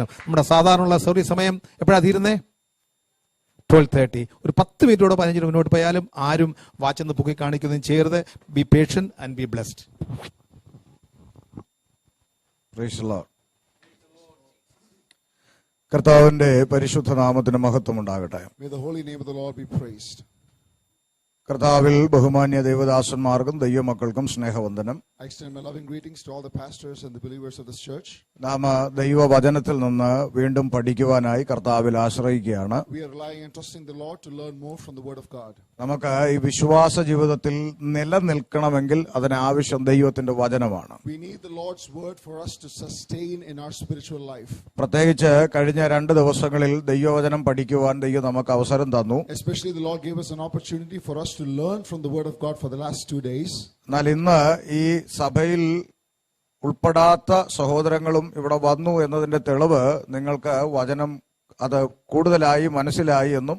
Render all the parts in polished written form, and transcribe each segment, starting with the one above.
സ്തോത്രം. നമ്മുടെ സാധാരണയുള്ള സർവീസ് സമയം എപ്പോഴാണ് തീരുന്നേ? 12:30. ഒരു 10 മിനിറ്റോടെ 15 മുന്നോട്ട് പോയാലും ആരും വാച്ചെന്ന് പൊക്കി കാണിക്കുന്നതും ചെയ്യരുത്. B patient and B blessed. കർത്താവിന്റെ പരിശുദ്ധ നാമത്തിന് മഹത്വം ഉണ്ടാകട്ടെ. May the holy name of the Lord be praised. കർത്താവിൽ ബഹുമാന്യ ദൈവദാസന്മാർക്കും ദൈവമക്കൾക്കും സ്നേഹവന്ദനം. I extend my loving greetings to all the pastors and the believers of this church. നാം ദൈവവചനത്തിൽ നിന്ന് വീണ്ടും പഠിക്കുവാനായി കർത്താവിൽ ആശ്രയിക്കുകയാണ്. We are relying and trusting the Lord to learn more from the Word of God. നമുക്ക് ഈ വിശ്വാസ ജീവിതത്തിൽ നിലനിൽക്കണമെങ്കിൽ അതിനാവശ്യം ദൈവത്തിന്റെ വചനമാണ്. We need the Lord's word for us to sustain in our spiritual life. പ്രത്യേകിച്ച് കഴിഞ്ഞ 2 ദിവസങ്ങളിൽ ദൈവവചനം പഠിക്കുവാൻ ദൈവം നമുക്ക് അവസരം തന്നു. Especially the Lord gave us an opportunity for us to learn from the Word of God for the last 2 days. എന്നാൽ ഇന്ന് ഈ സഭയിൽ ഉൾപ്പെടാത്ത സഹോദരങ്ങളും ഇവിടെ വന്നു എന്നതിന്റെ തെളിവ് നിങ്ങൾക്ക് വചനം അത് കൂടുതലായി മനസ്സിലായി എന്നും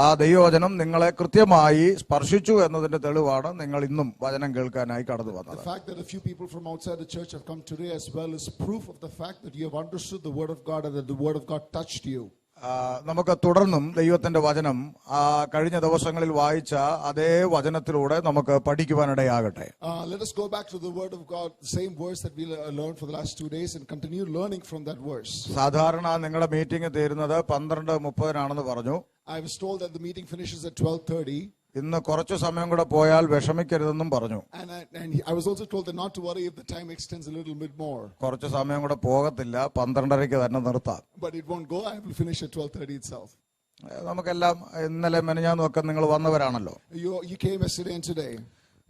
ആ ദൈവവചനം നിങ്ങളെ കൃത്യമായി സ്പർശിച്ചു എന്നതിന്റെ തെളിവാണ് നിങ്ങൾ ഇന്നും വചനം കേൾക്കാനായി കടന്നു വന്നത്. The fact that a few people from outside the church have come today as well is proof of the fact that you have understood the Word of God and that the Word of God touched you. നമുക്ക് തുടർന്നും ദൈവത്തിന്റെ വചനം കഴിഞ്ഞ ദിവസങ്ങളിൽ വായിച്ച അതേ വചനത്തിലൂടെ നമുക്ക് പഠിക്കുവാനിടയാകട്ടെ. Let us go back to the Word of God, the same verse that we learned for the last 2 days, and continue learning from that verse. സാധാരണ നിങ്ങളുടെ മീറ്റിംഗ് തീരുന്നത് 12:30 പറഞ്ഞു. I was told that the meeting finishes at 12:30. ഇന്ന് കുറച്ചു സമയം കൂടെ പോയാൽ വിഷമിക്കരുതെന്നും പറഞ്ഞു. And I was also told that not to worry if the time extends a little bit more. കുറച്ചു സമയം കൂടെ പോകത്തില്ല, 12:30 തന്നെ നിർത്താം. But it won't go. I will finish at 12:30 itself. നമുക്കെല്ലാം ഇന്നലെ മെനഞ്ഞാന്നുമൊക്കെ നിങ്ങൾ വന്നവരാണല്ലോ. You came yesterday and today.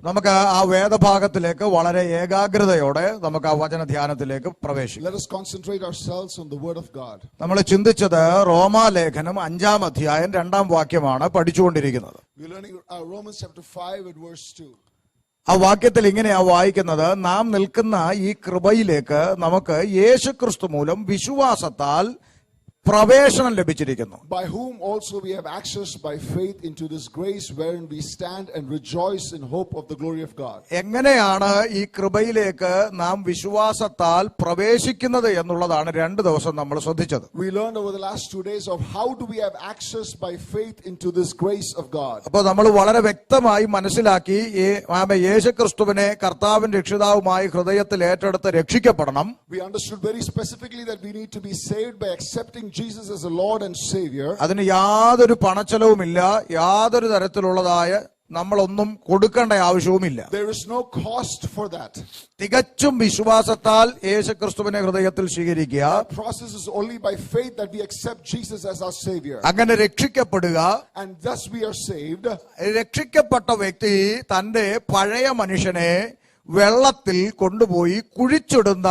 നമുക്ക് ആ വേദഭാഗത്തിലേക്ക് വളരെ ഏകാഗ്രതയോടെ നമുക്ക് ആ വചന ധ്യാനത്തിലേക്ക് പ്രവേശിക്കാം. Let us concentrate ourselves on the Word of God. നമ്മൾ ചിന്തിച്ചത് റോമാലേഖനം 5-ാം അധ്യായം 2-ാം വാക്യമാണ് പഠിച്ചുകൊണ്ടിരിക്കുന്നത്. We are learning Romans chapter 5 and verse 2. ആ വാക്യത്തിൽ ഇങ്ങനെയാ വായിക്കുന്നത്: നാം നിൽക്കുന്ന ഈ കൃപയിലേക്ക് നമുക്ക് യേശുക്രിസ്തു മൂലം വിശ്വാസത്താൽ പ്രവേശനം ലഭിച്ചിരിക്കുന്നു. By whom also we have access by faith into this grace wherein we stand and rejoice in hope of the glory of God. എങ്ങനെയാണ് ഈ കൃപയിലേക്ക് നാം വിശ്വാസത്താൽ പ്രവേശിക്കുന്നത് എന്നുള്ളതാണ് 2 ദിവസം നമ്മൾ ശ്രദ്ധിച്ചത്. We learned over the last 2 days of how do we have access by faith into this grace of God. അപ്പോൾ നമ്മൾ വളരെ വ്യക്തമായി മനസ്സിലാക്കി യേശുക്രിസ്തുവിനെ കർത്താവിന്റെ രക്ഷിതാവുമായി ഹൃദയത്തിൽ ഏറ്റെടുത്ത് രക്ഷിക്കപ്പെടണം. We understood very specifically that we need to be saved by accepting Jesus as a Lord and Savior. അതിന് യാതൊരു പണച്ചെലവുമില്ല, യാതൊരു തരത്തിലുള്ളതായ നമ്മളൊന്നും കൊടുക്കേണ്ട ആവശ്യവുമില്ല. There is no cost for that. തികച്ചും വിശ്വാസത്താൽ യേശുക്രിസ്തുവിനെ ഹൃദയത്തിൽ സ്വീകരിക്കുക. The process is only by faith that we accept Jesus as our Savior. അങ്ങനെ രക്ഷിക്കപ്പെടുക. And thus we are saved. രക്ഷിക്കപ്പെട്ട വ്യക്തി തന്റെ പഴയ മനുഷ്യനെ വെള്ളത്തിൽ കൊണ്ടുപോയി കുഴിച്ചിടുന്ന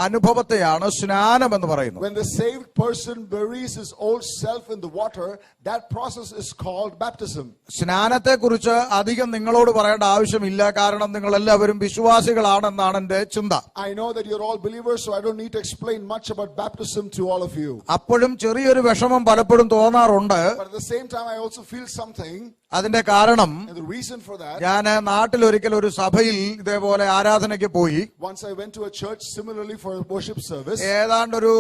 അനുഭവത്തെയാണ് സ്നാനം എന്ന് പറയുന്നത്. When the saved person buries his old self in the water, that process is called baptism. സ്നാനത്തെ കുറിച്ച് അധികം നിങ്ങളോട് പറയേണ്ട ആവശ്യമില്ല, കാരണം നിങ്ങൾ എല്ലാവരും വിശ്വാസികളാണെന്നാണ് എന്റെ ചിന്ത. I know that you're all believers, so I don't need to explain much about baptism to all of you. അപ്പോഴും ചെറിയൊരു വിഷമം പലപ്പോഴും തോന്നാറുണ്ട്. But at the same time I also feel something. അതിന്റെ കാരണം, and the reason for that, ഞാൻ നാട്ടിൽ ഒരിക്കൽ ഒരു സഭയിൽ ഇതേപോലെ ആരാധനയ്ക്ക് പോയി. once I went to a church similarly for a worship service. ഏതാണ്ടൊരു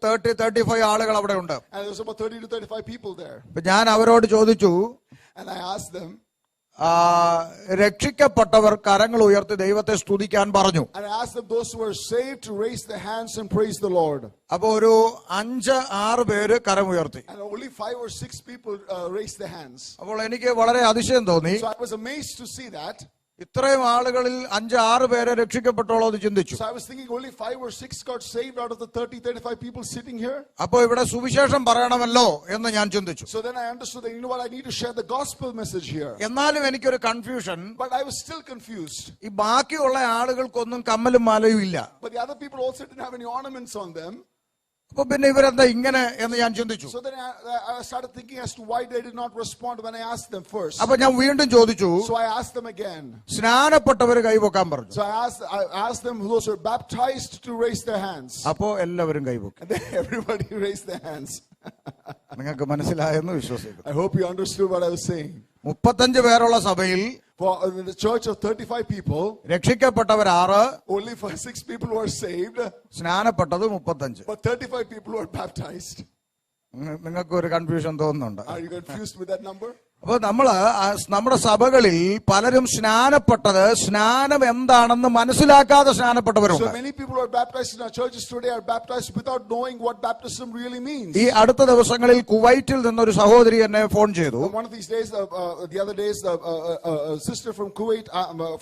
30-35 ആളുകൾ അവിടെ ഉണ്ട്. And there was about 30 to 35 people there. ഞാൻ അവരോട് ചോദിച്ചു, and I asked them, രക്ഷിക്കപ്പെട്ടവർ കരങ്ങൾ ഉയർത്തി ദൈവത്തെ സ്തുതിക്കാൻ പറഞ്ഞു. and I asked them, those who were saved, to raise their hands and praise the Lord. അപ്പൊ ഒരു 5-6 പേര് കരമുയർത്തി. And only 5 or 6 people raised their hands. അപ്പോൾ എനിക്ക് വളരെ അതിശയം തോന്നി. So I was amazed to see that. ഇത്രയും ആളുകളിൽ 5-6 പേരെ രക്ഷിക്കപ്പെട്ടോളൂ എന്ന് ചിന്തിച്ചു. So I was thinking only 5 or 6 got saved out of the 30-35 people sitting here. അപ്പൊ ഇവിടെ സുവിശേഷം പറയണമല്ലോ എന്ന് ഞാൻ ചിന്തിച്ചു. So then I understood that, you know what, I need to share the gospel message here. എന്നാലും എനിക്കൊരു confusion. But I was still confused. ഈ ബാക്കിയുള്ള ആളുകൾക്കൊന്നും കമ്മലും മാലയും ഇല്ല. But the other people also didn't have any ornaments on them. അപ്പൊ പിന്നെ ഇവരെന്താ ഇങ്ങനെ എന്ന് ഞാൻ ചിന്തിച്ചു. So then I started thinking as to why they did not respond when I asked them first. അപ്പൊ ഞാൻ വീണ്ടും ചോദിച്ചു. So I asked them again. സ്നാനപ്പെട്ടവർ കൈപൊക്കാൻ പറഞ്ഞു. So I asked them, those who are baptized, to raise their hands. അപ്പോ എല്ലാവരും കൈപൊക്കി. And then everybody raised their hands. നിങ്ങൾക്ക് മനസ്സിലായെന്ന് വിശ്വസിക്കുന്നു. I hope you understood what I was saying. 35 പേരുള്ള സഭയിൽ For the church of 35 people, രക്ഷിക്കപ്പെട്ടവർ 6, only for 6 people were saved, സ്നാനപ്പെട്ടത് 35. but 35 people were baptized. നിങ്ങൾക്ക് ഒരു confusion തോന്നുന്നുണ്ട്. Are you confused with that number? അപ്പൊ നമ്മുടെ സഭകളിൽ പലരും സ്നാനപ്പെട്ടത് സ്നാനം എന്താണെന്ന് മനസ്സിലാക്കാതെ So സ്നാനപ്പെട്ടവരുണ്ട്. many people who are baptized in our churches today are baptized without knowing what baptism really means. ഈ അടുത്ത ദിവസങ്ങളിൽ കുവൈറ്റിൽ നിന്നൊരു സഹോദരി എന്നെ ഫോൺ ചെയ്തു. One of these days, the other days, a sister from Kuwait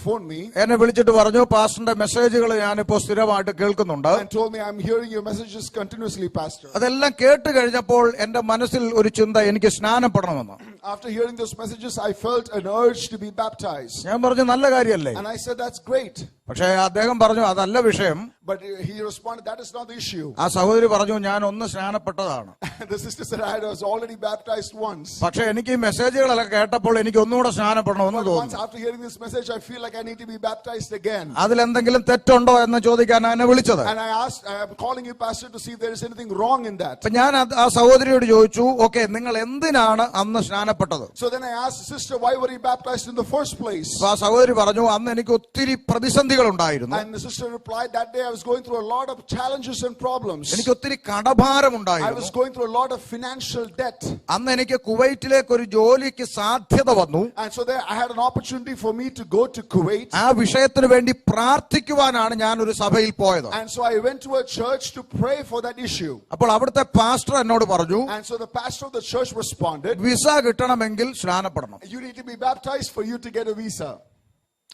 phoned me എന്നെ വിളിച്ചിട്ട് പറഞ്ഞു, പാസ്റ്ററിന്റെ മെസ്സേജുകൾ ഞാനിപ്പോ സ്ഥിരമായിട്ട് കേൾക്കുന്നുണ്ട്. and told me, I'm hearing your messages continuously, Pastor. അതെല്ലാം കേട്ട് കഴിഞ്ഞപ്പോൾ എന്റെ മനസ്സിൽ ഒരു ചിന്ത, എനിക്ക് സ്നാനപ്പെടണമെന്ന്. After hearing those messages, I felt an urge to be baptized. ഞാൻ പറഞ്ഞു, നല്ല കാര്യമല്ലേ. And I said, that's great. പക്ഷേ അദ്ദേഹം പറഞ്ഞു, അതല്ല വിഷയം. But he responded, that is not the issue. ആ സഹോദരി പറഞ്ഞു, ഞാൻ ഒന്ന് സ്നാനപ്പെട്ടതാണ്. The sister said, I was already baptized once. പക്ഷെ എനിക്ക് ഈ മെസ്സേജുകളൊക്കെ കേട്ടപ്പോൾ എനിക്ക് ഒന്നുകൂടെ സ്നാനപ്പെടണമെന്ന് Once തോന്നുന്നു. after hearing this message, I feel like I need to be baptized again. അതിലെന്തെങ്കിലും തെറ്റുണ്ടോ എന്ന് ചോദിക്കാനാണ് എന്നെ വിളിച്ചത്. And I asked, I'm calling you, Pastor, to see if there is anything wrong in that. അപ്പൊ ഞാൻ ആ സഹോദരിയോട് ചോദിച്ചു, ഓക്കെ, നിങ്ങൾ എന്തിനാണ് അന്ന് സ്നാനപ്പെട്ടത്? So then I asked the sister, why were you baptized in the first place? അപ്പൊ ആ സഹോദരി പറഞ്ഞു, അന്ന് എനിക്ക് ഒത്തിരി പ്രതിസന്ധികൾ ഉണ്ടായിരുന്നു. And the sister replied, that day I was going through a lot of challenges and problems. എനിക്ക് ഒത്തിരി കടഭാരം I ഉണ്ടായിരുന്നു. was going through a lot of financial debt. അന്ന് എനിക്ക് കുവൈറ്റിലേക്ക് ഒരു ജോലിക്ക് സാധ്യത വന്നു. And so there I had an opportunity for me to go to Kuwait. ആ വിഷയത്തിന് വേണ്ടി പ്രാർത്ഥിക്കുവാനാണ് ഞാൻ ഒരു സഭയിൽ പോയത്. And so I went to a church to pray for that issue. അപ്പോൾ അവിടുത്തെ പാസ്റ്റർ എന്നോട് പറഞ്ഞു, And so the pastor of the church responded, visa കിട്ടണമെങ്കിൽ സ്നാനപ്പെടണം. you need to be baptized for you to get a visa.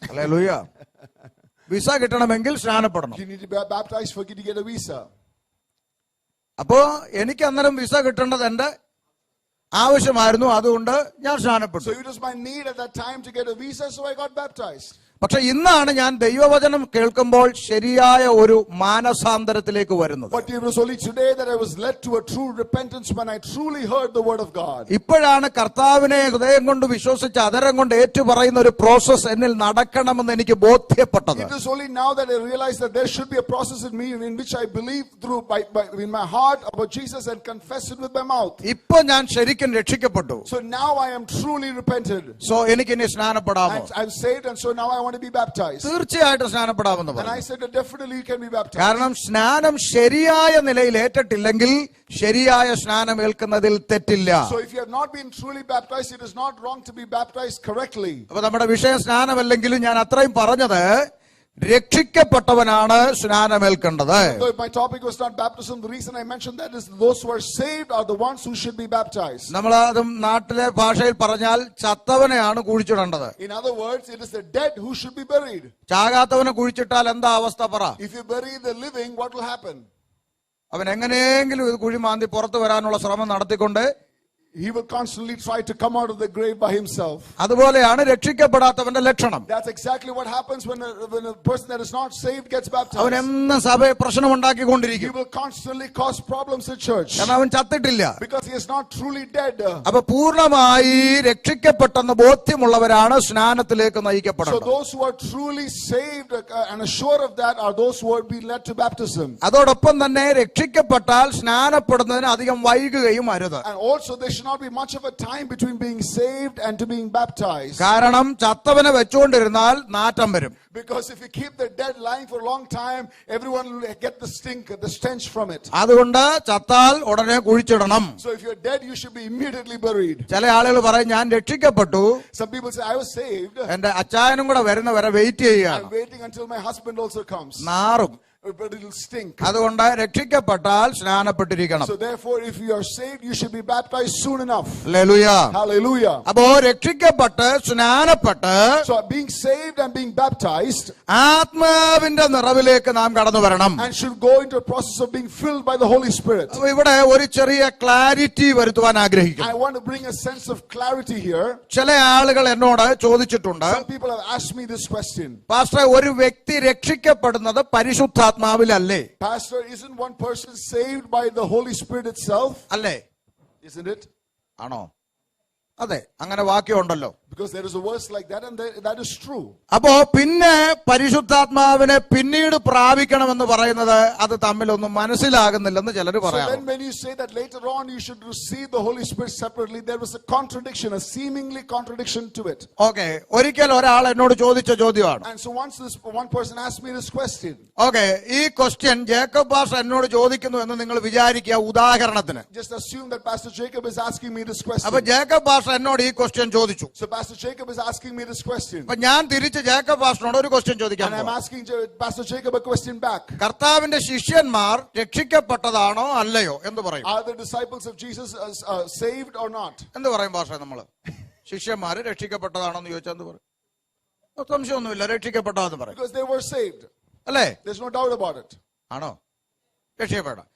Hallelujah. Visa കിട്ടണമെങ്കിൽ സ്നാനപ്പെടണം. You need to be baptized for you to get a visa. അപ്പോ എനിക്ക് അന്നേരം visa കിട്ടേണ്ടത് എന്റെ ആവശ്യമായിരുന്നു. അതുകൊണ്ട് ഞാൻ സ്നാനപ്പെട്ടു. So it was my need at that time to get a visa, so I got baptized. പക്ഷെ ഇന്നാണ് ഞാൻ ദൈവവചനം കേൾക്കുമ്പോൾ ശരിയായ ഒരു മാനസാന്തരത്തിലേക്ക് വരുന്നത്. But it was only today that I was led to a true repentance when I truly heard the word of God. ഇപ്പോഴാണ് കർത്താവിനെ ഹൃദയം കൊണ്ട് വിശ്വസിച്ച് അതരം കൊണ്ട് ഏറ്റുപറയുന്ന ഒരു പ്രോസസ് എന്നിൽ നടക്കണമെന്ന് എനിക്ക് ബോധ്യപ്പെട്ടത്. It is only now that I realize that there should be a process in me in which I believe through in my heart about Jesus and confess it with my mouth. ഇപ്പൊ ഞാൻ ശരിക്കും രക്ഷിക്കപ്പെട്ടു. So now I am truly repented. So എനിക്കിനി സ്നാനപ്പെടാമോ? And I'm saved, and so now I want to be baptized. തീർച്ചയായിട്ടും സ്നാനപ്പെടാമെന്ന് And I പറഞ്ഞു. said that definitely you can be baptized. കാരണം സ്നാനം ശരിയായ നിലയിൽ ഏറ്റിട്ടില്ലെങ്കിൽ ശരിയായ സ്നാനം ഏൽക്കുന്നതിൽ തെറ്റില്ല. So if you have not been truly baptized, it is not wrong to be baptized correctly. അപ്പൊ നമ്മുടെ വിഷയം സ്നാനമല്ലെങ്കിലും ഞാൻ അത്രയും പറഞ്ഞത് രക്ഷിക്കപ്പെട്ടവനാണ് സ്നാനമേൽക്കേണ്ടത്. Though my topic was not baptism, the reason I mentioned that is those who are saved are the ones who should be baptized. നമ്മൾ അതും നാട്ടിലെ ഭാഷയിൽ പറഞ്ഞാൽ ചത്തവനെയാണ് കുഴിച്ചിടേണ്ടത്. In other words, it is the dead who should be buried. ചാകാത്തവനെ കുഴിച്ചിട്ടാൽ എന്താ അവസ്ഥ പറ? If you bury the living, what will happen? അവൻ എങ്ങനെയെങ്കിലും ഇത് കുഴി മാന്തി പുറത്തു വരാനുള്ള ശ്രമം നടത്തിക്കൊണ്ട് He will constantly try to come out of the grave by himself. അതുപോലെയാണ് രക്ഷിക്കപ്പെടാത്തവന്റെ ലക്ഷണം. That's exactly what happens when a person that is not saved gets baptized. അവൻ എന്നും സഭയെ പ്രശ്നമുണ്ടാക്കിക്കൊണ്ടിരിക്കും. He will constantly cause problems in church കാരണം അവൻ ചത്തിട്ടില്ല. because he is not truly dead. അപ്പൊ പൂർണ്ണമായി രക്ഷിക്കപ്പെട്ടെന്ന് ബോധ്യമുള്ളവരാണ് സ്നാനത്തിലേക്ക് So നയിക്കപ്പെടുന്നത്. those who are truly saved and assured of that are those who are being led to baptism. അതോടൊപ്പം തന്നെ രക്ഷിക്കപ്പെട്ടാൽ സ്നാനപ്പെടുന്നതിന് അധികം വൈകുകയും അരുത്. And also there should not be much of a time between being saved and to being baptized. കാരണം ചത്തവനെ വെച്ചുകൊണ്ടിരുന്നാൽ നാറ്റം വരും. Because if you keep the dead lying for a long time, everyone will get the stink, the stench from it. അതുകൊണ്ട് ചത്താൽ ഉടനെ കുഴിച്ചിടണം. So if you're dead, you should be immediately buried. ചില ആളുകൾ പറയും, ഞാൻ രക്ഷിക്കപ്പെട്ടു, Some people say, I was saved. എന്റെ അച്ചായനും കൂടെ വരുന്നവരെ വെയിറ്റ് ചെയ്യുകയാണ്. I'm waiting until my husband also comes. നാറും. But it'll stink. അതുകൊണ്ട് രക്ഷിക്കപ്പെട്ടാൽ സ്നാനപ്പെട്ടിരിക്കണം. So therefore, if you are saved, you should be baptized soon enough. Hallelujah. Hallelujah. അപ്പോ രക്ഷിക്കപ്പെട്ട് സ്നാനപ്പെട്ട് So being saved and being baptized ആത്മാവിന്റെ നിറവിലേക്ക് നാം കടന്നു വരണം. and should go into a process of being filled by the Holy Spirit. അപ്പൊ ഇവിടെ ഒരു ചെറിയ ക്ലാരിറ്റി വരുത്തുവാൻ ആഗ്രഹിക്കുന്നു. I want to bring a sense of clarity here. ചില ആളുകൾ എന്നോട് ചോദിച്ചിട്ടുണ്ട്, Some people have asked me this question. Pastor, ഒരു വ്യക്തി രക്ഷിക്കപ്പെടുന്നത് പരിശുദ്ധാത്മാവിലല്ലേ? Pastor, isn't one person saved by the Holy Spirit itself? അല്ലേ? Isn't it? ആണോ? അതെ, അങ്ങനെ വാക്യമുണ്ടല്ലോ. Because there is a verse like that, and that is true. അപ്പോ പിന്നെ പരിശുദ്ധാത്മാവിനെ പിന്നീട് പ്രാപിക്കണമെന്ന് പറയുന്നത് അത് തമ്മിലൊന്നും മനസ്സിലാകുന്നില്ലെന്ന് ചിലർ So പറയാം. then when you say that later on you should receive the Holy Spirit separately, there was a contradiction, a seemingly contradiction to it. Okay, ഒരിക്കൽ ഒരാൾ എന്നോട് ചോദിച്ച ചോദ്യമാണ്. And so once this one person asked me this question. Okay, ഈ question Jacob pastor എന്നോട് ചോദിക്കുന്നു എന്ന് നിങ്ങൾ വിചാരിക്കുക. ഉദാഹരണത്തിന് Just assume that Pastor Jacob is asking me this question. അപ്പൊ ജേക്കബ് പാസ്റ്റർ എന്നോട് ഈ ക്വസ്റ്റ്യൻ ചോദിച്ചു. So Pastor Jacob is asking me this question. അപ്പൊ ഞാൻ തിരിച്ച് ജേക്കബ് പാസ്റ്ററിനോട് ഒരു ക്വസ്റ്റ്യൻ ചോദിക്കാൻ And I'm asking Pastor Jacob a question back. കർത്താവിന്റെ ശിഷ്യന്മാർ രക്ഷിക്കപ്പെട്ടതാണോ അല്ലയോ എന്ന് പറയും. Are the disciples of Jesus saved or not? എന്ത് പറയും പാസ്റ്റർ? നമ്മള് ശിഷ്യന്മാര് രക്ഷിക്കപ്പെട്ടതാണോ എന്ന് ചോദിച്ചാൽ എന്ത് പറയും? സംശയമൊന്നുമില്ല, രക്ഷിക്കപ്പെട്ടതെന്ന് പറയും. Because they were saved. അല്ലേ? There's no doubt about it. ആണോ? രക്ഷിക്കപ്പെടാം.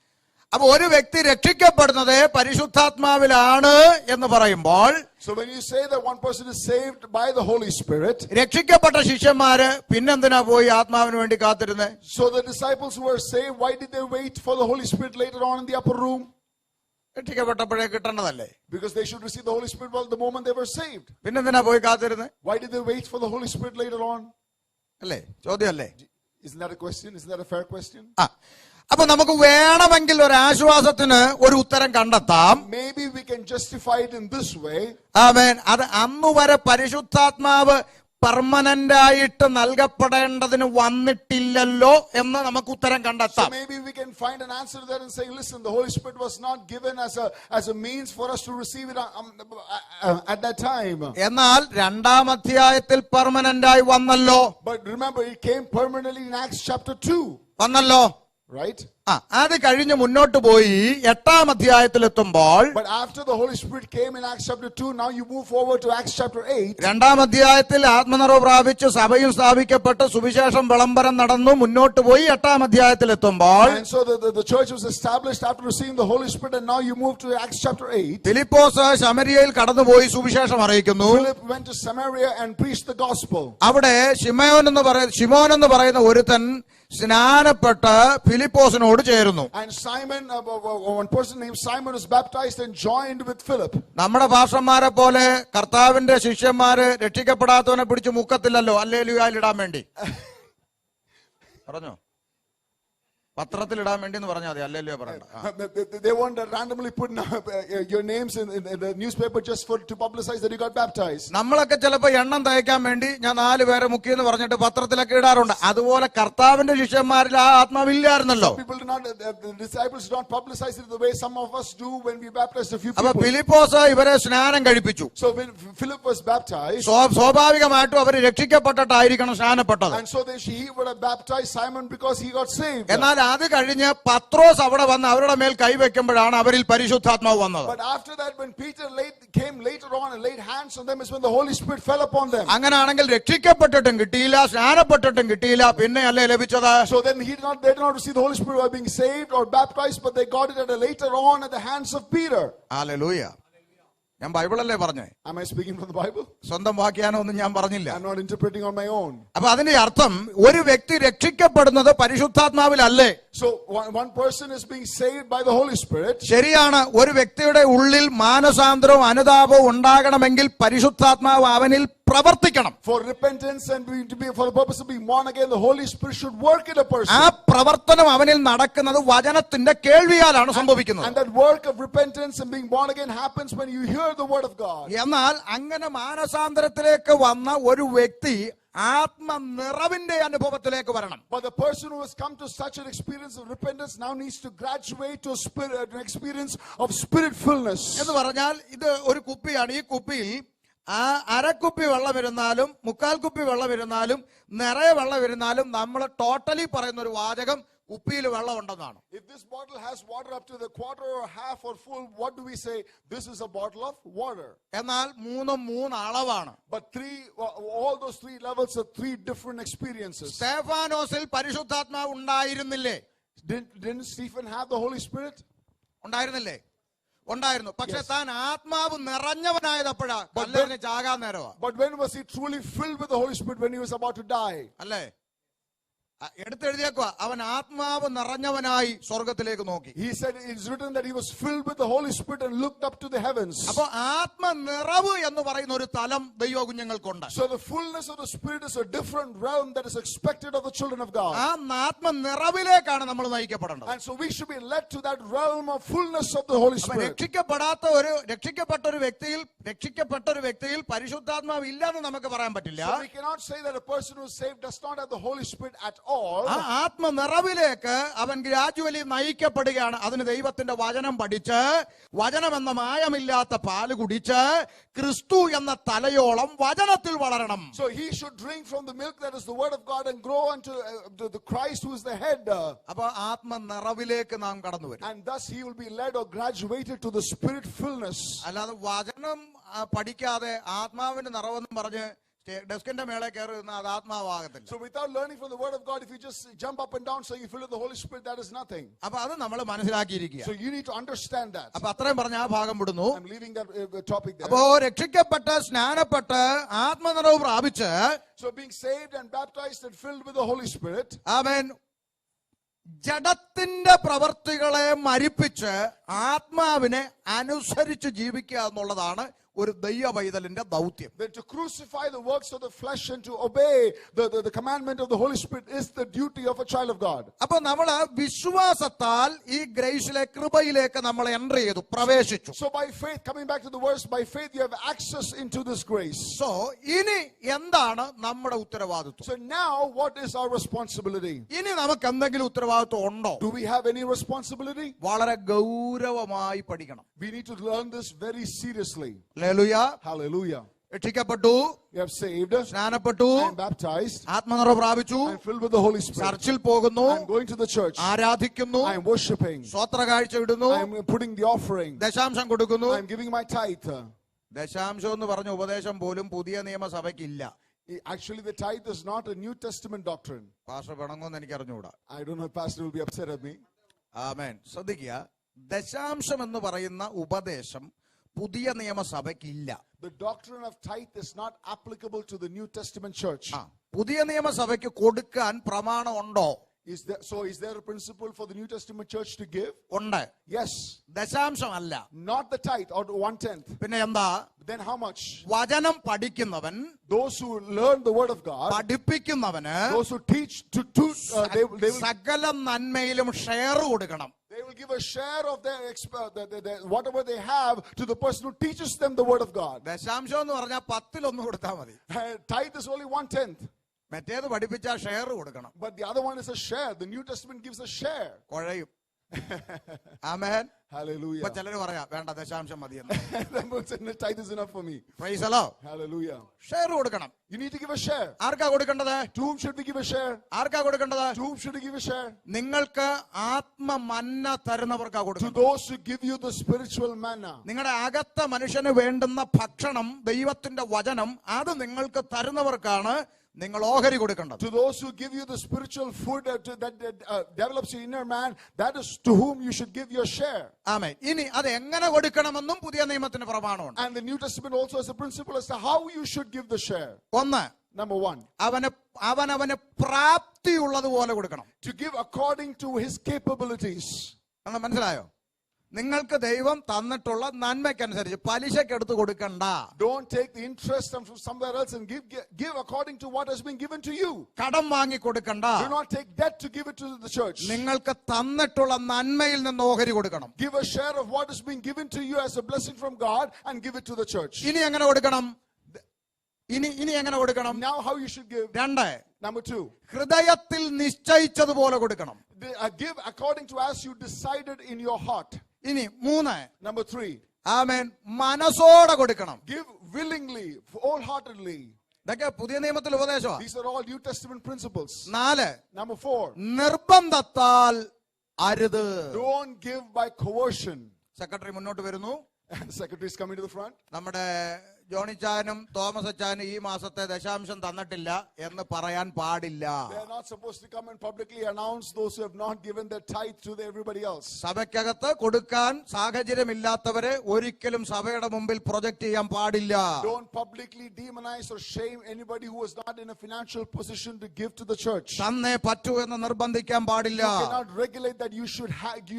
അപ്പൊ ഒരു വ്യക്തി രക്ഷിക്കപ്പെടുന്നത് പരിശുദ്ധാത്മാവിലാണ് എന്ന് പറയുമ്പോൾ, So when you say that one person is saved by the Holy Spirit, രക്ഷിക്കപ്പെട്ട ശിഷ്യന്മാര് പിന്നെന്തിനാ പോയി ആത്മാവിന് വേണ്ടി കാത്തിരുന്നേ? so the disciples who were saved, why did they wait for the Holy Spirit later on in the upper room? രക്ഷിക്കപ്പെട്ടപ്പോഴേ കിട്ടേണ്ടതല്ലേ? Because they should receive the Holy Spirit the moment they were saved. പിന്നെന്തിനാ പോയി കാത്തിരുന്നേ? Why did they wait for the Holy Spirit later on? അല്ലേ? ചോദ്യമല്ലേ? Isn't that a question? Isn't that a fair question? അപ്പൊ നമുക്ക് വേണമെങ്കിൽ ഒരു ആശ്വാസത്തിന് ഒരു ഉത്തരം കണ്ടെത്താം. Maybe we can justify it in this way. ആമേൻ. അത് അന്നുവരെ പരിശുദ്ധാത്മാവ് പെർമനന്റ് ആയിട്ട് നൽകപ്പെടേണ്ടതിന് വന്നിട്ടില്ലല്ലോ എന്ന് നമുക്ക് ഉത്തരം So കണ്ടെത്താം. maybe we can find an answer to that and say, listen, the Holy Spirit was not given as a means for us to receive it at that time. എന്നാൽ രണ്ടാം അധ്യായത്തിൽ പെർമനന്റ് ആയി വന്നല്ലോ. But remember, it came permanently in Acts chapter 2. വന്നല്ലോ. Right? അത് കഴിഞ്ഞ് മുന്നോട്ട് പോയി 8-ാം അധ്യായത്തിലെത്തുമ്പോൾ, But after the Holy Spirit came in Acts chapter 2, now you move forward to Acts chapter 8. 2-ാം അധ്യായത്തിൽ ആത്മനിറവ് പ്രാപിച്ച് സഭയും സ്ഥാപിക്കപ്പെട്ട് സുവിശേഷം വിളംബരം നടന്നു മുന്നോട്ട് പോയി 8-ാം അധ്യായത്തിലെത്തുമ്പോൾ, And so the church was established after receiving the Holy Spirit, and now you move to Acts chapter 8. Philipose ശമരിയയിൽ കടന്നുപോയി സുവിശേഷം അറിയിക്കുന്നു. Philip went to Samaria and preached the gospel. അവിടെ ശിമോൻ എന്ന് പറയുന്ന ഒരുത്തൻ സ്നാനപ്പെട്ട് ഫിലിപ്പോസിനോട് ചേരുന്നു. And Simon, one person named Simon, was baptized and joined with Philip. നമ്മുടെ ഭാഷന്മാരെ പോലെ കർത്താവിന്റെ ശിഷ്യന്മാര് രക്ഷിക്കപ്പെടാത്തവനെ പിടിച്ച് മുക്കത്തില്ലല്ലോ ഹല്ലേലൂയയിൽ ഇടാൻ വേണ്ടി. പറഞ്ഞോ? പത്രത്തിൽ ഇടാൻ വേണ്ടി എന്ന് പറഞ്ഞാൽ മതി, ഹല്ലേലൂയ പറയണ്ട. They weren't randomly putting your names in the newspaper just to publicize that you got baptized. നമ്മളൊക്കെ ചിലപ്പോ എണ്ണം തയ്ക്കാൻ വേണ്ടി ഞാൻ 4 പേരെ മുക്കിയെന്ന് പറഞ്ഞിട്ട് പത്രത്തിലൊക്കെ ഇടാറുണ്ട്. അതുപോലെ കർത്താവിന്റെ ശിഷ്യന്മാരിൽ ആ ആത്മാവില്ലായിരുന്നല്ലോ. People do not, the disciples do not publicize it the way some of us do when we baptize a few അപ്പൊ people. ഫിലിപ്പോസ് ഇവരെ സ്നാനം കഴിപ്പിച്ചു. So when Philip was baptized, സ്വാഭാവികമായിട്ടും അവർ രക്ഷിക്കപ്പെട്ടിട്ടായിരിക്കണം സ്നാനപ്പെട്ടത്. and so he would have baptized Simon because he got saved. എന്നാൽ അത് കഴിഞ്ഞ് പത്രോസ് അവിടെ വന്ന് അവരുടെ മേൽ കൈവയ്ക്കുമ്പോഴാണ് അവരിൽ പരിശുദ്ധാത്മാവ് വന്നത്. But after that, when Peter came later on and laid hands on them, is when the Holy Spirit fell upon them. അങ്ങനാണെങ്കിൽ രക്ഷിക്കപ്പെട്ടിട്ടും കിട്ടിയില്ല, സ്നാനപ്പെട്ടിട്ടും കിട്ടിയില്ല, പിന്നെ അല്ലേ ലഭിച്ചത്? So then they did not receive the Holy Spirit by being saved or baptized, but they got it later on at the hands of Peter. Hallelujah. ഞാൻ ബൈബിളല്ലേ പറഞ്ഞേ? Am I speaking from the Bible? സ്വന്തം വ്യാഖ്യാനം ഒന്നും ഞാൻ പറഞ്ഞില്ല. I'm not interpreting on my own. അപ്പൊ അതിന്റെ അർത്ഥം ഒരു വ്യക്തി രക്ഷിക്കപ്പെടുന്നത് പരിശുദ്ധാത്മാവിലല്ലേ? So one person is being saved by the Holy Spirit. ശരിയാണ്. ഒരു വ്യക്തിയുടെ ഉള്ളിൽ മാനസാന്തരവും അനുതാപവും ഉണ്ടാകണമെങ്കിൽ പരിശുദ്ധാത്മാവ് അവനിൽ പ്രവർത്തിക്കണം. For repentance and for the purpose of being born again, the Holy Spirit should work in a person. ആ പ്രവർത്തനം അവനിൽ നടക്കുന്നത് വചനത്തിന്റെ കേൾവിയാലാണ് സംഭവിക്കുന്നത്. And that work of repentance and being born again happens when you hear the word of God. എന്നാൽ അങ്ങനെ മാനസാന്തരത്തിലേക്ക് വന്ന ഒരു വ്യക്തി ആത്മനിറവിന്റെ അനുഭവത്തിലേക്ക് വരണം. But the person who has come to such an experience of repentance now needs to graduate to an experience of spirit fullness. എന്ന് പറഞ്ഞാൽ ഇത് ഒരു കുപ്പിയാണ്. ഈ കുപ്പിയിൽ അരക്കുപ്പി വെള്ളം ഇരുന്നാലും 3/4 കുപ്പി വെള്ളം ഇരുന്നാലും നിറയെ വെള്ളം ഇരുന്നാലും നമ്മൾ ടോട്ടലി പറയുന്ന ഒരു വാചകം കുപ്പിയിൽ വെള്ളം ഉണ്ടെന്നാണ്. If this bottle has water up to the quarter or half or full, what do we say? This is a bottle of water. എന്നാൽ 3 അളവാണ്. But all those 3 levels are 3 different experiences. സ്തെഫാനോസിൽ പരിശുദ്ധാത്മാവ് ഉണ്ടായിരുന്നില്ലേ? Didn't Stephen have the Holy Spirit? ഉണ്ടായിരുന്നില്ലേ? ഉണ്ടായിരുന്നു. പക്ഷെ താൻ ആത്മാവ് നിറഞ്ഞവനായതപ്പോഴാ കല്ലെറിഞ്ഞ് ചാകാൻ നേരവാ. But when was he truly filled with the Holy Spirit? When he was about to die. അല്ലേ? എടുത്തെഴുതിയേക്കുക, അവൻ ആത്മാവ് നിറഞ്ഞവനായി സ്വർഗത്തിലേക്ക് നോക്കി. He said it's written that he was filled with the Holy Spirit and looked up to the heavens. അപ്പൊ ആത്മനിറവ് എന്ന് പറയുന്ന ഒരു തലം ദൈവ കുഞ്ഞുങ്ങൾക്കുണ്ട്. So the fullness of the Spirit is a different realm that is expected of the children of God. ആ ആത്മനിറവിലേക്കാണ് നമ്മൾ നയിക്കപ്പെടേണ്ടത്. And so we should be led to that realm of fullness of the Holy അപ്പൊ Spirit. രക്ഷിക്കപ്പെട്ട ഒരു വ്യക്തിയിൽ പരിശുദ്ധാത്മാവ് ഇല്ലെന്ന് നമുക്ക് പറയാൻ പറ്റില്ല. So we cannot say that a person who is saved does not have the Holy Spirit at all. ആ ആത്മനിറവിലേക്ക് അവൻ ഗ്രാജുവലി നയിക്കപ്പെടുകയാണ്. അതിന് ദൈവത്തിന്റെ വചനം പഠിച്ച്, വചനം എന്ന മായമില്ലാത്ത പാല് കുടിച്ച്, ക്രിസ്തു എന്ന തലയോളം വചനത്തിൽ വളരണം. So he should drink from the milk that is the word of God and grow unto the Christ who is the head. അപ്പൊ ആത്മനിറവിലേക്ക് നാം കടന്നു വരും. And thus he will be led or graduated to the Spirit fullness. അല്ലാതെ വചനം പഠിക്കാതെ ആത്മാവിന്റെ നിറവെന്നും പറഞ്ഞ് ഡെസ്കിന്റെ മേളെ കയറി നിന്നാൽ അത് ആത്മാവാകത്തില്ല. So without learning from the word of God, if you just jump up and down saying you filled with the Holy Spirit, that is nothing. അപ്പൊ അത് നമ്മൾ മനസ്സിലാക്കിയിരിക്കുക. So you need to understand that. അപ്പൊ അത്രയും പറഞ്ഞ ആ ഭാഗം വിടുന്നു. I'm leaving that topic there. അപ്പോ രക്ഷിക്കപ്പെട്ട് സ്നാനപ്പെട്ട് ആത്മനിറവ് പ്രാപിച്ച്, So being saved and baptized and filled with the Holy Spirit, അവൻ ജഡത്തിന്റെ പ്രവർത്തികളെ മരിപ്പിച്ച് ആത്മാവിനെ അനുസരിച്ച് ജീവിക്കുക എന്നുള്ളതാണ് ഒരു ദൈവ പൈതലിന്റെ ദൗത്യം. then to crucify the works of the flesh and to obey the commandment of the Holy Spirit is the duty of a child of God. അപ്പൊ നമ്മള് വിശ്വാസത്താൽ ഈ ഗ്രേസിലെ കൃപയിലേക്ക് നമ്മൾ എൻട്രി ചെയ്തു, പ്രവേശിച്ചു. So by faith, coming back to the verse, by faith you have access into this grace. So ഇനി എന്താണ് നമ്മുടെ ഉത്തരവാദിത്വം? So now what is our responsibility? ഇനി നമുക്ക് എന്തെങ്കിലും ഉത്തരവാദിത്വം ഉണ്ടോ? Do we have any responsibility? വളരെ ഗൗരവമായി പഠിക്കണം. We need to learn this very seriously. Hallelujah. Hallelujah. രക്ഷിക്കപ്പെട്ടു, You have saved, സ്നാനപ്പെട്ടു, I am baptized, ആത്മനിറവ് പ്രാപിച്ചു, I am filled with the Holy Spirit, ചർച്ചിൽ പോകുന്നു, I am going to the church, ആരാധിക്കുന്നു, I am worshiping, സ്വോത്ര കാഴ്ച ഇടുന്നു, I am putting the offering, ദശാംശം കൊടുക്കുന്നു. I am giving my tithe. ദശാംശം എന്ന് പറഞ്ഞ ഉപദേശം പോലും പുതിയ നിയമസഭയ്ക്കില്ല. Actually, the tithe is not a New Testament doctrine. Pastor പിണങ്ങുമെന്ന് എനിക്ക് അറിഞ്ഞുകൂടാ. I don't know if Pastor will be upset at me. ആമേൻ. ശ്രദ്ധിക്കുക, ദശാംശം എന്ന് പറയുന്ന ഉപദേശം പുതിയ നിയമസഭയ്ക്കില്ല. The doctrine of tithe is not applicable to the New Testament church. പുതിയ നിയമസഭയ്ക്ക് കൊടുക്കാൻ പ്രമാണം ഉണ്ടോ? Is there a principle for the New Testament church to give? ഉണ്ട്. Yes. ദശാംശമല്ല. Not the tithe or 1/10. പിന്നെ എന്താ? Then how much? വചനം പഠിക്കുന്നവൻ, Those who learn the word of God, പഠിപ്പിക്കുന്നവന്, those who teach they will സകല നന്മയിലും share കൊടുക്കണം. They will give a share of their whatever they have to the person who teaches them the word of God. ദശാംശം എന്ന് പറഞ്ഞാൽ 10 കൊടുത്താൽ മതി. Tithe is only 1/10. മറ്റേത് പഠിപ്പിച്ചാൽ share കൊടുക്കണം. But the other one is a share. The New Testament gives a share. കുഴയും. ആമേൻ. Hallelujah. ഇപ്പൊ ചിലര് പറയാ വേണ്ട ദശാംശം മതിയെന്ന്. The tithe is enough for me. Praise the Lord. Hallelujah. Share കൊടുക്കണം. You need to give a share. ആർക്കാ കൊടുക്കേണ്ടത്? To whom should we give a share? ആർക്കാ കൊടുക്കേണ്ടത്? To whom should we give a share? നിങ്ങൾക്ക് ആത്മമന്ന തരുന്നവർക്കാ To കൊടുക്കുന്നത്. those who give you the spiritual manna. നിങ്ങളുടെ അകത്ത മനുഷ്യന് വേണ്ടുന്ന ഭക്ഷണം, ദൈവത്തിന്റെ വചനം, അത് നിങ്ങൾക്ക് തരുന്നവർക്കാണ് നിങ്ങൾ ഓഹരി കൊടുക്കേണ്ടത്. To those who give you the spiritual food that develops your inner man, that is to whom you should give your share. ആമേൻ. ഇനി അത് എങ്ങനെ കൊടുക്കണമെന്നും പുതിയ നിയമത്തിന് പ്രമാണമുണ്ട്. And the New Testament also has a principle as to how you should give the share. ഒന്ന്, Number 1, അവനവന് പ്രാപ്തിയുള്ളതുപോലെ കൊടുക്കണം. to give according to his capabilities. എന്ന് മനസ്സിലായോ? നിങ്ങൾക്ക് ദൈവം തന്നിട്ടുള്ള നന്മയ്ക്കനുസരിച്ച് പലിശക്കെടുത്ത് കൊടുക്കണ്ട. Don't take the interest from somewhere else and give according to what has been given to you. കടം വാങ്ങി കൊടുക്കണ്ട. Do not take debt to give it to the church. നിങ്ങൾക്ക് തന്നിട്ടുള്ള നന്മയിൽ നിന്ന് ഓഹരി കൊടുക്കണം. Give a share of what has been given to you as a blessing from God and give it to the church. ഇനി എങ്ങനെ കൊടുക്കണം? ഇനി എങ്ങനെ കൊടുക്കണം? Now how you should give. 2, Number 2, ഹൃദയത്തിൽ നിശ്ചയിച്ചതുപോലെ കൊടുക്കണം. give according to as you decided in your heart. ഇനി 3, Number 3, ആമേൻ, മനസ്സോടെ കൊടുക്കണം. give willingly, wholeheartedly. ഇതൊക്കെ പുതിയ നിയമത്തിലെ ഉപദേശമാണ്. These are all New Testament principles. 4, Number 4, നിർബന്ധത്താൽ അരുത്. don't give by coercion. Secretary മുന്നോട്ട് വരുന്നു. And the secretary is coming to the front. നമ്മുടെ ജോണിച്ചാനും തോമസ് അച്ചാനും ഈ മാസത്തെ ദശാംശം തന്നിട്ടില്ല എന്ന് പറയാൻ പാടില്ല. They are not supposed to come and publicly announce those who have not given their tithe to everybody else. സഭയ്ക്കകത്ത് കൊടുക്കാൻ സാഹചര്യമില്ലാത്തവരെ ഒരിക്കലും സഭയുടെ മുമ്പിൽ പ്രൊജക്ട് ചെയ്യാൻ പാടില്ല. Don't publicly demonize or shame anybody who is not in a financial position to give to the church. തന്നേ പറ്റൂ എന്ന് നിർബന്ധിക്കാൻ പാടില്ല. You cannot regulate that you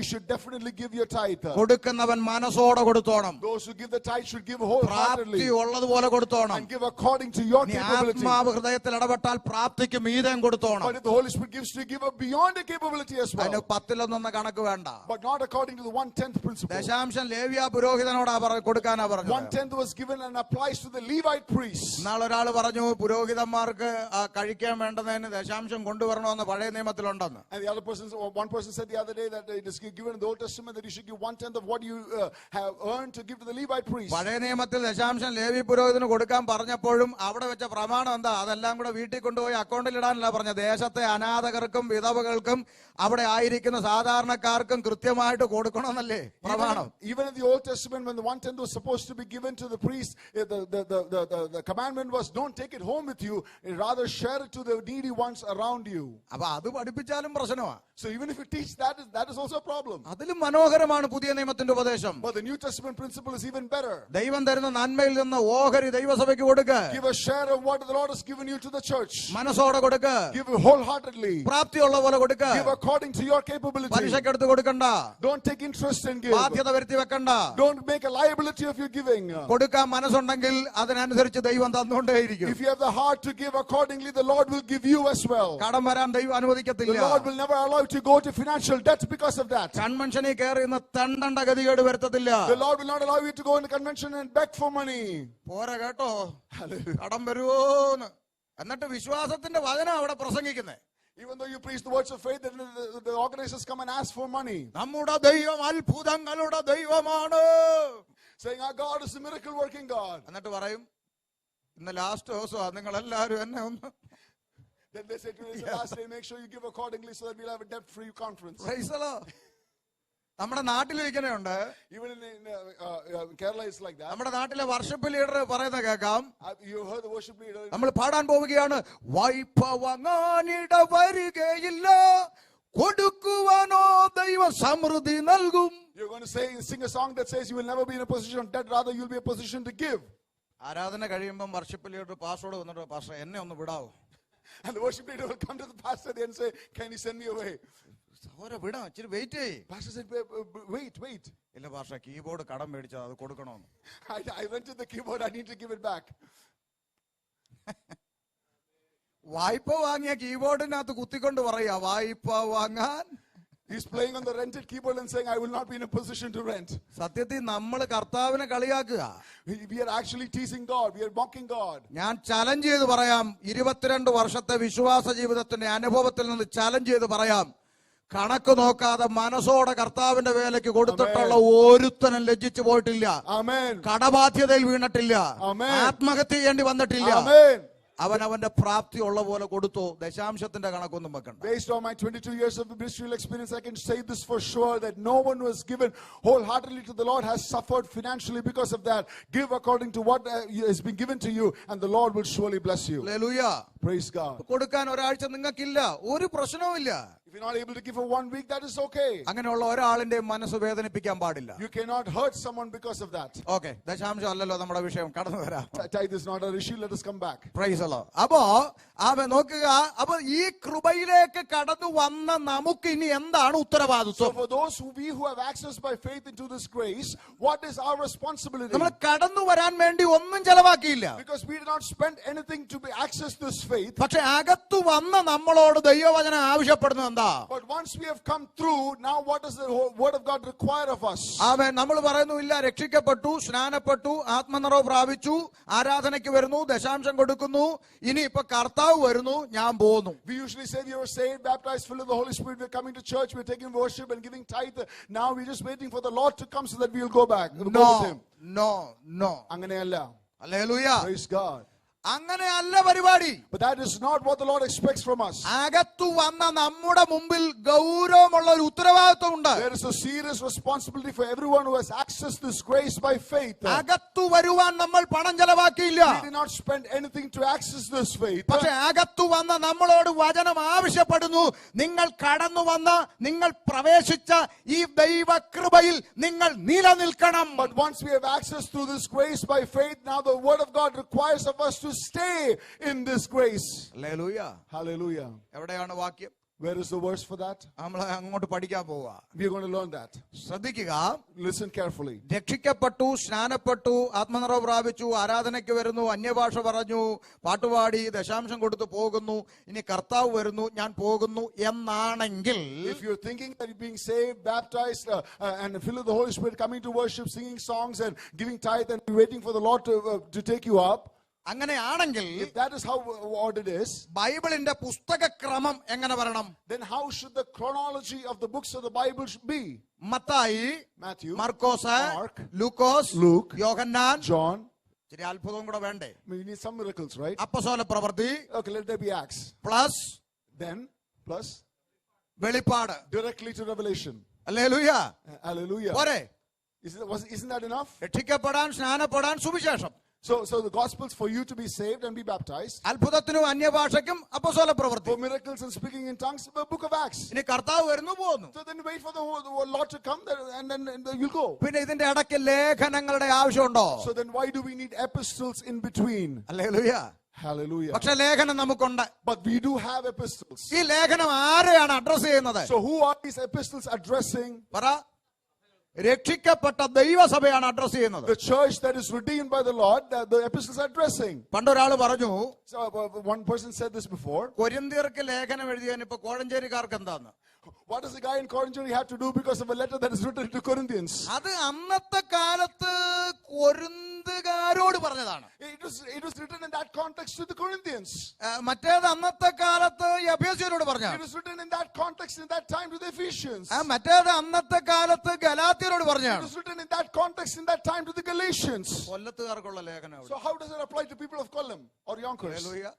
should definitely give your tithe. കൊടുക്കുന്നവൻ മനസ്സോടെ കൊടുത്തോണം. Those who give the tithe should give wholeheartedly. പ്രാപ്തി ഉള്ളതുപോലെ കൊടുത്തോണം. And give according to your നീ capability. ആത്മാവ് ഹൃദയത്തിൽ ഇടപെട്ടാൽ പ്രാപ്തിക്ക് മീതം കൊടുത്തോണം. But if the Holy Spirit gives to give up beyond the capability as well. അതിന് 10-1 കണക്ക് വേണ്ട. But not according to the 1/10 principle. ദശാംശം ലേവ്യ പുരോഹിതനോടാ കൊടുക്കാനാ പറഞ്ഞത്. 1/10 was given and applies to the Levite priests. നാളൊരാൾ പറഞ്ഞു പുരോഹിതന്മാർക്ക് കഴിക്കാൻ വേണ്ടതിന് ദശാംശം കൊണ്ടുവരണമെന്ന് പഴയ നിയമത്തിലുണ്ടെന്ന്. And the other person, one person said the other day that it is given in the Old Testament that you should give 1/10 of what you have earned to give to the Levite priests. പഴയ നിയമത്തിൽ ദശാംശം ലേവ്യ പുരോഹിതന് കൊടുക്കാൻ പറഞ്ഞപ്പോഴും അവിടെ വെച്ച പ്രമാണം എന്താ? അതെല്ലാം കൂടെ വീട്ടിൽ കൊണ്ടുപോയി അക്കൗണ്ടിൽ ഇടാനല്ല പറഞ്ഞ. ദേശത്തെ അനാഥകർക്കും വിധവകൾക്കും അവിടെ ആയിരിക്കുന്ന സാധാരണക്കാർക്കും കൃത്യമായിട്ട് കൊടുക്കണമെന്നല്ലേ പ്രമാണം. Even in the Old Testament, when the 1/10 was supposed to be given to the priest, the commandment was don't take it home with you, rather share it to the needy ones around you. അപ്പൊ അത് പഠിപ്പിച്ചാലും പ്രശ്നമാണ്. So even if you teach that is also a problem. അതിലും മനോഹരമാണ് പുതിയ നിയമത്തിന്റെ ഉപദേശം. But the New Testament principle is even better. ദൈവം തരുന്ന നന്മയിൽ നിന്ന് ഓഹരി ദൈവസഭയ്ക്ക് കൊടുക്ക്. Give a share of what the Lord has given you to the church. മനസ്സോടെ കൊടുക്ക്. Give wholeheartedly. പ്രാപ്തിയുള്ള പോലെ കൊടുക്ക്. Give according to your capability. പലിശക്കെടുത്ത് കൊടുക്കണ്ട. Don't take interest and give. ബാധ്യത വരുത്തി വെക്കണ്ട. Don't make a liability of your giving. കൊടുക്കാൻ മനസ്സുണ്ടെങ്കിൽ അതിനനുസരിച്ച് ദൈവം തന്നുകൊണ്ടേയിരിക്കും. If you have the heart to give accordingly, the Lord will give you as well. കടം വരാൻ ദൈവം അനുവദിക്കത്തില്ല. The Lord will never allow you to go to financial debt because of that. കൺവെൻഷനിൽ കയറി ഇന്ന് തെണ്ടണ്ട ഗതികേട് വരുത്തത്തില്ല. The Lord will not allow you to go in the convention and beg for money. പോരാ കേട്ടോ, കടം വരുവോന്ന്. എന്നിട്ട് വിശ്വാസത്തിന്റെ വചനം അവിടെ പ്രസംഗിക്കുന്നേ. Even though you preach the words of faith, then the organizers come and ask for money. നമ്മുടെ ദൈവം അത്ഭുതങ്ങളുടെ ദൈവമാണ്. Saying our God is a miracle working God. എന്നിട്ട് പറയും ഇന്ന് ലാസ്റ്റ് ദിവസമാ, നിങ്ങൾ എല്ലാവരും എന്നെ ഒന്ന്. Then they say to us, the last day, make sure you give accordingly so that we'll have a debt-free conference. Praise the Lord. നമ്മുടെ നാട്ടിൽ ഇങ്ങനെയുണ്ട്. Even in Kerala, it's like that. നമ്മുടെ നാട്ടിലെ വർഷിപ്പ് ലീഡർ പറയുന്ന കേൾക്കാം. You heard the worship leader. നമ്മൾ പാടാൻ പോവുകയാണ്, വായ്പ വാങ്ങാനിട വരികയില്ല, കൊടുക്കുവാനോ ദൈവ സമൃദ്ധി നൽകും. You're going to sing a song that says you will never be in a position of debt, rather you'll be in a position to give. ആരാധന കഴിയുമ്പോൾ വർഷിപ്പ് ലീഡർ പാസ്റ്ററോട് വന്നിട്ട്, പാസ്റ്റർ എന്നെ ഒന്ന് വിടാവോ? And the worship leader will come to the pastor and say, can you send me away? സഹോദര വിടാം, ഇച്ചിരി wait ചെയ്യ്. Pastor said, wait. ഇല്ല പാസ്റ്റർ, കീബോർഡ് കടം മേടിച്ചത് അത് കൊടുക്കണമെന്ന്. I rented the keyboard, I need to give it back. വായ്പ വാങ്ങിയ കീബോർഡിനകത്ത് കുത്തിക്കൊണ്ട് പറയാ വായ്പ വാങ്ങാൻ. He's playing on the rented keyboard and saying, I will not be in a position to rent. സത്യത്തിൽ നമ്മൾ കർത്താവിനെ കളിയാക്കുക. We are actually teasing God. We are mocking God. ഞാൻ challenge ചെയ്ത് പറയാം, 22 വർഷത്തെ വിശ്വാസ ജീവിതത്തിന്റെ അനുഭവത്തിൽ നിന്ന് ചലഞ്ച് ചെയ്ത് പറയാം, കണക്ക് നോക്കാതെ മനസ്സോടെ കർത്താവിന്റെ വേലയ്ക്ക് കൊടുത്തിട്ടുള്ള ഒരുത്തനും ലജ്ജിച്ചു പോയിട്ടില്ല. കടബാധ്യതയിൽ വീണിട്ടില്ല. ആത്മഹത്യ ചെയ്യേണ്ടി വന്നിട്ടില്ല. അവനവന്റെ പ്രാപ്തി ഉള്ള പോലെ കൊടുത്തു. ദശാംശത്തിന്റെ കണക്കൊന്നും വെക്കണ്ട. Based on my 22 years of ministerial experience, I can say this for sure, that no one who has given wholeheartedly to the Lord has suffered financially because of that. Give according to what has been given to you, and the Lord will surely bless you. Hallelujah. Praise God. കൊടുക്കാൻ ഒരാഴ്ച നിങ്ങൾക്കില്ല, ഒരു പ്രശ്നവുമില്ല. If you're not able to give for 1 week, that is okay. അങ്ങനെയുള്ള ഒരാളിന്റെ മനസ്സ് വേദനിപ്പിക്കാൻ പാടില്ല. You cannot hurt someone because of that. Okay, ദശാംശം അല്ലല്ലോ നമ്മുടെ വിഷയം, കടന്നു വരാം. Tithe is not our issue. Let us come back. Praise the Lord. അപ്പോ അവൻ നോക്കുക, അപ്പൊ ഈ കൃപയിലേക്ക് കടന്നു വന്ന നമുക്ക് ഇനി എന്താണ് ഉത്തരവാദിത്വം? So for those who have access by faith into this grace, what is our responsibility? നമ്മൾ കടന്നു വരാൻ വേണ്ടി ഒന്നും ചെലവാക്കിയില്ല. Because we did not spend anything to access this faith. പക്ഷെ അകത്തു വന്ന നമ്മളോട് ദൈവവചനം ആവശ്യപ്പെടുന്നത് എന്താ? But once we have come through, now what does the word of God require of us? ആമേൻ. നമ്മൾ പറയുന്നു, ഇല്ല, രക്ഷിക്കപ്പെട്ടു, സ്നാനപ്പെട്ടു, ആത്മനിറവ് പ്രാപിച്ചു, ആരാധനയ്ക്ക് വരുന്നു, ദശാംശം കൊടുക്കുന്നു, ഇനി ഇപ്പൊ കർത്താവ് വരുന്നു, ഞാൻ പോകുന്നു. We usually say we were saved, baptized, filled with the Holy Spirit, we're coming to church, we're taking worship and giving tithe. Now we're just waiting for the Lord to come so that we'll go back. Go with him. No. അങ്ങനെയല്ല. Hallelujah. Praise God. അങ്ങനെയല്ല പരിപാടി. But that is not what the Lord expects from us. അകത്തു വന്ന നമ്മുടെ മുമ്പിൽ ഗൗരവമുള്ള ഒരു ഉത്തരവാദിത്വമുണ്ട്. There is a serious responsibility for everyone who has accessed this grace by faith. അകത്തു വരുവാൻ നമ്മൾ പണം ചെലവാക്കിയില്ല. We did not spend anything to access this faith. പക്ഷെ അകത്തു വന്ന നമ്മളോട് വചനം ആവശ്യപ്പെടുന്നു, നിങ്ങൾ കടന്നു വന്ന, നിങ്ങൾ പ്രവേശിച്ച ഈ ദൈവകൃപയിൽ നിങ്ങൾ നിലനിൽക്കണം. But once we have access through this grace by faith, now the word of God requires of us to stay in this grace. Hallelujah. Hallelujah. എവിടെയാണ് വാക്യം? Where is the verse for that? നമ്മൾ അങ്ങോട്ട് പഠിക്കാൻ പോവുക. We are going to learn that. ശ്രദ്ധിക്കുക. Listen carefully. രക്ഷിക്കപ്പെട്ടു, സ്നാനപ്പെട്ടു, ആത്മനിറവ് പ്രാപിച്ചു, ആരാധനയ്ക്ക് വരുന്നു, അന്യഭാഷ പറഞ്ഞു, പാട്ടുപാടി, ദശാംശം കൊടുത്തു പോകുന്നു, ഇനി കർത്താവ് വരുന്നു, ഞാൻ പോകുന്നു എന്നാണെങ്കിൽ, If you're thinking that you're being saved, baptized, and filled with the Holy Spirit, coming to worship, singing songs and giving tithe and waiting for the Lord to take you up, അങ്ങനെയാണെങ്കിൽ if that is how what it is, ബൈബിളിന്റെ പുസ്തകക്രമം എങ്ങനെ വരണം? then how should the chronology of the books of the Bible be? Mathai, Matthew, Markose, Mark, Lukose, Luke, Yohannan, John. ഇച്ചിരി അത്ഭുതം കൂടെ വേണ്ടേ? We need some miracles, right? അപ്പോസ്തല പ്രവൃത്തി Okay, let there be Acts. Plus Then, plus, വെളിപ്പാട്. directly to Revelation. Hallelujah. Hallelujah. പോരെ? Isn't that enough? രക്ഷിക്കപ്പെടാൻ, സ്നാനപ്പെടാൻ, സുവിശേഷം. So the Gospels for you to be saved and be baptized. അത്ഭുതത്തിനും അന്യഭാഷയ്ക്കും അപ്പോസ്തല പ്രവൃത്തി. For miracles and speaking in tongues, the book of Acts. ഇനി കർത്താവ് വരുന്നു, പോകുന്നു. So then wait for the Lord to come and then you'll go. പിന്നെ ഇതിന്റെ ഇടയ്ക്ക് ലേഖനങ്ങളുടെ ആവശ്യമുണ്ടോ? So then why do we need epistles in between? Hallelujah. Hallelujah. പക്ഷെ ലേഖനം നമുക്കുണ്ട്. But we do have epistles. ഈ ലേഖനം ആരെയാണ് അഡ്രസ് ചെയ്യുന്നത്? So who are these epistles addressing? പറ. രക്ഷിക്കപ്പെട്ട ദൈവസഭയാണ് അഡ്രസ് ചെയ്യുന്നത്. The church that is redeemed by the Lord, that the epistles are addressing. പണ്ടൊരാൾ പറഞ്ഞു, So one person said this before. കൊരിന്ത്യർക്ക് ലേഖനം എഴുതിയതിന് ഇപ്പൊ കോഴഞ്ചേരിക്കാർക്ക് എന്താന്ന്? What does the guy in Corinth have to do because of a letter that is written to Corinthians? അത് അന്നത്തെ കാലത്ത് കൊരിന്തുകാരോട് പറഞ്ഞതാണ്. It was written in that context to the Corinthians. മറ്റേത് അന്നത്തെ കാലത്ത് എഫേസ്യരോട് പറഞ്ഞാണ്. It was written in that context in that time to the Ephesians. മറ്റേത് അന്നത്തെ കാലത്ത് ഗലാത്യരോട് It പറഞ്ഞാണ്. was written in that context in that time to the Galatians. കൊല്ലത്തുകാർക്കുള്ള ലേഖനം. So how does it apply to people of Kollam or Yonkers? Hallelujah.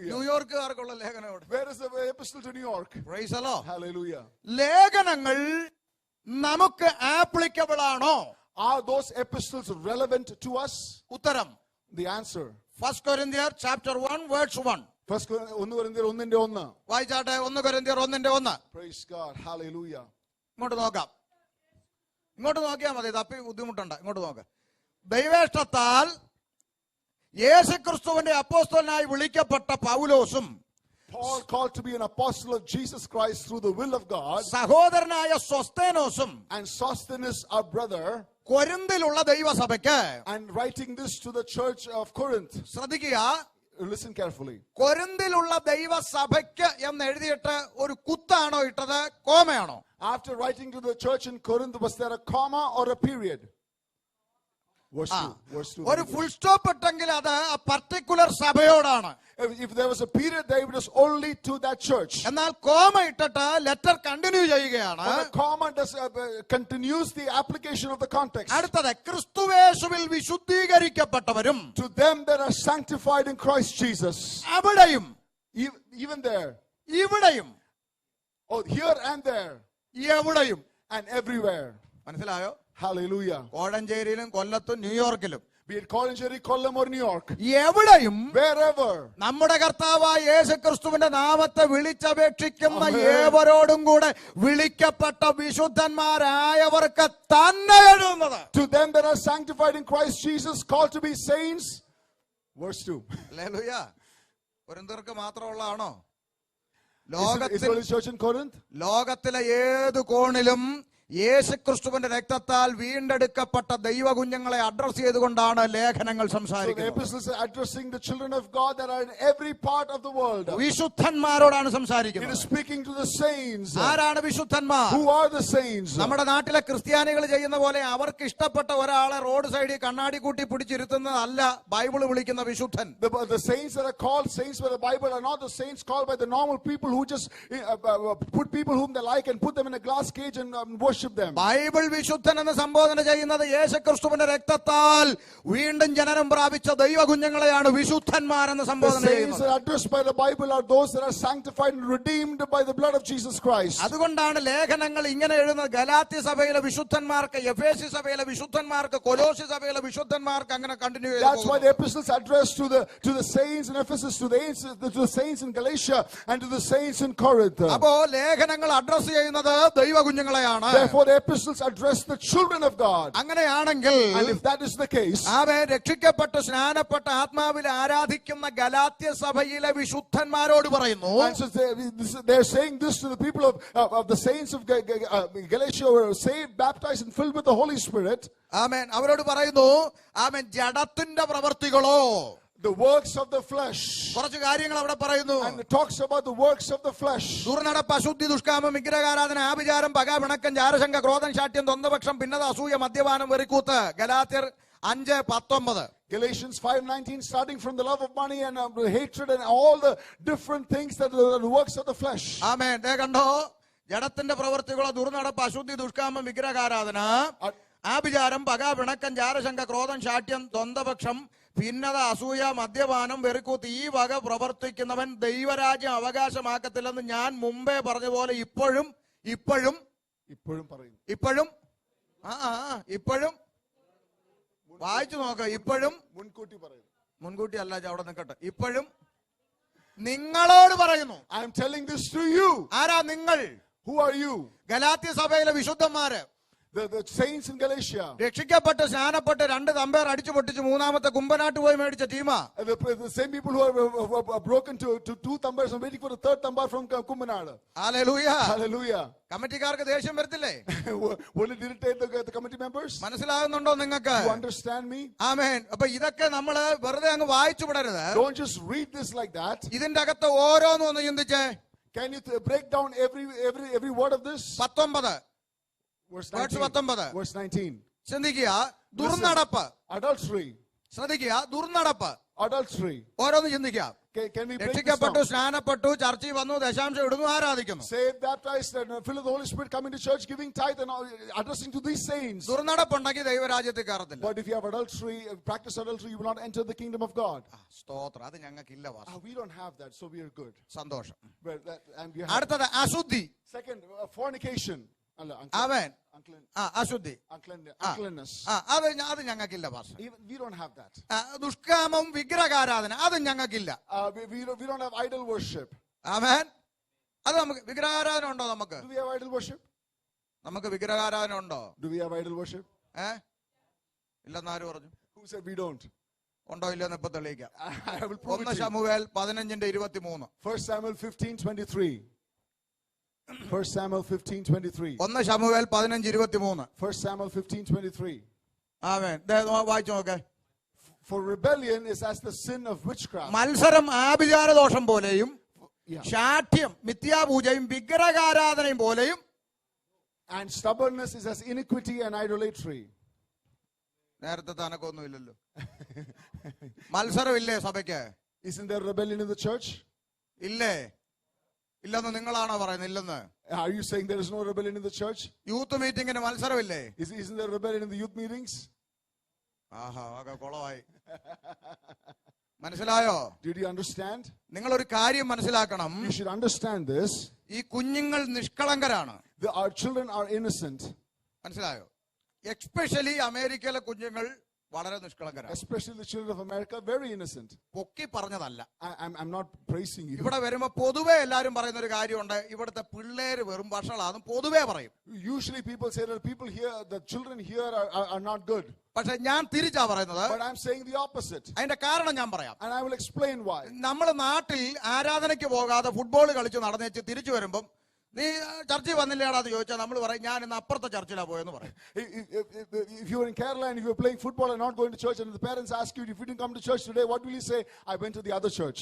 ന്യൂയോർക്കുകാർക്കുള്ള ലേഖനം. Where is the epistle to New York? Praise the Lord. Hallelujah. ലേഖനങ്ങൾ നമുക്ക് applicable ആണോ? Are those epistles relevant to us? ഉത്തരം. The answer. 1 Corinthians chapter 1 verse 1. 1 Corinthians 1:1. വായിച്ചാട്ടെ. 1 Corinthians 1:1. Praise God. Hallelujah. ഇങ്ങോട്ട് നോക്കാം. ഇങ്ങോട്ട് നോക്കിയാൽ മതി, തപ്പി ബുദ്ധിമുട്ടുണ്ട്. ഇങ്ങോട്ട് നോക്കാം. ദൈവേഷ്ടത്താൽ യേശുക്രിസ്തുവിന്റെ അപ്പോസ്തലനായി വിളിക്കപ്പെട്ട പൗലോസും Paul, called to be an apostle of Jesus Christ through the will of God, സഹോദരനായ സോസ്തേനോസും and Sosthenes, our brother, കൊരിന്തിലുള്ള ദൈവസഭയ്ക്ക്, and writing this to the church of Corinth. ശ്രദ്ധിക്കുക, Listen carefully. കൊരിന്തിലുള്ള ദൈവസഭയ്ക്ക് എന്ന് എഴുതിയിട്ട് ഒരു കുത്താണോ ഇട്ടത്, കോമയാണോ? After writing to the church in Corinth, was there a comma or a period? Verse 2. Verse 2. ഒരു full stop ഇട്ടെങ്കിൽ അത് ആ particular സഭയോടാണ്. If there was a period there, it was only to that church. എന്നാൽ comma ഇട്ടിട്ട് letter continue ചെയ്യുകയാണ്. But the comma continues the application of the context. അടുത്തത്, ക്രിസ്തുവേശുവിൽ വിശുദ്ധീകരിക്കപ്പെട്ടവരും, To them that are sanctified in Christ Jesus. അവിടെയും Even there. ഇവിടെയും, Oh, here and there. എവിടെയും, And everywhere. മനസ്സിലായോ? Hallelujah. കോഴഞ്ചേരിയിലും കൊല്ലത്തും ന്യൂയോർക്കിലും, Be it Corinth, Kollam or New York. എവിടെയും Wherever. നമ്മുടെ കർത്താവായ യേശുക്രിസ്തുവിന്റെ നാമത്തെ വിളിച്ചപേക്ഷിക്കുന്ന ഏവരോടും കൂടെ വിളിക്കപ്പെട്ട വിശുദ്ധന്മാരായവർക്ക് തന്നെ എഴുതുന്നത്. To them that are sanctified in Christ Jesus, called to be saints. Verse 2. ഹല്ലേലൂയ. കൊരിന്ത്യർക്ക് മാത്രമുള്ളതാണോ? Israeli church in Corinth? ലോകത്തിലെ ഏത് കോണിലും യേശുക്രിസ്തുവിന്റെ രക്തത്താൽ വീണ്ടെടുക്കപ്പെട്ട ദൈവകുഞ്ഞുങ്ങളെ അഡ്രസ് ചെയ്തുകൊണ്ടാണ് ലേഖനങ്ങൾ So the സംസാരിക്കുന്നത്. epistles are addressing the children of God that are in every part of the world. വിശുദ്ധന്മാരോടാണ് It is സംസാരിക്കുന്നത്. speaking to the saints. ആരാണ് വിശുദ്ധന്മാർ? Who are the saints? നമ്മുടെ നാട്ടിലെ ക്രിസ്ത്യാനികൾ ചെയ്യുന്ന പോലെ അവർക്ക് ഇഷ്ടപ്പെട്ട ഒരാളെ റോഡ് സൈഡിൽ കണ്ണാടി കൂട്ടി പിടിച്ചിരുത്തുന്നതല്ല ബൈബിൾ വിളിക്കുന്ന വിശുദ്ധൻ. The saints that are called saints by the Bible are not the saints called by the normal people who just put people whom they like and put them in a glass cage and worship worship them. Bible വിശുദ്ധൻ എന്ന് സംബോധന ചെയ്യുന്നത് യേശുക്രിസ്തുവിന്റെ രക്തത്താൽ വീണ്ടും ജനനം പ്രാപിച്ച ദൈവ കുഞ്ഞുങ്ങളെയാണ് വിശുദ്ധന്മാരെന്ന് The സംബോധന saints ചെയ്യുന്നത്. that are addressed by the Bible are those that are sanctified and redeemed by the blood of Jesus Christ. അതുകൊണ്ടാണ് ലേഖനങ്ങൾ ഇങ്ങനെ എഴുതുന്നത്. ഗലാത്യ സഭയിലെ വിശുദ്ധന്മാർക്ക്, എഫേസ്യ സഭയിലെ വിശുദ്ധന്മാർക്ക്, കൊലോസ്യ സഭയിലെ വിശുദ്ധന്മാർക്ക് അങ്ങനെ കണ്ടിന്യൂ That's why ചെയ്തു. the epistles are addressed to the saints in Ephesus, to the saints in Galatia, and to the saints in Corinth. അപ്പോ ലേഖനങ്ങൾ അഡ്രസ് ചെയ്യുന്നത് ദൈവ കുഞ്ഞുങ്ങളെയാണ്. Therefore, the epistles address the children of God. അങ്ങനെയാണെങ്കിൽ And if that is the case, അവൻ രക്ഷിക്കപ്പെട്ട് സ്നാനപ്പെട്ട ആത്മാവിൽ ആരാധിക്കുന്ന ഗലാത്യ സഭയിലെ വിശുദ്ധന്മാരോട് പറയുന്നു, and so they're saying this to the people of the saints of Galatia who are saved, baptized, and filled with the Holy Spirit. ആമേൻ, അവരോട് പറയുന്നു, ആമേൻ, ജഡത്തിന്റെ പ്രവർത്തികളോ, The works of the flesh. കുറച്ച് കാര്യങ്ങൾ അവിടെ പറയുന്നു. And it talks about the works of the flesh. ദുർനടപ്പ്, അശുദ്ധി, ദുഷ്കാമം, വിഗ്രഹാരാധന, ആഭിചാരം, പക, പിണക്കം, ജാരശങ്ക, ക്രോധം, ശാഠ്യം, ദ്വന്ദ്വപക്ഷം, ഭിന്നത, അസൂയ, മദ്യപാനം, വെറിക്കൂത്ത്. ഗലാത്യർ 5:19. Galatians 5:19, starting from the love of money and hatred and all the different things that are the works of the flesh. ആമേൻ. ദേ കണ്ടോ, ജഡത്തിന്റെ പ്രവർത്തികളോ, ദുർനടപ്പ്, അശുദ്ധി, ദുഷ്കാമം, വിഗ്രഹാരാധന, ആഭിചാരം, പക, പിണക്കം, ജാരശങ്ക, ക്രോധം, ശാഠ്യം, ദ്വന്ദ്വപക്ഷം, ഭിന്നത, അസൂയ, മദ്യപാനം, വെറുക്കൂത്ത്, ഈ വക പ്രവർത്തിക്കുന്നവൻ ദൈവരാജ്യം അവകാശമാക്കത്തില്ലെന്ന് ഞാൻ മുമ്പേ പറഞ്ഞ പോലെ ഇപ്പോഴും വായിച്ചു നോക്ക. ഇപ്പോഴും മുൻകൂട്ടി അല്ല, അവിടെ നിൽക്കട്ടെ. ഇപ്പോഴും നിങ്ങളോട് പറയുന്നു. I am telling this to you. ആരാ നിങ്ങൾ? Who are you? ഗലാത്യ സഭയിലെ വിശുദ്ധന്മാര്, The saints in Galatia. രക്ഷിക്കപ്പെട്ട് സ്നാനപ്പെട്ട് 2 തമ്പേർ അടിച്ചു പൊട്ടിച്ച് 3-ാമത്തെ കുമ്പനാട്ട് പോയി മേടിച്ച ടീമാ. The same people who are broken to 2 thumbars and waiting for the 3rd thumbar from Kumbanada. Hallelujah. Hallelujah. കമ്മിറ്റിക്കാർക്ക് ദേഷ്യം വരത്തില്ലേ? Will it irritate the committee members? മനസ്സിലാകുന്നുണ്ടോ നിങ്ങൾക്ക്? You understand me? ആമേൻ. അപ്പൊ ഇതൊക്കെ നമ്മള് വെറുതെ അങ്ങ് വായിച്ചു വിടരുത്. Don't just read this like that. ഇതിന്റെ അകത്ത് ഓരോന്നും ഒന്ന് ചിന്തിച്ചേ. Can you break down every word of this? 19 Verse Verse 19. 19. Verse 19. ചിന്തിക്കുക. ദുർനടപ്പ്. Adultery. ശ്രദ്ധിക്കുക. ദുർനടപ്പ്. Adultery. ഓരോന്ന് ചിന്തിക്കുക. Can we break this രക്ഷിക്കപ്പെട്ടു, down? സ്നാനപ്പെട്ടു, ചർച്ചിൽ വന്നു, ദശാംശം ഇടുന്നു, ആരാധിക്കുന്നു. Saved, baptized, and filled with the Holy Spirit, coming to church, giving tithe, and all, addressing to these saints. ദുർനടപ്പുണ്ടെങ്കിൽ ദൈവരാജ്യത്തിൽ കയറത്തില്ല. But if you have adultery, practice adultery, you will not enter the kingdom of God. സ്തോത്രം. അത് ഞങ്ങൾക്കില്ല. We don't have that, so we are good. സന്തോഷം. And we have അടുത്തത് അശുദ്ധി. second, fornication. അവൻ അശുദ്ധി, uncleanness. അത് ഞങ്ങൾക്കില്ല. Even we don't have that. ദുഷ്കാമം, വിഗ്രഹാരാധന, അത് ഞങ്ങൾക്കില്ല. We don't have idol worship. ആമേൻ. അത് നമുക്ക് വിഗ്രഹാരാധന ഉണ്ടോ? നമുക്ക് Do we have idol worship? നമുക്ക് വിഗ്രഹാരാധന ഉണ്ടോ? Do we have idol worship? ഇല്ലെന്നാര് പറഞ്ഞു? Who said we don't? ഉണ്ടോ ഇല്ലെന്ന് ഇപ്പൊ തെളിയിക്കാം. I will prove it 1 to you. Samuel 15:23. 1 Samuel 15:23. 1 Samuel 15:23. 1 Samuel 15:23. 1 Samuel 15:23. ആമേൻ. വായിച്ചു നോക്കേ. For rebellion is as the sin of witchcraft. മത്സരം ആഭിചാരദോഷം പോലെയും, Yeah. ശാഠ്യം, മിഥ്യാപൂജയും വിഗ്രഹാരാധനയും പോലെയും, And stubbornness is as iniquity and idolatry. നേരത്തെ തനക്കൊന്നുമില്ലല്ലോ. മത്സരമില്ലേ സഭയ്ക്ക്? Isn't there rebellion in the church? ഇല്ലേ? ഇല്ലെന്ന് നിങ്ങളാണോ പറയുന്നത്? ഇല്ലെന്ന്. Are you saying there is no rebellion in the church? Youth മീറ്റിംഗിന് മത്സരമില്ലേ? Isn't there rebellion in the youth meetings? ആഹാ, ഒക്കെ കുളമായി. മനസ്സിലായോ? Did you understand? നിങ്ങളൊരു കാര്യം മനസ്സിലാക്കണം. You should understand this. ഈ കുഞ്ഞുങ്ങൾ നിഷ്കളങ്കരാണ്. Our children are innocent. മനസ്സിലായോ? എക്സ്പെഷ്യലി അമേരിക്കയിലെ കുഞ്ഞുങ്ങൾ വളരെ നിഷ്കളങ്കരാണ്. Especially the children of America, very innocent. പൊക്കി പറഞ്ഞതല്ല. I'm not praising you. ഇവിടെ വരുമ്പോ പൊതുവെ എല്ലാരും പറയുന്ന ഒരു കാര്യമുണ്ട്. ഇവിടുത്തെ പിള്ളേര് വെറും ഭക്ഷണമാണെന്ന് പൊതുവെ പറയും. Usually people say that people here, the children here are not good. പക്ഷെ ഞാൻ തിരിച്ചാ പറയുന്നത്. But I'm saying the opposite. അതിന്റെ കാരണം ഞാൻ പറയാം. And I will explain why. നമ്മള് നാട്ടിൽ ആരാധനയ്ക്ക് പോകാതെ ഫുട്ബോൾ കളിച്ച് നടന്നേച്ച് തിരിച്ചു വരുമ്പം നീ ചർച്ചിൽ വന്നില്ലേടാന്ന് ചോദിച്ചാൽ നമ്മൾ പറയും ഞാൻ ഇന്ന് അപ്പുറത്തെ ചർച്ചിലാ പോയെന്ന് പറയും. If you were in Kerala and if you were playing football and not going to church and the parents ask you if you didn't come to church today, what will you say? I went to the other church.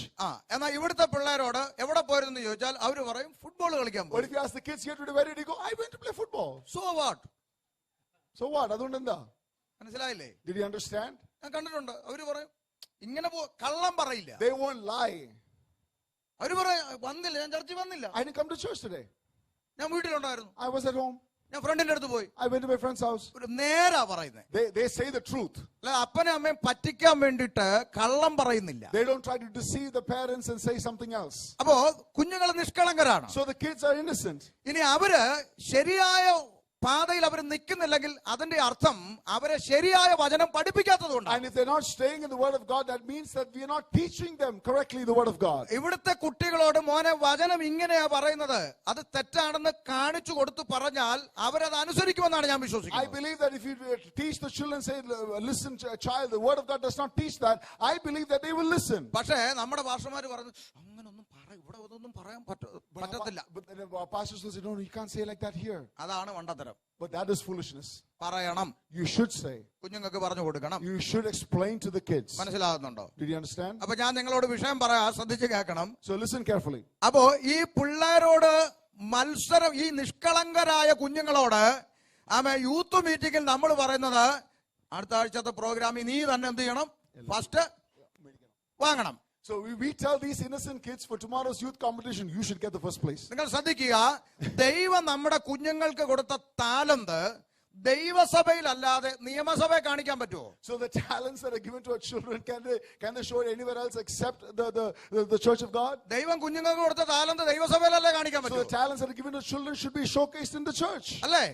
എന്നാൽ ഇവിടുത്തെ പിള്ളേരോട് എവിടെ പോയിരുന്നെന്ന് ചോദിച്ചാൽ അവര് പറയും football കളിക്കാൻ But പോയി. if you ask the kids here today, where did you go? I went to play football. So what? So what? അതുകൊണ്ടെന്താ? മനസ്സിലായില്ലേ? Did you understand? ഞാൻ കണ്ടിട്ടുണ്ട്. അവര് പറയും ഇങ്ങനെ കള്ളം പറയില്ല. They won't lie. അവര് പറയും വന്നില്ല, ഞാൻ ചർച്ചിൽ വന്നില്ല, I didn't come to church today. ഞാൻ വീട്ടിലുണ്ടായിരുന്നു. I was at home. ഞാൻ ഫ്രണ്ടിന്റെ അടുത്ത് പോയി. I went to my friend's house. ഒരു നേരാ പറയുന്നത്. They say the truth. അല്ല, അപ്പനെ അമ്മയും പറ്റിക്കാൻ വേണ്ടിയിട്ട് കള്ളം പറയുന്നില്ല. They don't try to deceive the parents and say something else. അപ്പോ കുഞ്ഞുങ്ങൾ നിഷ്കളങ്കരാണ്. So the kids are innocent. ഇനി അവര് ശരിയായ പാതയിൽ അവർ നിൽക്കുന്നില്ലെങ്കിൽ അതിന്റെ അർത്ഥം അവരെ ശരിയായ വചനം പഠിപ്പിക്കാത്തതുകൊണ്ട്. And if they're not staying in the word of God, that means that we are not teaching them correctly the word of God. ഇവിടുത്തെ കുട്ടികളോട് മോനെ വചനം ഇങ്ങനെയാ പറയുന്നത്, അത് തെറ്റാണെന്ന് കാണിച്ചു കൊടുത്തു പറഞ്ഞാൽ അവരത് അനുസരിക്കുമെന്നാണ് ഞാൻ I വിശ്വസിക്കുന്നത്. believe that if you teach the children, say, listen, child, the word of God does not teach that, I believe that they will listen. പക്ഷേ നമ്മുടെ ഭാഷമാര് പറഞ്ഞു അങ്ങനൊന്നും ഇവിടെ ഒന്നും പറയാൻ പറ്റത്തില്ല. But our pastors will say, no, you can't say like that here. അതാണ് മണ്ടത്തരം. But that is foolishness. പറയണം. You should say. കുഞ്ഞുങ്ങൾക്ക് പറഞ്ഞു കൊടുക്കണം. You should explain to the kids. മനസ്സിലാകുന്നുണ്ടോ? Did you understand? അപ്പൊ ഞാൻ നിങ്ങളോട് വിഷയം പറയാം, ശ്രദ്ധിച്ച് കേൾക്കണം. So listen carefully. അപ്പോ ഈ പിള്ളേരോട് മത്സരം, ഈ നിഷ്കളങ്കരായ കുഞ്ഞുങ്ങളോട് യൂത്ത് മീറ്റിംഗിൽ നമ്മൾ പറയുന്നത് അടുത്ത ആഴ്ചത്തെ പ്രോഗ്രാമിൽ നീ തന്നെ എന്ത് ചെയ്യണം? ഫസ്റ്റ് വാങ്ങണം. So we tell these innocent kids for tomorrow's youth competition, you should get the first place. നിങ്ങൾ ശ്രദ്ധിക്കുക, ദൈവം നമ്മുടെ കുഞ്ഞുങ്ങൾക്ക് കൊടുത്ത താലന്ത് ദൈവസഭയിലല്ലാതെ നിയമസഭയെ കാണിക്കാൻ പറ്റുമോ? So the talents that are given to our children, can they show it anywhere else except the church of God? ദൈവം കുഞ്ഞുങ്ങൾക്ക് കൊടുത്ത താലന്ത് ദൈവസഭയിലല്ലേ കാണിക്കാൻ So the പറ്റുമോ? talents that are given to children should be showcased in the church. അല്ലേ?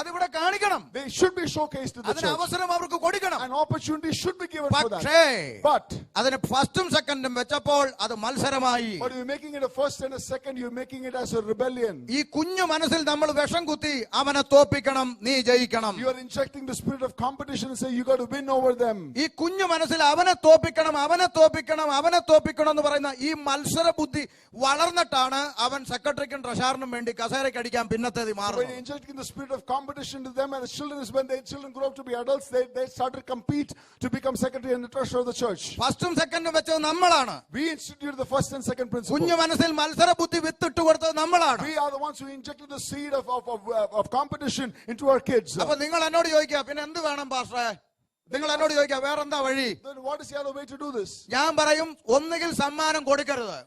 അതിവിടെ കാണിക്കണം. They should be showcased in the അതിന് church. അവസരം അവർക്ക് കൊടുക്കണം. An opportunity should be given for that. പക്ഷേ But അതിന് ഫസ്റ്റും സെക്കൻഡും വെച്ചപ്പോൾ അത് മത്സരമായി. but you're making it a first and a second, you're making it as a rebellion. ഈ കുഞ്ഞു മനസ്സിൽ നമ്മൾ വിഷം കുത്തി അവനെ തോപ്പിക്കണം, നീ ജയിക്കണം. You are injecting the spirit of competition and say you got to win over them. ഈ കുഞ്ഞു മനസ്സിൽ അവനെ തോപ്പിക്കണം, അവനെ തോപ്പിക്കണം, അവനെ തോപ്പിക്കണം എന്ന് പറയുന്ന ഈ മത്സര ബുദ്ധി വളർന്നിട്ടാണ് അവൻ സെക്രട്ടറിക്കും ട്രഷറിനും വേണ്ടി കസേരയ്ക്ക് അടിക്കാൻ പിന്നത്തേത് When you're മാറുന്നത്. injecting the spirit of competition to them and the children, is when their children grow up to be adults, they start to compete to become secretary and the treasurer of the church. ഫസ്റ്റും സെക്കൻഡും വെച്ചത് നമ്മളാണ്. We instituted the first and second principle. കുഞ്ഞു മനസ്സിൽ മത്സര ബുദ്ധി വിത്തിട്ട് കൊടുത്തത് നമ്മളാണ്. We are the ones who injected the seed of competition into our kids. അപ്പൊ നിങ്ങൾ എന്നോട് ചോദിക്കുക, പിന്നെ എന്ത് വേണം പാസ്റ്ററെ? നിങ്ങൾ എന്നോട് ചോദിക്കുക, വേറെന്താ വഴി? Then what is the other way to do this? ഞാൻ പറയും, ഒന്നുകിൽ സമ്മാനം കൊടുക്കരുത്.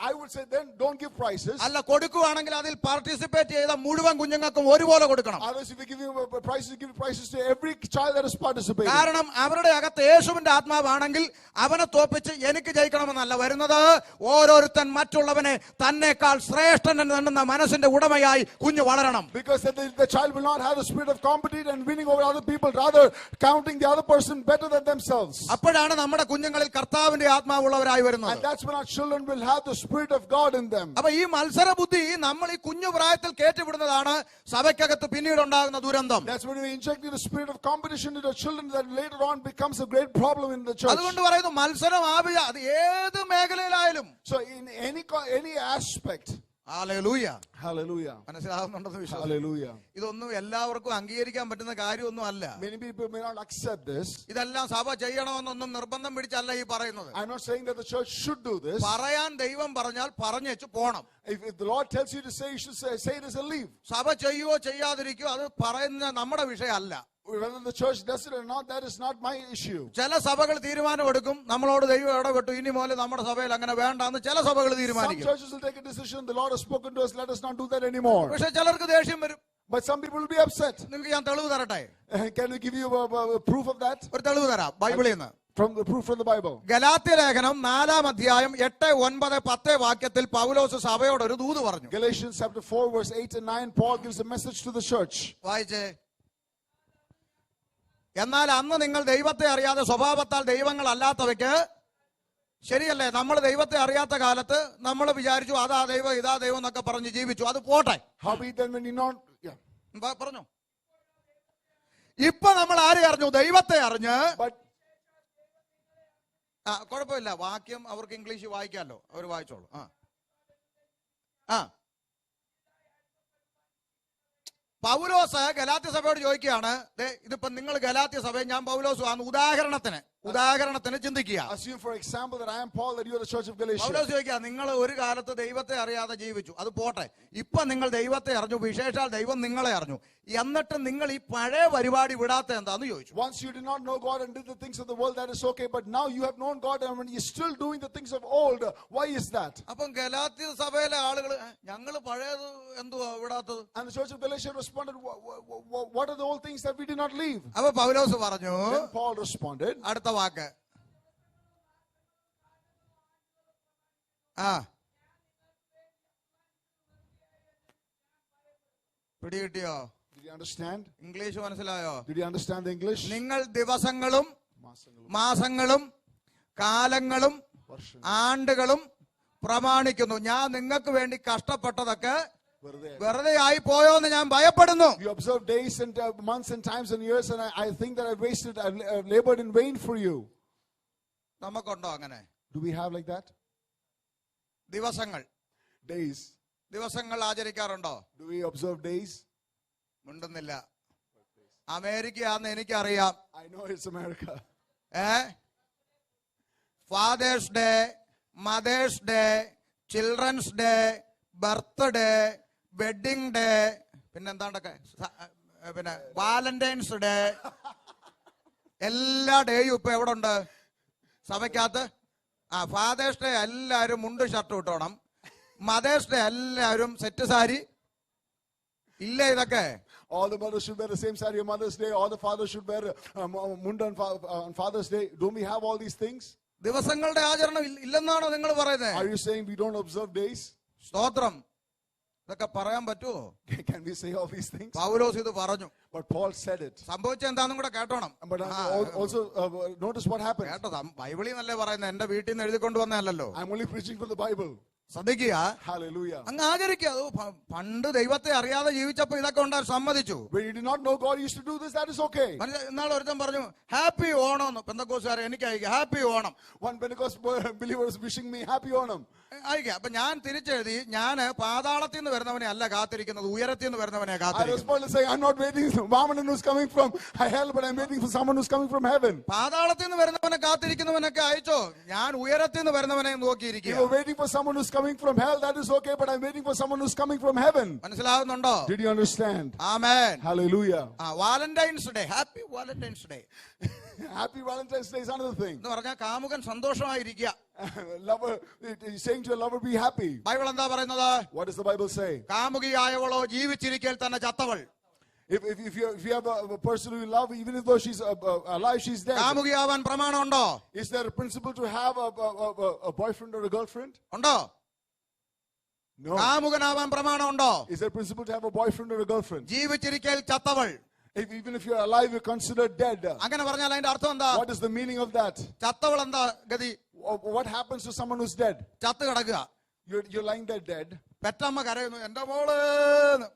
I would say then don't give prizes. അല്ല, കൊടുക്കുവാണെങ്കിൽ അതിൽ പാർട്ടിസിപ്പേറ്റ് ചെയ്ത മുഴുവൻ കുഞ്ഞുങ്ങൾക്കും ഒരുപോലെ കൊടുക്കണം. Otherwise, if you give prizes, give prizes to every child that is participating. കാരണം അവരുടെ അകത്ത് യേശുവിന്റെ ആത്മാവാണെങ്കിൽ അവനെ തോപ്പിച്ച് എനിക്ക് ജയിക്കണമെന്നല്ല വരുന്നത്. ഓരോരുത്തൻ മറ്റുള്ളവനെ തന്നെക്കാൾ ശ്രേഷ്ഠൻ എന്ന മനസ്സിന്റെ ഉടമയായി കുഞ്ഞു വളരണം. Because the child will not have the spirit of competition and winning over other people, rather counting the other person better than themselves. അപ്പോഴാണ് നമ്മുടെ കുഞ്ഞുങ്ങളിൽ കർത്താവിന്റെ ആത്മാവുള്ളവരായി വരുന്നത്. And that's when our children will have the spirit of God in them. അപ്പൊ ഈ മത്സര ബുദ്ധി നമ്മൾ ഈ കുഞ്ഞു പ്രായത്തിൽ കേറ്റുവിടുന്നതാണ് സഭയ്ക്കകത്ത് പിന്നീട് ഉണ്ടാകുന്ന ദുരന്തം. That's when we inject the spirit of competition into children that later on becomes a great problem in the church. അതുകൊണ്ട് പറയുന്നു മത്സരം ആവില്ല, അത് ഏത് മേഖലയിലായാലും. So in any aspect. Hallelujah. Hallelujah. മനസ്സിലാകുന്നുണ്ടെന്ന് വിശ്വാസം. Hallelujah. ഇതൊന്നും എല്ലാവർക്കും അംഗീകരിക്കാൻ പറ്റുന്ന കാര്യമൊന്നും അല്ല. Many people may not accept this. ഇതെല്ലാം സഭ ചെയ്യണമെന്നൊന്നും നിർബന്ധം പിടിച്ചല്ല ഈ പറയുന്നത്. I'm not saying that the church should do this. പറയാൻ ദൈവം പറഞ്ഞാൽ പറഞ്ഞേച്ച് പോണം. If the Lord tells you to say, you should say it as a leave. സഭ ചെയ്യുവോ ചെയ്യാതിരിക്കോ അത് പറയുന്ന നമ്മുടെ വിഷയമല്ല. Whether the church does it or not, that is not my issue. ചില സഭകൾ തീരുമാനമെടുക്കും, നമ്മളോട് ദൈവം ഇടപെട്ടു, ഇനി മുതൽ നമ്മുടെ സഭയിൽ അങ്ങനെ വേണ്ടാന്ന് ചില സഭകൾ Some തീരുമാനിക്കും. churches will take a decision. The Lord has spoken to us. Let us not do that anymore. പക്ഷെ ചിലർക്ക് ദേഷ്യം വരും. But some people will be upset. നിങ്ങൾക്ക് ഞാൻ തെളിവ് തരട്ടെ? Can we give you a proof of that? ഒരു തെളിവ് തരാം ബൈബിളിൽ നിന്ന്. From the proof from the Bible. Galatia ലേഖനം 4-ാം അധ്യായം 8, 9, 10 വാക്യത്തിൽ പൗലോസ് സഭയോട് ഒരു ദൂത് പറഞ്ഞു. Galatians chapter 4 verse 8 and 9, Paul gives a message to the church. വായിച്ചേ. എന്നാൽ അന്ന് നിങ്ങൾ ദൈവത്തെ അറിയാതെ സ്വഭാവത്താൽ ദൈവങ്ങൾ അല്ലാത്തവയ്ക്ക്, ശരിയല്ലേ, നമ്മൾ ദൈവത്തെ അറിയാത്ത കാലത്ത് നമ്മൾ വിചാരിച്ചു അതാ ദൈവം ഇതാ ദൈവം എന്നൊക്കെ പറഞ്ഞ് ജീവിച്ചു. അത് പോട്ടെ. Howbeit then when you not പറഞ്ഞു. ഇപ്പൊ നമ്മൾ ആരെ അറിഞ്ഞു? ദൈവത്തെ അറിഞ്ഞ്. but കുഴപ്പമില്ല, വാക്യം അവർക്ക് ഇംഗ്ലീഷ് വായിക്കാമല്ലോ, അവർ വായിച്ചോളൂ. പൗലോസ് ഗലാത്യ സഭയോട് ചോദിക്കുകയാണ്, ഇതിപ്പോ നിങ്ങൾ ഗലാത്യ സഭ, ഞാൻ പൗലോസ് ആണ്, ഉദാഹരണത്തിന് ഉദാഹരണത്തിന് ചിന്തിക്കുക. Assume for example that I am Paul, that you are the church of Galatia. പൗലോസ് ചോദിക്കുക, നിങ്ങൾ ഒരു കാലത്ത് ദൈവത്തെ അറിയാതെ ജീവിച്ചു, അത് പോട്ടെ, ഇപ്പൊ നിങ്ങൾ ദൈവത്തെ അറിഞ്ഞു, വിശേഷാൽ ദൈവം നിങ്ങളെ അറിഞ്ഞു, എന്നിട്ട് നിങ്ങൾ ഈ പഴയ പരിപാടി വിടാത്ത എന്താന്ന് ചോദിച്ചു. Once you did not know God and did the things of the world, that is okay, but now you have known God and when you're still doing the things of old, why is that? അപ്പം ഗലാത്യ സഭയിലെ ആളുകൾ, ഞങ്ങൾ പഴയത് എന്തുവാ വിടാത്തത്? And the church of Galatia responded, what are the old things that we did not leave? അപ്പൊ പൗലോസ് പറഞ്ഞു, Then Paul responded, അടുത്ത വാക്ക് പിടികിട്ടിയോ? did you understand? English മനസ്സിലായോ? Did you understand the English? നിങ്ങൾ ദിവസങ്ങളും മാസങ്ങളും കാലങ്ങളും ആണ്ടുകളും പ്രമാണിക്കുന്നു. ഞാൻ നിങ്ങൾക്ക് വേണ്ടി കഷ്ടപ്പെട്ടതൊക്കെ വെറുതെ ആയി പോയോന്ന് ഞാൻ ഭയപ്പെടുന്നു. You observe days and months and times and years, and I think that I've labored in vain for you. നമുക്കുണ്ടോ അങ്ങനെ? Do we have like that? ദിവസങ്ങൾ Days. ദിവസങ്ങൾ ആചരിക്കാറുണ്ടോ? Do we observe days? മിണ്ടുന്നില്ല. അമേരിക്കയാന്ന് എനിക്കറിയാം. I know it's America. Father's day, mother's day, children's day, birthday, wedding day, പിന്നെന്താണ്ടൊക്കെ, പിന്നെ Valentine's day, എല്ലാ ഡേയും ഇപ്പൊ എവിടെ ഉണ്ട് സഭയ്ക്കകത്ത്? ഫാദേഴ്സ് ഡേ എല്ലാവരും മുണ്ട് ഷർട്ട് ഇട്ടോണം, മദേഴ്സ് ഡേ എല്ലാവരും സെറ്റ് സാരി, ഇല്ല ഇതൊക്കെ? All the mothers should wear the same saree on Mother's Day. All the fathers should wear munda on Father's Day. Don't we have all these things? ദിവസങ്ങളുടെ ആചരണം ഇല്ലെന്നാണോ നിങ്ങൾ പറയുന്നത്? Are you saying we don't observe days? സ്തോത്രം. ഇതൊക്കെ പറയാൻ പറ്റുമോ? Can we say all these things? പൗലോസ് ഇത് പറഞ്ഞു. But Paul said it. സംഭവിച്ച എന്താണെന്നും കൂടെ കേട്ടോണം. But also notice what happened. കേട്ടോ, ബൈബിളിൽ നല്ലേ പറയുന്നത്, എന്റെ വീട്ടിൽ നിന്ന് എഴുതിക്കൊണ്ട് വന്നതല്ലോ. I'm only preaching from the Bible. ശ്രദ്ധിക്കുക. Hallelujah. അങ്ങ് ആചരിക്കുക. അത് പണ്ട് ദൈവത്തെ അറിയാതെ ജീവിച്ചപ്പോ ഇതൊക്കെ ഉണ്ടായി സമ്മതിച്ചു. When you did not know God used to do this, that is okay. ഇന്നാൾ ഒരുത്തൻ പറഞ്ഞു ഹാപ്പി ഓണം എന്ന്. പെന്തക്കോസ്തുകാരെ എനിക്ക് അയക്കുക happy Onam. One Pentecost believer is wishing me happy Onam. അയക്കുക. അപ്പൊ ഞാൻ തിരിച്ചെഴുതി, ഞാന് പാതാളത്തിൽ നിന്ന് വരുന്നവനെ അല്ല കാത്തിരിക്കുന്നത്, ഉയരത്തിൽ നിന്ന് വരുന്നവനെ കാത്തിരിക്കുന്നത്. I responded saying, I'm not waiting for Vamanan who's coming from hell, but I'm waiting for someone who's coming from heaven. പാതാളത്തിൽ നിന്ന് വരുന്നവനെ കാത്തിരിക്കുന്നവനൊക്കെ അയച്ചോ, ഞാൻ ഉയരത്തിൽ നിന്ന് വരുന്നവനെ നോക്കിയിരിക്കുക. You're waiting for someone who's coming from hell, that is okay, but I'm waiting for someone who's coming from heaven. മനസ്സിലാവുന്നുണ്ടോ? Did you understand? Amen. Hallelujah. Valentine's day, happy Valentine's day. Happy Valentine's Day is another thing. എന്ന് പറഞ്ഞാൽ കാമുകൻ സന്തോഷമായിരിക്കുക. Lover, saying to a lover, be happy. Bible എന്താ പറയുന്നത്? What does the Bible say? കാമുകിയായവളോ ജീവിച്ചിരിക്കൽ തന്നെ ചത്തവൾ. If you have a person who you love, even if though she's alive, she's dead. കാമുകിയാവാൻ പ്രമാണമുണ്ടോ? Is there a principle to have a boyfriend or a girlfriend? ഉണ്ടോ? No. കാമുകനാവാൻ പ്രമാണമുണ്ടോ? Is there a principle to have a boyfriend or a girlfriend? ജീവിച്ചിരിക്കൽ ചത്തവൾ. Even if you're alive, you're considered dead. അങ്ങനെ പറഞ്ഞാൽ അതിന്റെ അർത്ഥം എന്താ? What is the meaning of that? ചത്തവൾ എന്താ ഗതി? What happens to someone who's dead? ചത്ത് കിടക്കുക. You're lying there dead. പെറ്റമ്മ കരയുന്നു, എന്റെ മോള്.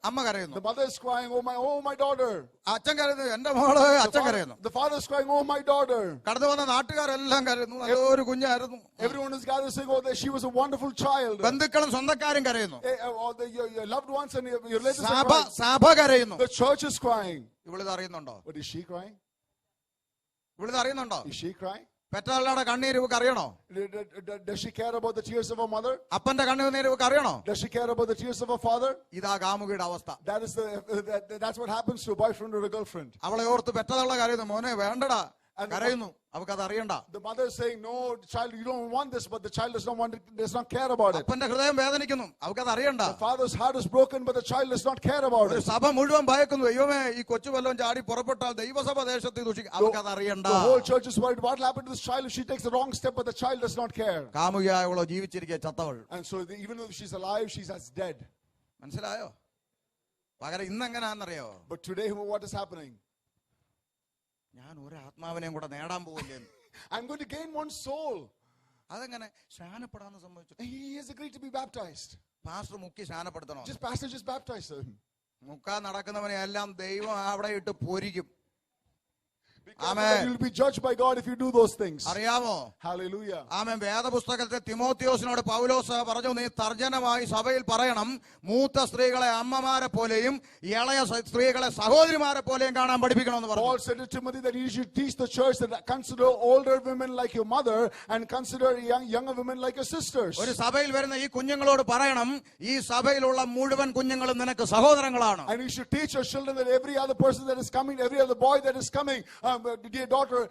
അമ്മ കരയുന്നു. The mother is crying, oh my daughter. അച്ഛൻ കരയുന്നു, എന്റെ മോള്. അച്ഛൻ കരയുന്നു. The father is crying, oh my daughter. കടന്നു വന്ന നാട്ടുകാരെല്ലാം കരയുന്നു, നല്ലൊരു കുഞ്ഞായിരുന്നു. Everyone is gathered saying, oh, she was a wonderful child. ബന്ധുക്കളും സ്വന്തക്കാരും കരയുന്നു. Your loved ones and your relatives are crying. സഭ കരയുന്നു. The church is crying. ഇവളിത് അറിയുന്നുണ്ടോ? But is she crying? ഇവളിത് അറിയുന്നുണ്ടോ? Is she crying? പെറ്റകളുടെ കണ്ണീര് ഇവക്ക് അറിയണോ? Does she care about the tears of her mother? അപ്പന്റെ കണ്ണുനീര് ഇവക്ക് അറിയണോ? Does she care about the tears of her father? ഇതാ കാമുകിയുടെ അവസ്ഥ. That's what happens to a boyfriend or a girlfriend. അവളെ ഓർത്ത് പെറ്റതള്ള കരയുന്നു, മോനെ വേണ്ടടാ, കരയുന്നു. അവക്കത് അറിയണ്ട. The mother is saying, no, child, you don't want this, but the child does not care about it. അപ്പന്റെ ഹൃദയം വേദനിക്കുന്നു, അവക്കത് അറിയണ്ട. The father's heart is broken, but the child does not care about it. സഭ മുഴുവൻ ഭയക്കുന്നു, ദൈവമേ ഈ കൊച്ചു വല്ലതും ചാടി പുറപ്പെട്ടാൽ ദൈവസഭ ദേശത്ത് ദൂഷിക്കും. അവക്കത് അറിയണ്ട. The whole church is worried. What will happen to this child if she takes the wrong step, but the child does not care? കാമുകിയായവളോ ജീവിച്ചിരിക്കെ ചത്തവൾ. And so even though she's alive, she's as dead. മനസ്സിലായോ? പകരം ഇന്നെങ്ങനാന്നറിയോ? But today, what is happening? ഞാൻ ഒരു ആത്മാവിനെയും കൂടെ നേടാൻ പോവില്ലേ? I'm going to gain one soul. അതെങ്ങനെ സ്നാനപ്പെടാന്ന് സംഭവിച്ചു? He has agreed to be baptized. Pastor മുക്കി സ്നാനപ്പെടുത്തണോ? Pastor just baptized him. മുക്കാൻ നടക്കുന്നവനെ എല്ലാം ദൈവം അവിടെ ഇട്ട് പൊരിക്കും. careful that you'll be judged by God if you do those things. അറിയാമോ? Hallelujah. ആമേൻ. വേദപുസ്തകത്തിൽ തിമോത്തിയോസിനോട് പൗലോസ് പറഞ്ഞു, നീ തർജ്ജനമായി സഭയിൽ പറയണം, മൂത്ത സ്ത്രീകളെ അമ്മമാരെ പോലെയും ഇളയ സ്ത്രീകളെ സഹോദരിമാരെ പോലെയും കാണാൻ പഠിപ്പിക്കണമെന്ന് പറഞ്ഞു. Paul said to Timothy that you should teach the church that consider older women like your mother and consider younger women like your sisters. ഒരു സഭയിൽ വരുന്ന ഈ കുഞ്ഞുങ്ങളോട് പറയണം, ഈ സഭയിലുള്ള മുഴുവൻ കുഞ്ഞുങ്ങളും നിനക്ക് സഹോദരങ്ങളാണ്. And you should teach your children that every other person that is coming, every other boy that is coming, dear daughter,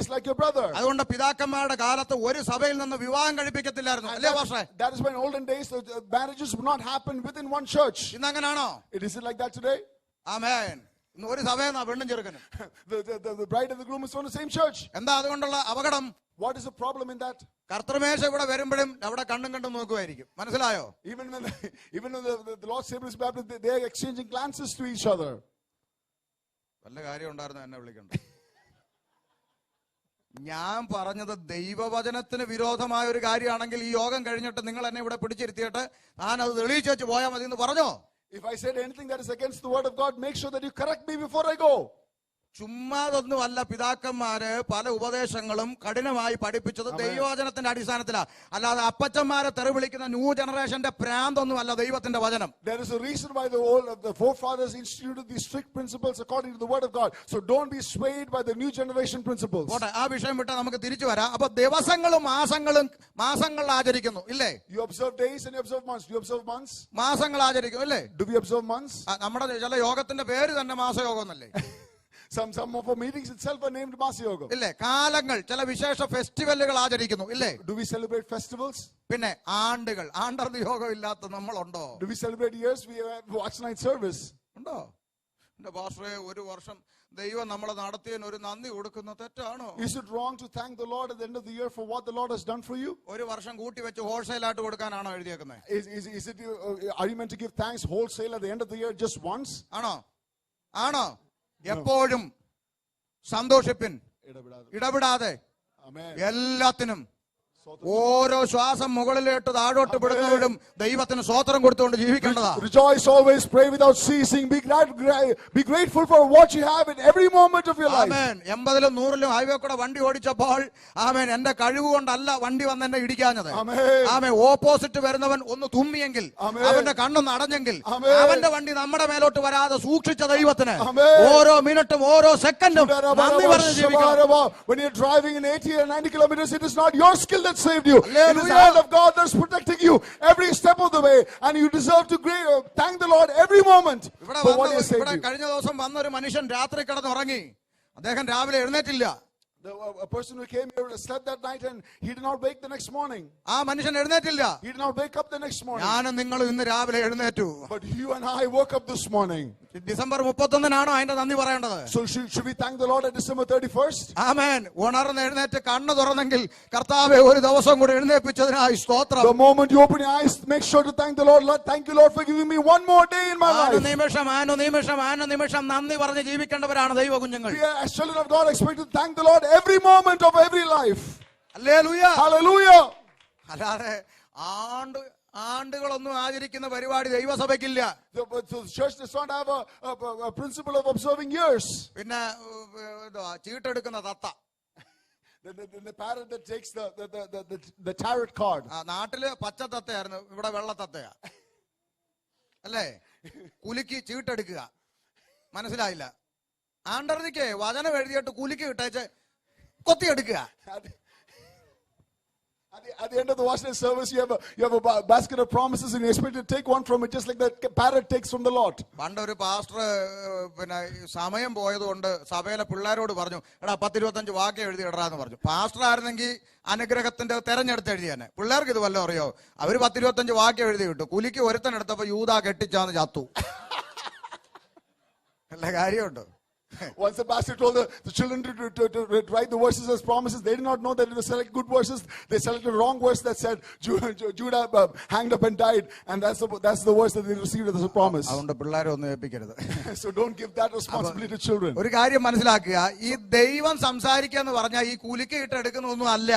is like your brother. അതുകൊണ്ട് പിതാക്കന്മാരുടെ കാലത്ത് ഒരു സഭയിൽ നിന്ന് വിവാഹം കഴിപ്പിക്കത്തില്ലായിരുന്നു, അല്ലേ പാസ്റ്ററെ? That is why in olden days marriages would not happen within one church. ഇന്ന് അങ്ങനാണോ? It is like that today. ആമേൻ. ഇന്ന് ഒരു സഭയെന്നാ പെണ്ണും ചെറുക്കനും. The bride and the groom is from the same church. എന്താ അതുകൊണ്ടുള്ള അപകടം? What is the problem in that? കർത്തൃമേശ ഇവിടെ വരുമ്പോഴും അവിടെ കണ്ടും കണ്ടും നോക്കുമായിരിക്കും. മനസ്സിലായോ? Even when the Lord's table is baptized, they are exchanging glances to each other. വല്ല കാര്യം ഉണ്ടായിരുന്നു എന്നെ വിളിക്കണ്ട. ഞാൻ പറഞ്ഞത് ദൈവവചനത്തിന് വിരോധമായ ഒരു കാര്യമാണെങ്കിൽ ഈ യോഗം കഴിഞ്ഞിട്ട് നിങ്ങൾ എന്നെ ഇവിടെ പിടിച്ചിരുത്തിയിട്ട് ഞാൻ അത് തെളിയിച്ചു വെച്ച് പോയാൽ മതി എന്ന് പറഞ്ഞോ? If I said anything that is against the word of God, make sure that you correct me before I go. ചുമ്മാതൊന്നുമല്ല പിതാക്കന്മാര് പല ഉപദേശങ്ങളും കഠിനമായി പഠിപ്പിച്ചത് ദൈവവചനത്തിന്റെ അടിസ്ഥാനത്തിലാണ്. അല്ലാതെ അപ്പച്ചന്മാരെ തെറി വിളിക്കുന്ന ന്യൂ ജനറേഷന്റെ പ്രാന്തൊന്നുമല്ല ദൈവത്തിന്റെ വചനം. There is a reason why the forefathers instituted these strict principles according to the word of God. So don't be swayed by the new generation principles. ആ വിഷയം വിട്ട് നമുക്ക് തിരിച്ചു വരാം. അപ്പൊ ദിവസങ്ങളും മാസങ്ങൾ ആചരിക്കുന്നു, ഇല്ലേ? You observe days and you observe months. Do you observe months? മാസങ്ങൾ ആചരിക്കും, ഇല്ലേ? Do we observe months? നമ്മുടെ ചില യോഗത്തിന്റെ പേര് തന്നെ മാസയോഗം എന്നല്ലേ? Some of our meetings itself are named Masa Yoga. ഇല്ലേ? കാലങ്ങൾ, ചില വിശേഷ ഫെസ്റ്റിവലുകൾ ആചരിക്കുന്നു, ഇല്ലേ? Do we celebrate festivals? പിന്നെ ആണ്ടുകൾ, ആണ്ടർന്ന് യോഗം ഇല്ലാത്ത നമ്മളുണ്ടോ? Do we celebrate years? We have watch night service. ഉണ്ടോ? എന്റെ പാസ്റ്ററെ, ഒരു വർഷം ദൈവം നമ്മളെ നടത്തിയതിന് ഒരു നന്ദി കൊടുക്കുന്ന തെറ്റാണോ? Is it wrong to thank the Lord at the end of the year for what the Lord has done for you? ഒരു വർഷം കൂട്ടി വെച്ച് ഹോൾസെയിൽ ആയിട്ട് കൊടുക്കാനാണോ എഴുതിയേക്കുന്നത്? Is it are you meant to give thanks wholesale at the end of the year just once? ആണോ? എപ്പോഴും സന്തോഷിപ്പിൻ, ഇടപെടാതെ എല്ലാത്തിനും ഓരോ ശ്വാസം മുകളിലോട്ട് താഴോട്ട് വിടുന്നവരും ദൈവത്തിന് സ്തോത്രം കൊടുത്തുകൊണ്ട് ജീവിക്കേണ്ടതാ. Rejoice always, pray without ceasing, be grateful for what you have in every moment of your life. ആമേൻ. 80-ലും 100-ലും ഹൈവേ കൂടെ വണ്ടി ഓടിച്ചപ്പോൾ ആമേൻ, എന്റെ കഴിവ് കൊണ്ടല്ല വണ്ടി വന്ന് എന്നെ ഇടിക്കാഞ്ഞത്. ആമേൻ. ഓപ്പോസിറ്റ് വരുന്നവൻ ഒന്ന് തുമ്മിയെങ്കിൽ, അവന്റെ കണ്ണൊന്ന് അടഞ്ഞെങ്കിൽ, അവന്റെ വണ്ടി നമ്മുടെ മേലോട്ട് വരാതെ സൂക്ഷിച്ച ദൈവത്തിന് ഓരോ മിനിറ്റും ഓരോ സെക്കൻഡും നന്ദി പറഞ്ഞ് ജീവിക്കണം. When you're driving in 80 or 90 kilometers, it is not your skill that saved you. It is the hand of God that's protecting you every step of the way, and you deserve to thank the Lord every moment for what He has saved you. കഴിഞ്ഞ ദിവസം വന്നൊരു മനുഷ്യൻ രാത്രി കിടന്നുറങ്ങി, അദ്ദേഹം രാവിലെ എഴുന്നേറ്റില്ല. A person who came here slept that night and he did not wake the next morning. ആ മനുഷ്യൻ എഴുന്നേറ്റില്ല. He did not wake up the next morning. ഞാനും നിങ്ങളും ഇന്ന് രാവിലെ എഴുന്നേറ്റു. But you and I woke up this morning. December 31-നാണോ അതിന്റെ നന്ദി പറയേണ്ടത്? So should we thank the Lord at December 31st? ആമേൻ. ഉണർന്ന് എഴുന്നേറ്റ് കണ്ണ് തുറന്നെങ്കിൽ കർത്താവേ ഒരു ദിവസം കൂടി എഴുന്നേൽപ്പിച്ചതിനായി സ്തോത്രം. The moment you open your eyes, make sure to thank the Lord. Lord, thank you, Lord, for giving me one more day in my life. നിമിഷം നന്ദി പറഞ്ഞ് ജീവിക്കേണ്ടവരാണ് ദൈവ കുഞ്ഞുങ്ങൾ. We as children of God expect to thank the Lord every moment of every life. Hallelujah. Hallelujah. അല്ലാതെ ആണ്ടുകളൊന്നും ആചരിക്കുന്ന പരിപാടി ദൈവസഭയ്ക്കില്ല. The church does not have a principle of observing years. പിന്നെ ചീട്ടെടുക്കുന്ന തത്ത, the parrot that takes the tarot card. നാട്ടില് പച്ച തത്തയായിരുന്നു, ഇവിടെ വെള്ള തത്തയാ, അല്ലേ? കുലുക്കി ചീട്ടെടുക്കുക. മനസ്സിലായില്ല? ആണ്ടർന്നിക്ക് വചനം എഴുതിയിട്ട് കുലുക്കി ഇട്ടേച്ച് കൊത്തിയെടുക്കുക. At the end of the watch night service, you have a basket of promises and you expect to take one from it, just like that parrot takes from the Lord. പണ്ടൊരു പാസ്റ്റർ പിന്നെ സമയം പോയതുകൊണ്ട് സഭയിലെ പിള്ളേരോട് പറഞ്ഞു, എടാ 10-25 വാക്യം എഴുതി ഇടറാന്ന് പറഞ്ഞു. പാസ്റ്റർ ആയിരുന്നെങ്കിൽ അനുഗ്രഹത്തിന്റെ തെരഞ്ഞെടുത്ത് എഴുതിയാനെ. പിള്ളേർക്ക് ഇത് വല്ലതും അറിയോ? അവര് 10-25 വാക്യം എഴുതി കിട്ടു. കുലിക്ക് ഒരുത്തനെടുത്തപ്പോ യൂദാ കെട്ടിച്ചാന്ന് ചത്തു. നല്ല കാര്യമുണ്ടോ? Once the pastor told the children to write the verses as promises, they did not know that they select good verses. They selected wrong verse that said Judah hanged up and died, and that's the verse that they received as a promise. അതുകൊണ്ട് പിള്ളേരെ ഒന്നും ഏൽപ്പിക്കരുത്. So don't give that responsibility to children. ഒരു കാര്യം മനസ്സിലാക്കുക, ഈ ദൈവം സംസാരിക്കുക എന്ന് പറഞ്ഞാൽ ഈ കുലിക്ക് ഇട്ടെടുക്കുന്നൊന്നും അല്ല.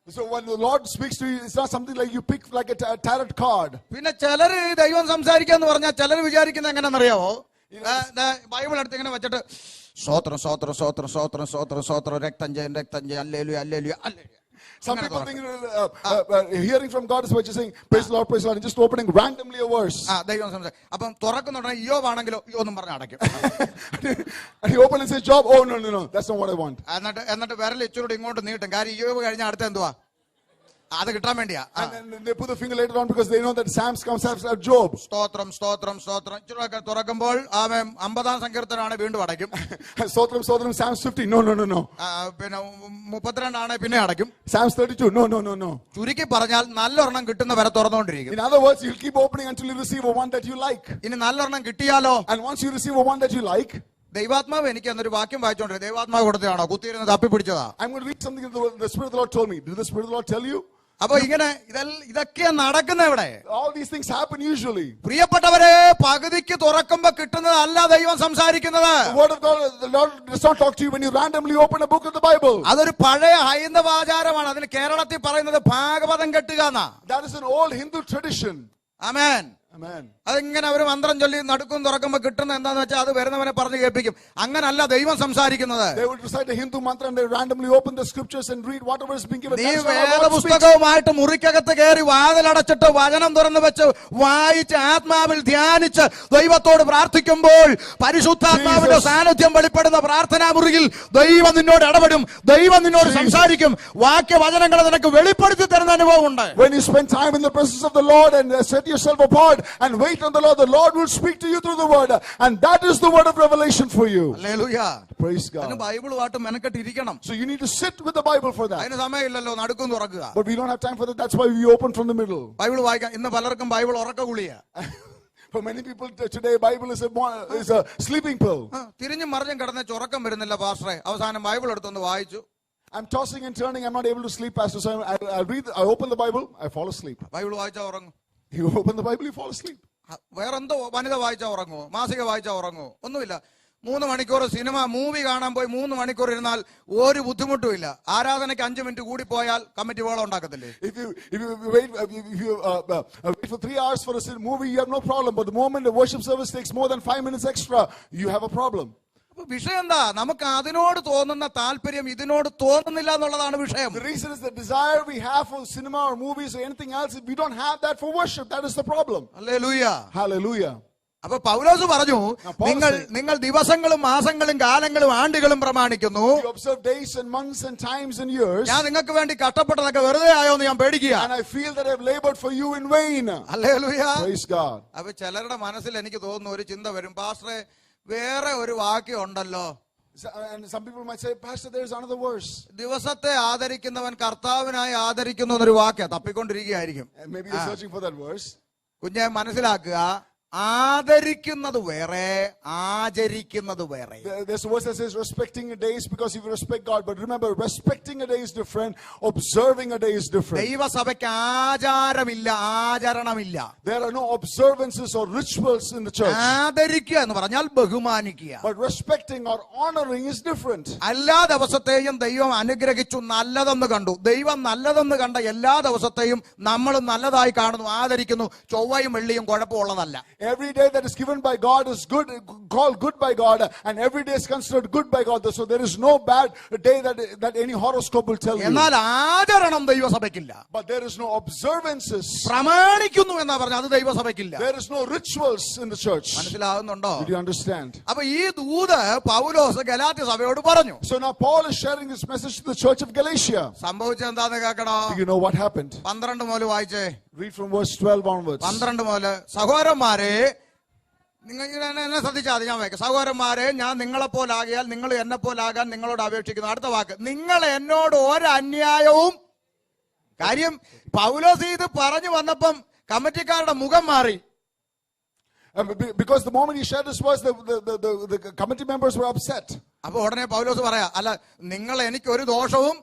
So when the Lord speaks to you, it's not something like you pick like a tarot card. പിന്നെ ചിലര് ദൈവം സംസാരിക്കുക എന്ന് പറഞ്ഞാൽ ചിലർ വിചാരിക്കുന്നത് എങ്ങനെയാണെന്നറിയാവോ? ബൈബിൾ എടുത്ത് ഇങ്ങനെ വെച്ചിട്ട് സ്തോത്രം സ്തോത്രം സ്തോത്രം സ്തോത്രം സ്തോത്രം സ്തോത്രം രക്തം ജയം alleluia alleluia alleluia. Some people think hearing from God is what you're saying, praise the Lord, and just opening randomly a verse. ദൈവം സംസാരിക്കും. അപ്പം തുറക്കുന്നുണ്ടെങ്കിൽ യോബാണെങ്കിലോ യോന്നും പറഞ്ഞ് അടയ്ക്കും. And he opens and says, Job, oh no, that's not what I want. എന്നിട്ട് വിരൽ ഇച്ചിരൂടെ ഇങ്ങോട്ട് നീട്ടും. കാര്യം യോബ് കഴിഞ്ഞ അടുത്ത എന്തുവാ അത് കിട്ടാൻ വേണ്ടിയാ. And then they put the finger later on because they know that Psalms comes after Job. സ്തോത്രം സ്തോത്രം സ്തോത്രം ഇച്ചിരൂടെ തുറക്കുമ്പോൾ അവൻ 50-ാം സങ്കീർത്തനാണ് വീണ്ടും അടയ്ക്കും. Stotram, Psalms 50, no. പിന്നെ 32 ആണ് പിന്നെ അടയ്ക്കും. Psalms 32, no. ചുരുക്കി പറഞ്ഞാൽ നല്ലൊരെണ്ണം കിട്ടുന്ന വരെ തുറന്നുകൊണ്ടിരിക്കും. In other words, you'll keep opening until you receive a one that you like. ഇനി നല്ലൊരെണ്ണം കിട്ടിയാലോ? And once you receive a one that you like, ദൈവാത്മാവ് എനിക്ക് എന്നൊരു വാക്യം വായിച്ചോണ്ടിരുന്നത്. ദൈവാത്മാവ് കൊടുത്തതാണോ കുത്തിയിരുന്ന് തപ്പിപ്പിടിച്ചതാ? I'm going to read something that the Spirit of the Lord told me. Did the Spirit of the Lord tell you? അപ്പൊ ഇങ്ങനെ ഇതൊക്കെയാ നടക്കുന്ന ഇവിടെ. All these things happen usually. പ്രിയപ്പെട്ടവരെ, പകുതിക്ക് തുറക്കുമ്പോ കിട്ടുന്നതല്ല ദൈവം സംസാരിക്കുന്നത്. The word of God, the Lord does not talk to you when you randomly open a book of the Bible. അതൊരു പഴയ ഹൈന്ദവ ആചാരമാണ്. അതിന് കേരളത്തിൽ പറയുന്നത് ഭാഗവതം കെട്ടുക എന്നാ. That is an old Hindu tradition. Amen. Amen. അതിങ്ങനെ ഒരു മന്ത്രം ചൊല്ലി നടുക്കും തുറക്കുമ്പോ കിട്ടുന്ന എന്താന്ന് വെച്ചാൽ അത് വരുന്നവനെ പറഞ്ഞു കേൾപ്പിക്കും. അങ്ങനല്ല ദൈവം സംസാരിക്കുന്നത്. They would recite a Hindu mantra and they randomly open the scriptures and read whatever is being given. നീ വേദപുസ്തകവുമായിട്ട് മുറിക്കകത്ത് കയറി വാതിലടച്ചിട്ട് വചനം തുറന്നു വെച്ച് വായിച്ച് ആത്മാവിൽ ധ്യാനിച്ച് ദൈവത്തോട് പ്രാർത്ഥിക്കുമ്പോൾ പരിശുദ്ധാത്മാവിന്റെ സാന്നിധ്യം വെളിപ്പെടുന്ന പ്രാർത്ഥനാ മുറിയിൽ ദൈവം നിന്നോട് ഇടപെടും. ദൈവം നിന്നോട് സംസാരിക്കും. വാക്യവചനങ്ങൾ നിനക്ക് വെളിപ്പെടുത്തി തരുന്ന അനുഭവം ഉണ്ട്. When you spend time in the presence of the Lord and set yourself apart and wait on the Lord will speak to you through the word, and that is the word of revelation for you. Hallelujah. Praise God. അതിന് ബൈബിളുമായിട്ട് മെനക്കെട്ട് ഇരിക്കണം. So you need to sit with the Bible for that. അതിന് സമയമില്ലല്ലോ നടുക്കും തുറക്കുക. But we don't have time for that. That's why we open from the middle. Bible വായിക്കാൻ ഇന്ന് പലർക്കും Bible ഉറക്ക ഗുളിയാ. For many people today, Bible is a sleeping pill. തിരിഞ്ഞും മറിഞ്ഞും കിടന്ന ഉറക്കം വരുന്നില്ല പാസ്റ്ററെ. അവസാനം ബൈബിൾ എടുത്തൊന്ന് വായിച്ചു. I'm tossing and turning. I'm not able to sleep, Pastor. So I open the Bible, I fall asleep. Bible വായിച്ചാ ഉറങ്ങും. You open the Bible, you fall asleep. വേറെന്തോ വനിത വായിച്ചാ ഉറങ്ങുമോ? മാസിക വായിച്ചാ ഉറങ്ങുമോ? ഒന്നുമില്ല. 3 മണിക്കൂർ സിനിമ മൂവി കാണാൻ പോയി 3 മണിക്കൂർ ഇരുന്നാൽ ഒരു ബുദ്ധിമുട്ടും ഇല്ല. ആരാധനയ്ക്ക് 5 മിനിറ്റ് കൂടി പോയാൽ കമ്മിറ്റി വേളം ഉണ്ടാക്കത്തില്ലേ? If you wait for 3 hours for a movie, you have no problem. But the moment the worship service takes more than 5 minutes extra, you have a problem. വിഷയം എന്താ? നമുക്ക് അതിനോട് തോന്നുന്ന താല്പര്യം ഇതിനോട് തോന്നുന്നില്ല എന്നുള്ളതാണ് വിഷയം. The reason is the desire we have for cinema or movies or anything else. If we don't have that for worship, that is the problem. Hallelujah. Hallelujah. അപ്പൊ പൗലോസ് പറഞ്ഞു, നിങ്ങൾ ദിവസങ്ങളും മാസങ്ങളും കാലങ്ങളും ആണ്ടുകളും പ്രമാണിക്കുന്നു. You observe days and months and times and years. ഞാൻ നിങ്ങൾക്ക് വേണ്ടി കഷ്ടപ്പെട്ടതൊക്കെ വെറുതെ ആയോ എന്ന് ഞാൻ പേടിക്കുക. And I feel that I've labored for you in vain. Hallelujah. Praise God. അപ്പൊ ചിലരുടെ മനസ്സിൽ എനിക്ക് തോന്നുന്നു ഒരു ചിന്ത വരും, പാസ്റ്ററെ വേറെ ഒരു വാക്യം ഉണ്ടല്ലോ. And some people might say, Pastor, there is another verse. ദിവസത്തെ ആദരിക്കുന്നവൻ കർത്താവിനായി ആദരിക്കുന്നു എന്നൊരു വാക്യം തപ്പിക്കൊണ്ടിരിക്കുകയായിരിക്കും. Maybe you're searching for that verse. കുഞ്ഞെ മനസ്സിലാക്കുക, ആദരിക്കുന്നത് വേറെ, ആചരിക്കുന്നത് വേറെ. There's a verse that says respecting a day is because you respect God. But remember, respecting a day is different. Observing a day is different. ദൈവസഭയ്ക്ക് ആചാരമില്ല, ആചരണമില്ല. There are no observances or rituals in the church. ആദരിക്കുക എന്ന് പറഞ്ഞാൽ ബഹുമാനിക്കുക. But respecting or honoring is different. എല്ലാ ദിവസത്തെയും ദൈവം അനുഗ്രഹിച്ചു നല്ലതെന്ന് കണ്ടു. ദൈവം നല്ലതെന്ന് കണ്ട എല്ലാ ദിവസത്തെയും നമ്മൾ നല്ലതായി കാണുന്നു, ആദരിക്കുന്നു. ചൊവ്വയും വെള്ളിയും കുഴപ്പമുള്ളതല്ല. Every day that is given by God is good, called good by God, and every day is considered good by God. So there is no bad day that any horoscope will tell you. എന്നാൽ ആചരണം ദൈവസഭയ്ക്കില്ല. But there is no observances. പ്രമാണിക്കുന്നു എന്നാ പറഞ്ഞാൽ അത് ദൈവസഭയ്ക്കില്ല. There is no rituals in the church. മനസ്സിലാകുന്നുണ്ടോ? Did you understand? അപ്പൊ ഈ ദൂത് പൗലോസ് ഗലാത്യ സഭയോട് പറഞ്ഞു. So now Paul is sharing this message to the church of Galatia. സംഭവിച്ചത് എന്താന്ന് കേൾക്കണോ? Do you know what happened? 12 മുതൽ വായിച്ചേ. Read from verse 12 onwards. 12 മുതൽ സഹോദരന്മാരെ, നിങ്ങൾ എന്നെ ശ്രദ്ധിച്ചാൽ ഞാൻ വായിക്കാം. സഹോദരന്മാരെ, ഞാൻ നിങ്ങളെപ്പോലാകിയാൽ നിങ്ങൾ എന്നെ പോലാകാൻ നിങ്ങളോട് അപേക്ഷിക്കുന്നു. അടുത്ത വാക്ക്, നിങ്ങൾ എന്നോട് ഒരന്യായവും. കാര്യം പൗലോസ് ഇത് പറഞ്ഞു വന്നപ്പം കമ്മിറ്റിക്കാരുടെ മുഖം മാറി. Because the moment he shared this verse, the committee members were upset. അപ്പൊ ഉടനെ പൗലോസ് പറയാ, അല്ല നിങ്ങൾ എനിക്ക് ഒരു ദോഷവും.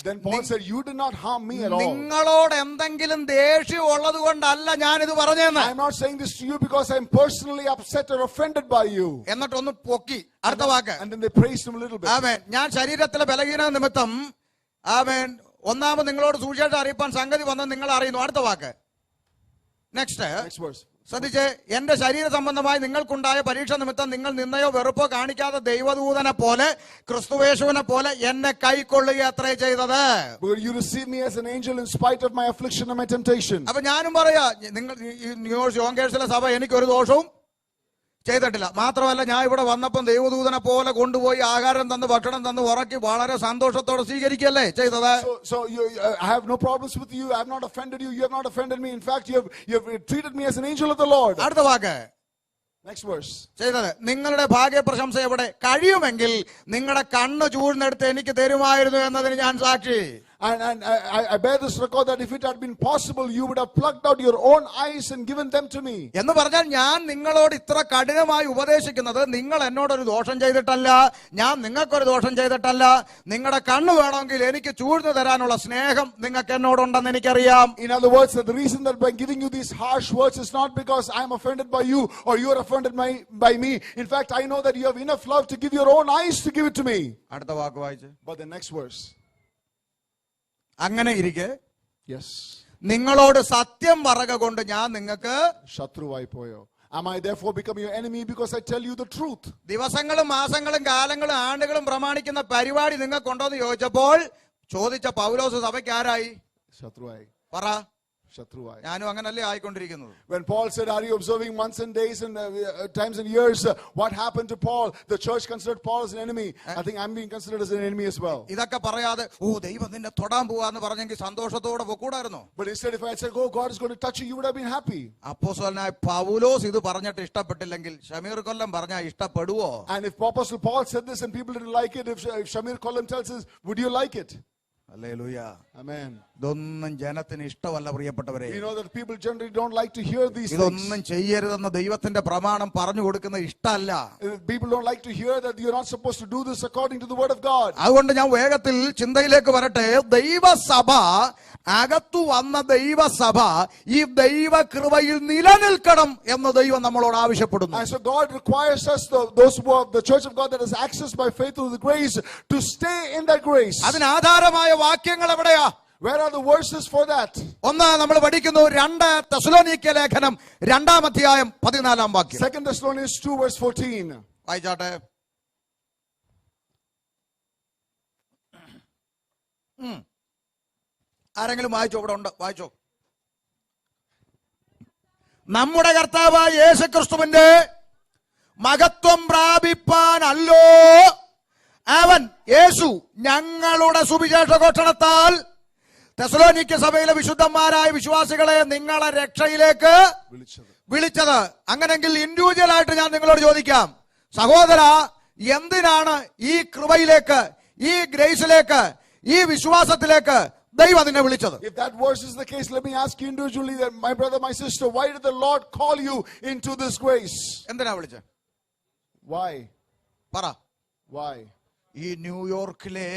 Then Paul said, you did not harm me at all. നിങ്ങളോട് എന്തെങ്കിലും ദേഷ്യം ഉള്ളത് കൊണ്ടല്ല ഞാനിത് പറഞ്ഞതെന്ന്. I'm not saying this to you because I'm personally upset or offended by you. എന്നിട്ടൊന്ന് പൊക്കി. അടുത്ത വാക്ക്. And then they praised him a little bit. ആമേൻ. ഞാൻ ശരീരത്തിലെ ബലഹീനത നിമിത്തം ആമേൻ ഒന്നാമത് നിങ്ങളോട് സുവിശേഷം അറിയിപ്പാൻ സംഗതി വന്നത് നിങ്ങൾ അറിയുന്നു. അടുത്ത വാക്ക്. Next verse. ശ്രദ്ധിച്ച്, എന്റെ ശരീര സംബന്ധമായി നിങ്ങൾക്കുണ്ടായ പരീക്ഷ നിമിത്തം നിങ്ങൾ നിന്നയോ വെറുപ്പോ കാണിക്കാതെ ദൈവദൂതനെ പോലെ ക്രിസ്തുവേശുവിനെ പോലെ എന്നെ കൈക്കൊള്ളുക അത്രേ ചെയ്തത്. But you receive me as an angel in spite of my affliction and my temptation. അപ്പൊ ഞാനും പറയാ, നിങ്ങൾ ന്യൂയോർക്ക് യോങ്കേഴ്സിലെ സഭ എനിക്കൊരു ദോഷവും ചെയ്തിട്ടില്ല. മാത്രമല്ല, ഞാൻ ഇവിടെ വന്നപ്പം ദൈവദൂതനെ പോലെ കൊണ്ടുപോയി ആഹാരം തന്ന് ഭക്ഷണം തന്ന് ഉറക്കി വളരെ സന്തോഷത്തോടെ സ്വീകരിക്കല്ലേ ചെയ്തത്. So I have no problems with you. I have not offended you. You have not offended me. In fact, you have treated me as an angel of the Lord. അടുത്ത വാക്ക്, next verse. ചെയ്തത് നിങ്ങളുടെ ഭാഗ്യ പ്രശംസ എവിടെ? കഴിയുമെങ്കിൽ നിങ്ങളുടെ കണ്ണ് ചൂഴ്ന്നെടുത്ത് എനിക്ക് തരുമായിരുന്നു എന്നതിന് ഞാൻ സാക്ഷി. And I bear this record that if it had been possible, you would have plucked out your own eyes and given them to me. എന്ന് പറഞ്ഞാൽ ഞാൻ നിങ്ങളോട് ഇത്ര കഠിനമായി ഉപദേശിക്കുന്നത് നിങ്ങൾ എന്നോടൊരു ദോഷം ചെയ്തിട്ടല്ല, ഞാൻ നിങ്ങൾക്കൊരു ദോഷം ചെയ്തിട്ടല്ല. നിങ്ങളുടെ കണ്ണ് വേണമെങ്കിൽ എനിക്ക് ചൂഴ്ന്നു തരാനുള്ള സ്നേഹം നിങ്ങൾക്ക് എന്നോടുണ്ടെന്ന് എനിക്കറിയാം. In other words, the reason that by giving you these harsh words is not because I am offended by you or you are offended by me. In fact, I know that you have enough love to give your own eyes to give it to me. അടുത്ത വാക്ക് വായിച്ച്. But the next verse. അങ്ങനെ ഇരിക്കെ Yes. നിങ്ങളോട് സത്യം പറക കൊണ്ട് ഞാൻ നിങ്ങൾക്ക് ശത്രുവായി പോയോ? Am I therefore become your enemy because I tell you the truth? ദിവസങ്ങളും മാസങ്ങളും കാലങ്ങളും ആണ്ടുകളും പ്രമാണിക്കുന്ന പരിപാടി നിങ്ങൾക്കുണ്ടോന്ന് ചോദിച്ചപ്പോൾ ചോദിച്ച പൗലോസ് സഭയ്ക്ക് ആരായി? ശത്രുവായി. പറ. ശത്രുവായി. ഞാനും അങ്ങനല്ലേ ആയിക്കൊണ്ടിരിക്കുന്നത്. When Paul said, are you observing months and days and times and years? What happened to Paul? The church considered Paul as an enemy. I think I'm being considered as an enemy as well. ഇതൊക്കെ പറയാതെ ദൈവം നിന്നെ തൊടാൻ പോവാന്ന് പറഞ്ഞെങ്കിൽ സന്തോഷത്തോടെ പൊക്കൂടായിരുന്നോ? But instead, if I had said, oh, God is going to touch you, you would have been happy. അപ്പോസ്തലനായ പൗലോസ് ഇത് പറഞ്ഞിട്ട് ഇഷ്ടപ്പെട്ടില്ലെങ്കിൽ ഷമീർ കൊല്ലം പറഞ്ഞാൽ ഇഷ്ടപ്പെടുവോ? And if Apostle Paul said this and people didn't like it, if Shamir Kollam tells us, would you like it? Hallelujah. Amen. ഇതൊന്നും ജനത്തിന് ഇഷ്ടമല്ല പ്രിയപ്പെട്ടവരെ. You know that people generally don't like to hear these things. ഇതൊന്നും ചെയ്യരുതെന്ന് ദൈവത്തിന്റെ പ്രമാണം പറഞ്ഞു കൊടുക്കുന്നത് ഇഷ്ടമല്ല. People don't like to hear that you're not supposed to do this according to the word of God. അതുകൊണ്ട് ഞാൻ വേഗത്തിൽ ചിന്തയിലേക്ക് വരട്ടെ. ദൈവസഭ, അകത്തു വന്ന ദൈവസഭ ഈ ദൈവകൃപയിൽ നിലനിൽക്കണം എന്ന് ദൈവം നമ്മളോട് ആവശ്യപ്പെടുന്നു. And so God requires us, those who are the church of God that is accessed by faith through the grace, to stay in that grace. അതിന് ആധാരമായ വാക്യങ്ങൾ എവിടെയാ? Where are the verses for that? ഒന്ന് നമ്മൾ പഠിക്കുന്നു 2 തെസ്സലോനിക്യ ലേഖനം 2-ാം അധ്യായം 14-ാം വാക്യം. 2 Thessalonians 2 verse 14. വായിച്ചാട്ടെ. ആരെങ്കിലും വായിച്ചോ? ഇവിടെ ഉണ്ട്, വായിച്ചോ. നമ്മുടെ കർത്താവായ യേശുക്രിസ്തുവിന്റെ മഹത്വം പ്രാപിപ്പാനല്ലോ അവൻ യേശു ഞങ്ങളുടെ സുവിശേഷ ഘോഷണത്താൽ തെസ്സലോനിക്യ സഭയിലെ വിശുദ്ധന്മാരായ വിശ്വാസികളെ നിങ്ങളെ രക്ഷയിലേക്ക് വിളിച്ചത്. അങ്ങനെങ്കിൽ ഇൻഡിവിജ്വൽ ആയിട്ട് ഞാൻ നിങ്ങളോട് ചോദിക്കാം, സഹോദര, എന്തിനാണ് ഈ കൃപയിലേക്ക്, ഈ ഗ്രേസിലേക്ക്, ഈ വിശ്വാസത്തിലേക്ക് ദൈവം നിന്നെ വിളിച്ചത്? If that verse is the case, let me ask you individually, that my brother, my sister, why did the Lord call you into this grace? എന്തിനാ വിളിച്ചത്? Why? പറ. Why? ഈ ന്യൂയോർക്കിലെ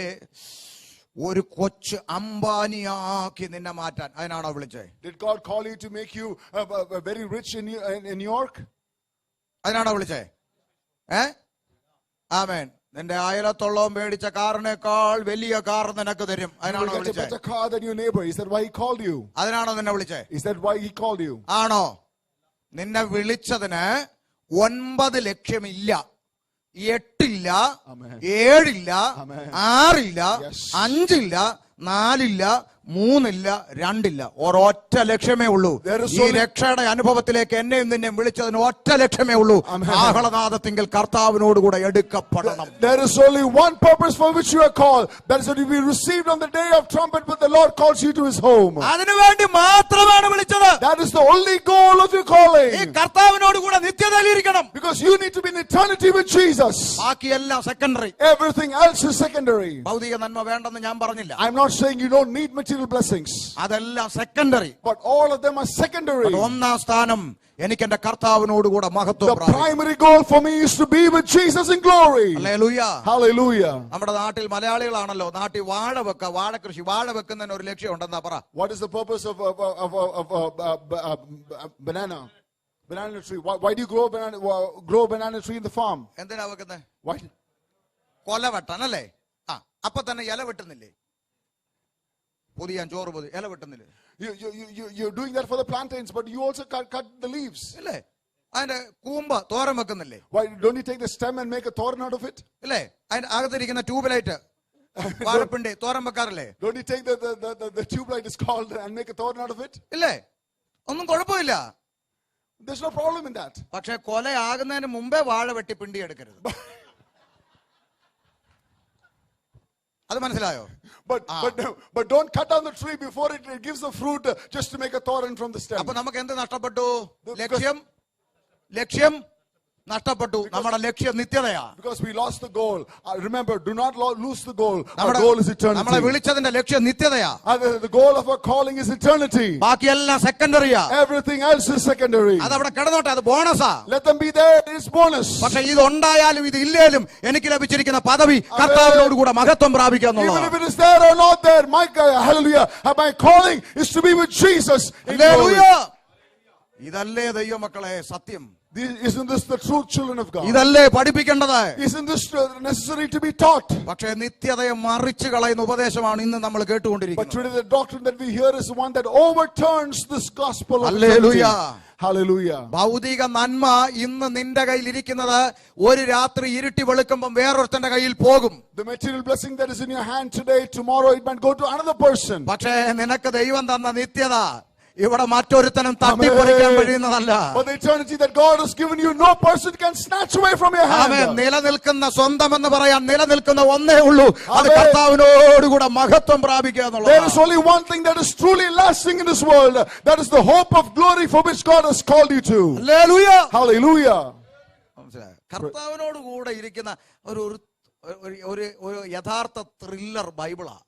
ഒരു കൊച്ചു അംബാനിയാക്കി നിന്നെ മാറ്റാൻ, അതിനാണോ വിളിച്ചത്? Did God call you to make you very rich in New York? അതിനാണോ വിളിച്ചത്? ആമേൻ. നിന്റെ അയലത്തുള്ളവൻ മേടിച്ച കാറിനേക്കാൾ വലിയ കാർ നിനക്ക് തരും, അതിനാണോ വിളിച്ചത്? better car than your neighbor. Is that why he called you? അതിനാണോ നിന്നെ വിളിച്ചത്? Is that why he called you? ആണോ? നിന്നെ വിളിച്ചതിന് 9 ലക്ഷമില്ല, 8 ഇല്ല, 7 ഇല്ല, 6 ഇല്ല, 5 ഇല്ല, 4 ഇല്ല, 3 ഇല്ല, 2 ഇല്ല, ഒരൊറ്റ ലക്ഷ്യമേ ഉള്ളൂ. ഈ രക്ഷയുടെ അനുഭവത്തിലേക്ക് എന്നെയും നിന്നെ വിളിച്ചതിന് ഒറ്റ ലക്ഷ്യമേ ഉള്ളൂ. ആഹ്ലാദത്തിങ്കിൽ കർത്താവിനോടുകൂടെ എടുക്കപ്പെടണം. There is only one purpose for which you are called. That is to be received on the day of trumpet when the Lord calls you to his home. അതിനുവേണ്ടി മാത്രമാണ് വിളിച്ചത്. That is the only goal of your calling. ഈ കർത്താവിനോടുകൂടെ നിത്യതയിലിരിക്കണം. Because you need to be in eternity with Jesus. ബാക്കിയെല്ലാം secondary. Everything else is secondary. ഭൗതിക നന്മ വേണ്ടെന്ന് ഞാൻ പറഞ്ഞില്ല. I'm not saying you don't need material blessings. അതെല്ലാം secondary. But all of them are secondary. ഒന്നാം സ്ഥാനം എനിക്ക് എന്റെ കർത്താവിനോടുകൂടെ മഹത്വം. The primary goal for me is to be with Jesus in glory. Hallelujah. Hallelujah. നമ്മുടെ നാട്ടിൽ മലയാളികളാണല്ലോ, നാട്ടിൽ വാഴ കൃഷി, വാഴ വെക്കുന്നതിന് ഒരു ലക്ഷ്യം ഉണ്ടെന്നാ പറ. What is the purpose of banana tree? Why do you grow banana tree in the farm? എന്തിനാ വെക്കുന്നത്? Why? കൊല വെട്ടാനല്ലേ? അപ്പൊ തന്നെ ഇല വെട്ടുന്നില്ലേ? പൊതിയാൻ ചോറ് പൊതി ഇല വെട്ടുന്നില്ലേ? You're doing that for the plantains, but you also cut the leaves. ഇല്ലേ? അതിന്റെ കൂമ്പ് തോരൻ വെക്കുന്നില്ലേ? Why don't you take the stem and make a thorn out of it? ഇല്ലേ? അതിന്റെ അകത്തിരിക്കുന്ന ട്യൂബ്ലൈറ്റ് വാഴപ്പിണ്ടി തോരൻ വെക്കാറില്ലേ? Don't you take the tube light is called and make a thorn out of it? ഇല്ലേ? ഒന്നും കുഴപ്പമില്ല. There's no problem in that. പക്ഷെ കൊലയാകുന്നതിന് മുമ്പേ വാഴ വെട്ടി പിണ്ടി എടുക്കരുത്. അത് മനസ്സിലായോ? But don't cut down the tree before it gives the fruit just to make a thorn from the stem. അപ്പൊ നമുക്ക് എന്ത് നഷ്ടപ്പെട്ടു? ലക്ഷ്യം നഷ്ടപ്പെട്ടു. നമ്മുടെ ലക്ഷ്യം നിത്യതയാ. Because we lost the goal. Remember, do not lose the goal. Our goal is eternity. നമ്മളെ വിളിച്ചതിന്റെ ലക്ഷ്യം നിത്യതയാ. The goal of our calling is eternity. ബാക്കിയെല്ലാം സെക്കൻഡറിയാ. Everything else is secondary. അതവിടെ കിടന്നോട്ടെ, അത് ബോണസാ. Let them be there. It's bonus. പക്ഷെ ഇത് ഉണ്ടായാലും ഇത് ഇല്ലേലും എനിക്ക് ലഭിച്ചിരിക്കുന്ന പദവി കർത്താവിനോട് കൂടെ മഹത്വം പ്രാപിക്കുക Even എന്നുള്ളതാണ്. if it is there or not there, hallelujah, my calling is to be with Jesus in glory. Hallelujah. ഇതല്ലേ ദൈവമക്കളെ സത്യം? Isn't this the truth, children of God? ഇതല്ലേ പഠിപ്പിക്കേണ്ടത്? Isn't this necessary to be taught? പക്ഷേ നിത്യതയെ മറിച്ചു കളയുന്ന ഉപദേശമാണ് ഇന്ന് നമ്മൾ But കേട്ടുകൊണ്ടിരിക്കുന്നത്. today the doctrine that we hear is one that overturns this gospel of Hallelujah. eternity. Hallelujah. ഭൗതിക നന്മ ഇന്ന് നിന്റെ കയ്യിൽ ഇരിക്കുന്നത് ഒരു രാത്രി ഇരുട്ടി വെളുക്കുമ്പോൾ വേറൊരുത്തന്റെ കയ്യിൽ പോകും. The material blessing that is in your hand today, tomorrow it might go to another person. പക്ഷേ നിനക്ക് ദൈവം തന്ന നിത്യത ഇവിടെ മറ്റൊരുത്തനും തട്ടിപ്പറിക്കാൻ കഴിയുന്നതല്ല. But the eternity that God has given you, no person can snatch away from your hand. നിലനിൽക്കുന്ന സ്വന്തം എന്ന് പറയാൻ നിലനിൽക്കുന്ന ഒന്നേ ഉള്ളൂ, അത് കർത്താവിനോടുകൂടെ മഹത്വം പ്രാപിക്കുക എന്നുള്ളത്. There is only one thing that is truly lasting in this world. That is the hope of glory for which God has called you to. Hallelujah. Hallelujah. കർത്താവിനോട് കൂടെ ഇരിക്കുന്ന ഒരു യഥാർത്ഥ thriller ബൈബിളാ.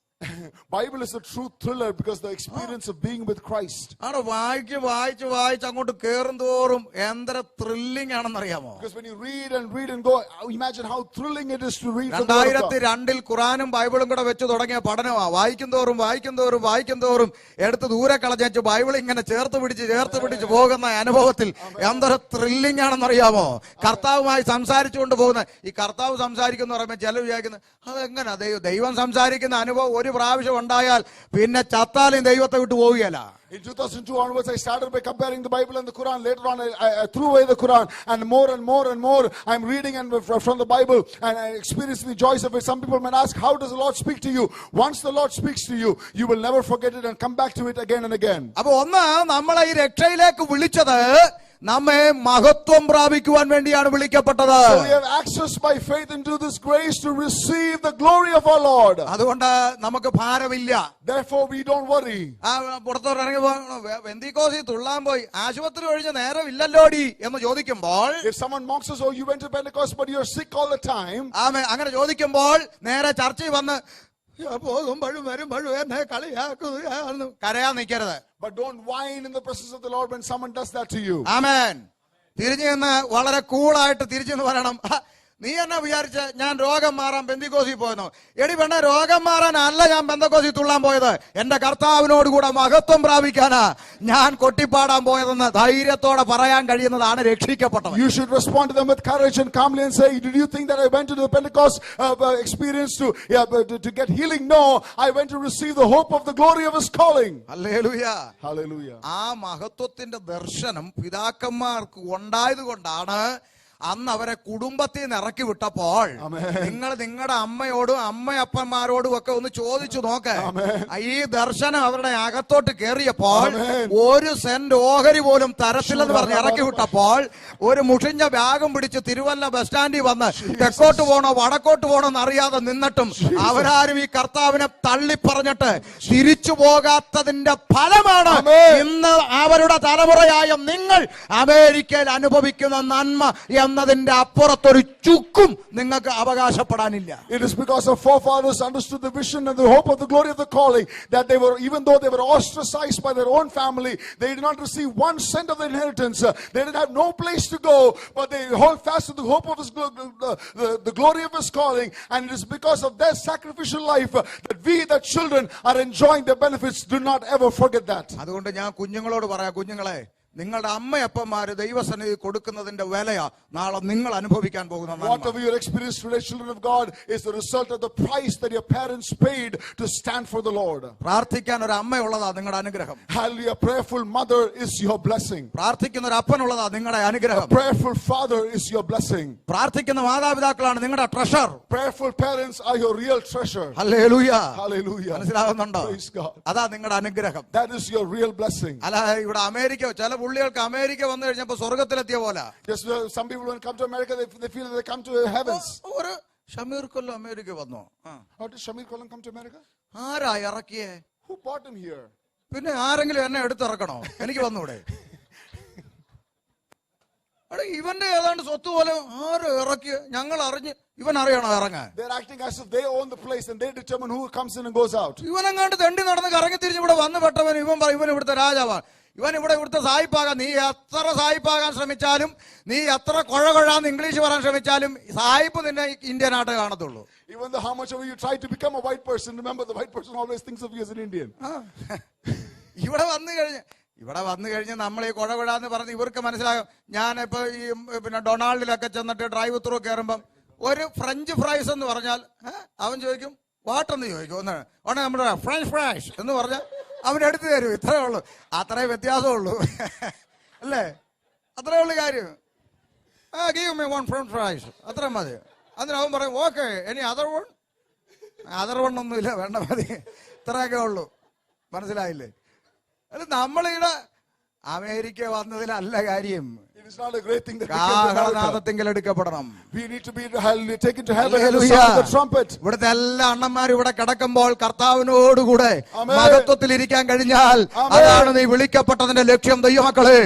Bible is a true thriller because the experience of being with Christ. ആണ് വായിച്ച് അങ്ങോട്ട് കേറും തോറും എന്തൊര thrilling ആണെന്നറിയാമോ? Because when you read and go, imagine how thrilling it is to read the word of God. 2002 ഖുറാനും ബൈബിളും കൂടെ വെച്ച് തുടങ്ങിയ പഠനമാ. വായിക്കും തോറും എടുത്ത് ദൂരെ കളഞ്ഞു ബൈബിൾ ഇങ്ങനെ ചേർത്ത് പിടിച്ച് പോകുന്ന അനുഭവത്തിൽ എന്തൊരു ത്രില്ലിംഗ് ആണെന്നറിയാമോ? കർത്താവുമായി സംസാരിച്ചുകൊണ്ട് പോകുന്ന ഈ കർത്താവ് സംസാരിക്കുന്ന പറയുമ്പോൾ ചില വിചാരിക്കുന്നത് അതെങ്ങനെ ദൈവം സംസാരിക്കുന്ന അനുഭവം ഒരു പ്രാവശ്യം ഉണ്ടായാൽ പിന്നെ ചത്താലും ദൈവത്തെ വിട്ടു പോവുകയല്ല. In 2002 onwards, I started by comparing the Bible and the Quran. Later on, I threw away the Quran, and more, I'm reading and from the Bible and I experiencing the joys of it. Some people might ask, how does the Lord speak to you? Once the Lord speaks to you, you will never forget it and come back to it again and again. അപ്പൊ ഒന്ന് നമ്മളെ ഈ രക്ഷയിലേക്ക് വിളിച്ചത് നമ്മെ മഹത്വം പ്രാപിക്കുവാൻ വേണ്ടിയാണ് വിളിക്കപ്പെട്ടത്. So we have access by faith into this grace to receive the glory of our Lord. അതുകൊണ്ട് നമുക്ക് ഭാരമില്ല. Therefore we don't worry. പുറത്തോട്ട് ഇറങ്ങി ബെന്തിക്കോസിൽ തുള്ളാൻ പോയി ആശുപത്രി ഒഴിഞ്ഞ നേരമില്ലല്ലോടി എന്ന് ചോദിക്കുമ്പോൾ, If someone mocks us, oh, you went to Pentecost but you're sick all the time, അങ്ങനെ ചോദിക്കുമ്പോൾ നേരെ ചർച്ചയിൽ വന്ന് പോകുമ്പോഴും വരുമ്പോഴും എന്നെ കളിയാക്കുന്നു കരയാൻ നിൽക്കരുത്. But don't whine in the presence of the Lord when someone does that to you. ആമേൻ. തിരിഞ്ഞു നിന്ന് വളരെ കൂളായിട്ട് തിരിച്ചു പറയണം, നീ എന്നാ വിചാരിച്ച ഞാൻ രോഗം മാറാൻ പെന്തിക്കോസിൽ പോയെന്നോ? എടി പെണ്ണ, രോഗം മാറാനല്ല ഞാൻ പെന്തക്കോസിൽ തുള്ളാൻ പോയത്, എന്റെ കർത്താവിനോട് കൂടെ മഹത്വം പ്രാപിക്കാനാ ഞാൻ കൊട്ടിപ്പാടാൻ പോയതെന്ന് ധൈര്യത്തോടെ പറയാൻ കഴിയുന്നതാണ് രക്ഷിക്കപ്പെട്ടത്. You should respond to them with courage and calmly and say, did you think that I went to the Pentecost experience to get healing? No, I went to receive the hope of the glory of his calling. Hallelujah. Hallelujah. ആ മഹത്വത്തിന്റെ ദർശനം പിതാക്കന്മാർക്ക് ഉണ്ടായത് കൊണ്ടാണ് അന്ന് അവരെ കുടുംബത്തിൽ നിന്ന് ഇറക്കി വിട്ടപ്പോൾ നിങ്ങൾ നിങ്ങളുടെ അമ്മയോടും അമ്മയപ്പന്മാരോടും ഒക്കെ ഒന്ന് ചോദിച്ചു നോക്ക്. ഈ ദർശനം അവരുടെ അകത്തോട്ട് കയറിയപ്പോൾ ഒരു സെന്റ് ഓഹരി പോലും തരത്തില്ലെന്ന് പറഞ്ഞ് ഇറക്കി വിട്ടപ്പോൾ ഒരു മുഷിഞ്ഞ ബാഗും പിടിച്ച് തിരുവല്ല ബസ് സ്റ്റാൻഡിൽ വന്ന് തെക്കോട്ട് പോകണോ വടക്കോട്ട് പോകണോ എന്നറിയാതെ നിന്നിട്ടും അവരാരും ഈ കർത്താവിനെ തള്ളിപ്പറഞ്ഞിട്ട് തിരിച്ചു പോകാത്തതിന്റെ ഫലമാണ് ഇന്ന് അവരുടെ തലമുറയായ നിങ്ങൾ അമേരിക്കയിൽ അനുഭവിക്കുന്ന നന്മ എന്നതിന്റെ അപ്പുറത്തൊരു ചുക്കും നിങ്ങൾക്ക് അവകാശപ്പെടാനില്ല. It is because our forefathers understood the vision and the hope of the glory of the calling that they were, even though they were ostracized by their own family, they did not receive 1 cent of the inheritance. They did have no place to go, but they hold fast to the hope of his the glory of his calling. And it is because of their sacrificial life that we, the children, are enjoying the benefits. Do not ever forget that. അതുകൊണ്ട് ഞാൻ കുഞ്ഞുങ്ങളോട് പറയാം, കുഞ്ഞുങ്ങളെ നിങ്ങളുടെ അമ്മയപ്പന്മാര് ദൈവസന്നിധി കൊടുക്കുന്നതിന്റെ വിലയാ നാളെ നിങ്ങൾ അനുഭവിക്കാൻ പോകുന്ന നന്മ. Whatever your experience today, children of God, is the result of the price that your parents paid to stand for the Lord. പ്രാർത്ഥിക്കാൻ ഒരു അമ്മയുള്ളതാ നിങ്ങളുടെ അനുഗ്രഹം. Hallelujah. A prayerful mother is your blessing. പ്രാർത്ഥിക്കുന്ന ഒരു അപ്പനുള്ളതാ നിങ്ങളുടെ അനുഗ്രഹം. A prayerful father is your blessing. പ്രാർത്ഥിക്കുന്ന മാതാപിതാക്കളാണ് നിങ്ങളുടെ treasure. Prayerful parents are your real treasure. Hallelujah. Hallelujah. മനസ്സിലാവുന്നുണ്ടോ? Praise God. അതാ നിങ്ങളുടെ അനുഗ്രഹം. That is your real blessing. അല്ല ഇവിടെ അമേരിക്ക ചില പുള്ളികൾക്ക് അമേരിക്ക വന്നു കഴിഞ്ഞപ്പോ സ്വർഗത്തിലെത്തിയ പോലെ. Just some people when come to America, they feel that they come to heavens. ഒരു ഷമീർ കൊല്ലം അമേരിക്ക വന്നു. How did Shamir Kolam come to America? ആരാ ഇറക്കിയേ? Who brought him here? പിന്നെ ആരെങ്കിലും എന്നെ എടുത്തിറക്കണോ? എനിക്ക് വന്നൂടെ? അവിടെ ഇവന്റെ ഏതാണ്ട് സ്വത്ത് പോലെ ആരും ഇറക്കി ഞങ്ങൾ അറിഞ്ഞ് ഇവൻ അറിയണോ ഇറങ്ങാൻ? They're acting as if they own the place and they determine who comes in and goes out. ഇവനെങ്ങാണ്ട് തെണ്ടി നടന്ന് കറങ്ങി തിരിഞ്ഞ് ഇവിടെ വന്ന് പെട്ടവൻ ഇവൻ ഇവിടുത്തെ രാജാവാണ്. ഇവിടുത്തെ സായിപ്പാകാൻ നീ എത്ര സായിപ്പാകാൻ ശ്രമിച്ചാലും, നീ എത്ര കൊഴകൊഴാന്ന് ഇംഗ്ലീഷ് പറയാൻ ശ്രമിച്ചാലും സായിപ്പ് നിന്നെ ഇന്ത്യനായിട്ട് കാണത്തുള്ളൂ. Even though how much ever you try to become a white person, remember the white person always thinks of you as an Indian. ഇവിടെ വന്നു കഴിഞ്ഞ് നമ്മൾ ഈ കൊഴകൊഴാന്ന് പറഞ്ഞ് ഇവർക്ക് മനസ്സിലാകും. ഞാനിപ്പോ ഈ പിന്നെ ഡൊണാൾഡിലൊക്കെ ചെന്നിട്ട് ഡ്രൈവ് ത്രൂ കയറുമ്പം ഒരു ഫ്രഞ്ച് ഫ്രൈസ് എന്ന് പറഞ്ഞാൽ അവൻ ചോദിക്കും വാട്ടെന്ന് ചോദിക്കും. ഒന്ന് നമ്മുടെ ഫ്രഞ്ച് ഫ്രൈസ് എന്ന് പറഞ്ഞാൽ അവൻ എടുത്തു തരും. ഇത്രയേ ഉള്ളൂ, അത്രേ വ്യത്യാസമുള്ളൂ അല്ലേ? അത്രേ ഉള്ളു കാര്യം. Give me one French fries, അത്രയും മതി. അതിന് അവൻ പറയും ഓക്കെ ഇനി അതർ വൺ ഒന്നുമില്ല, വേണ്ട മതി, ഇത്രയൊക്കെ ഉള്ളൂ. മനസ്സിലായില്ലേ? അത് നമ്മളിവിടെ അമേരിക്ക വന്നതിലല്ല കാര്യം. It is not a great thing that we came to America. എടുക്കപ്പെടണം. We need to be taken to heaven and the sound of the trumpet. ഇവിടുത്തെ എല്ലാ അണ്ണന്മാരും ഇവിടെ കിടക്കുമ്പോൾ കർത്താവിനോടുകൂടെ മഹത്വത്തിൽ ഇരിക്കാൻ കഴിഞ്ഞാൽ അതാണ് നീ വിളിക്കപ്പെട്ടതിന്റെ ലക്ഷ്യം ദൈവമക്കളെ.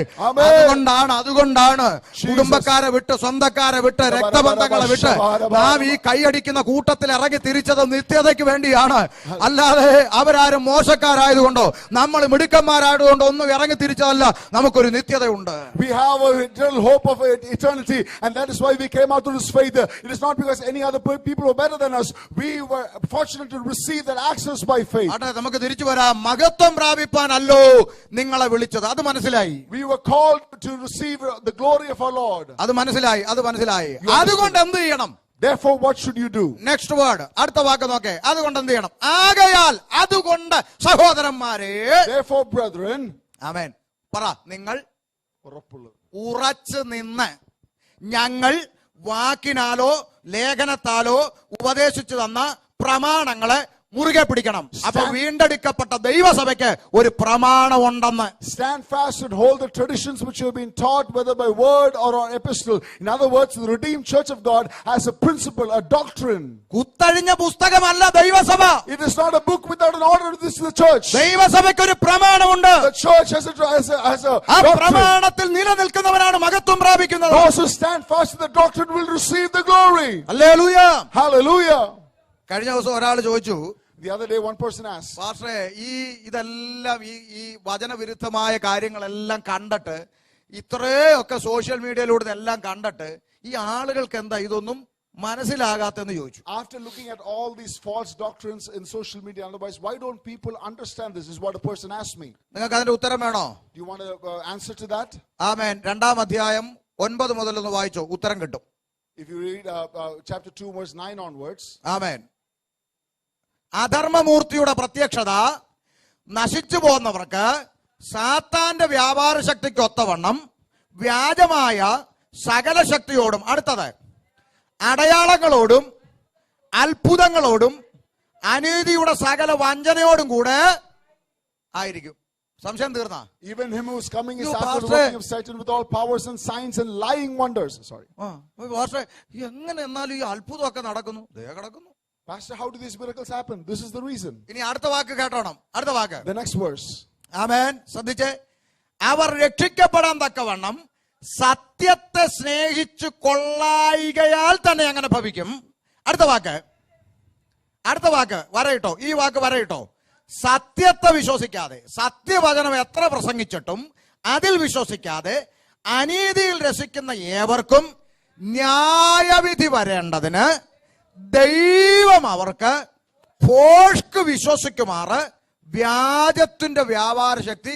അതുകൊണ്ടാണ് കുടുംബക്കാരെ വിട്ട്, സ്വന്തക്കാരെ വിട്ട്, രക്തബന്ധങ്ങളെ വിട്ട് നാം ഈ കൈയടിക്കുന്ന കൂട്ടത്തിൽ ഇറങ്ങി തിരിച്ചത് നിത്യതയ്ക്ക് വേണ്ടിയാണ്. അല്ലാതെ അവരാരും മോശക്കാരായതുകൊണ്ടോ നമ്മൾ മിടുക്കന്മാരായതുകൊണ്ടോ ഒന്നും ഇറങ്ങി തിരിച്ചതല്ല. നമുക്കൊരു നിത്യതയുണ്ട്. We have a eternal hope of eternity, and that is why we came out to this faith. It is not because any other people were better than us. We were fortunate to receive that access by faith. നമുക്ക് തിരിച്ചു വരാം. മഹത്വം പ്രാപിപ്പാനല്ലോ നിങ്ങളെ വിളിച്ചത്. അത് മനസ്സിലായി. We were called to receive the glory of our Lord. അത് മനസ്സിലായി. അതുകൊണ്ട് എന്ത് ചെയ്യണം? Therefore what should you do? Next word, അടുത്ത വാക്ക് നോക്കേ. അതുകൊണ്ട് എന്ത് ചെയ്യണം? ആകയാൽ, അതുകൊണ്ട് സഹോദരന്മാരെ. Therefore brethren. ആമേൻ. പറ. നിങ്ങൾ ഉറച്ചു നിന്ന് ഞങ്ങൾ വാക്കിനാലോ ലേഖനത്താലോ ഉപദേശിച്ചു തന്ന പ്രമാണങ്ങളെ മുറുകെ പിടിക്കണം. അപ്പൊ വീണ്ടെടുക്കപ്പെട്ട ദൈവസഭയ്ക്ക് ഒരു പ്രമാണം ഉണ്ടെന്ന്. Stand fast and hold the traditions which you have been taught, whether by word or on epistle. In other words, the redeemed church of God has a principle, a doctrine. കുത്തഴിഞ്ഞ പുസ്തകമല്ല ദൈവസഭ. It is not a book without an order. This is the church. ദൈവസഭയ്ക്ക് ഒരു പ്രമാണമുണ്ട്. The church has a doctrine. പ്രമാണത്തിൽ നിലനിൽക്കുന്നവരാണ് മഹത്വം പ്രാപിക്കുന്നത്. Those who stand fast in the doctrine will receive the glory. Hallelujah. Hallelujah. കഴിഞ്ഞ ദിവസം ഒരാൾ ചോദിച്ചു, the other day one person asked, പാസ്റ്ററെ ഇതെല്ലാം ഈ വചനവിരുദ്ധമായ കാര്യങ്ങളെല്ലാം കണ്ടിട്ട്, ഇത്രയൊക്കെ സോഷ്യൽ മീഡിയയിലൂടെ ഇതെല്ലാം കണ്ടിട്ട് ഈ ആളുകൾക്ക് എന്താ ഇതൊന്നും മനസ്സിലാകാത്തെന്ന് ചോദിച്ചു. After looking at all these false doctrines in social media, otherwise, why don't people understand this? Is what a person asked me. നിങ്ങൾക്ക് അതിന്റെ ഉത്തരം വേണോ? Do you want to answer to that? ആമേൻ. 2-ാം അധ്യായം 9 മുതൽ ഒന്ന് വായിച്ചോ, ഉത്തരം കിട്ടും. If you read chapter 2 verse 9 onwards. ആമേൻ. അധർമ്മമൂർത്തിയുടെ പ്രത്യക്ഷത നശിച്ചു പോകുന്നവർക്ക് സാത്താന്റെ വ്യാപാര ശക്തിക്ക് ഒത്തവണ്ണം വ്യാജമായ സകല ശക്തിയോടും, അടുത്തത് അടയാളങ്ങളോടും അത്ഭുതങ്ങളോടും അനീതിയുടെ സകല വഞ്ചനയോടും കൂടെ ആയിരിക്കും. സംശയം തീർന്ന? Even him who is coming is after the working of Satan with all powers and signs and lying wonders. Sorry. എങ്ങനെ എന്നാലും ഈ അത്ഭുതമൊക്കെ നടക്കുന്നു? കിടക്കുന്നു. Pastor, how do these miracles happen? This is the reason. ഇനി അടുത്ത വാക്ക് കേട്ടോണം. അടുത്ത വാക്ക്, the next verse. ആമേൻ. ശ്രദ്ധിച്ചേ. അവർ രക്ഷിക്കപ്പെടാൻ തക്കവണ്ണം സത്യത്തെ സ്നേഹിച്ചു കൊള്ളായികയാൽ തന്നെ അങ്ങനെ ഭവിക്കും. അടുത്ത വാക്ക് വരയിട്ടോ, ഈ വാക്ക് വരയിട്ടോ. സത്യത്തെ വിശ്വസിക്കാതെ, സത്യവചനം എത്ര പ്രസംഗിച്ചിട്ടും അതിൽ വിശ്വസിക്കാതെ അനീതിയിൽ രസിക്കുന്ന ഏവർക്കും ന്യായവിധി വരേണ്ടതിന് ദൈവം അവർക്ക് ഭോഷ്ക് വിശ്വസിക്കുമാറ് വ്യാജത്തിന്റെ വ്യാപാര ശക്തി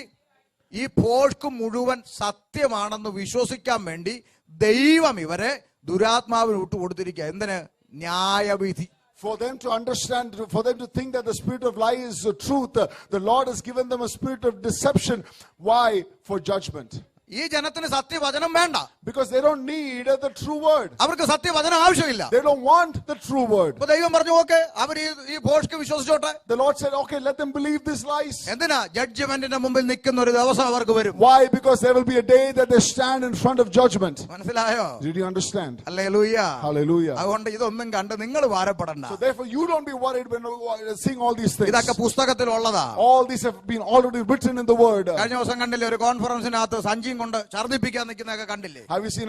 ഈ പോഷ്ക്ക് മുഴുവൻ സത്യമാണെന്ന് വിശ്വസിക്കാൻ വേണ്ടി ദൈവം ഇവരെ ദുരാത്മാവിന് വിട്ടുകൊടുത്തിരിക്കുക. എന്തിന്? ന്യായവിധി. For them to understand, for them to think that the spirit of lie is the truth, the Lord has given them a spirit of deception. Why? For judgment. ഈ ജനത്തിന് സത്യവചനം വേണ്ട. Because they don't need the true word. അവർക്ക് സത്യവചനം ആവശ്യമില്ല. They don't want the true word. അപ്പൊ ദൈവം പറഞ്ഞു, okay, അവർ ഈ പോഷ്ക്ക് വിശ്വസിച്ചോട്ടെ. The Lord said, okay, let them believe these lies. എന്തിനാ? ജഡ്ജ്മെന്റിന്റെ മുമ്പിൽ നിൽക്കുന്ന ഒരു ദിവസം അവർക്ക് വരും. Why? Because there will be a day that they stand in front of judgment. മനസ്സിലായോ? Did you understand? Hallelujah. Hallelujah. അതുകൊണ്ട് ഇതൊന്നും കണ്ട് നിങ്ങൾ ഭാരപ്പെടണ്ട. So therefore you don't be worried when seeing all these things. ഇതൊക്കെ പുസ്തകത്തിലുള്ളതാ. All these have been already written in the word. കഴിഞ്ഞ ദിവസം കണ്ടില്ലേ ഒരു കോൺഫറൻസിനകത്ത് സഞ്ചിയും കൊണ്ട് ഛർദ്ദിപ്പിക്കാൻ നിൽക്കുന്നതൊക്കെ കണ്ടില്ലേ? Have you seen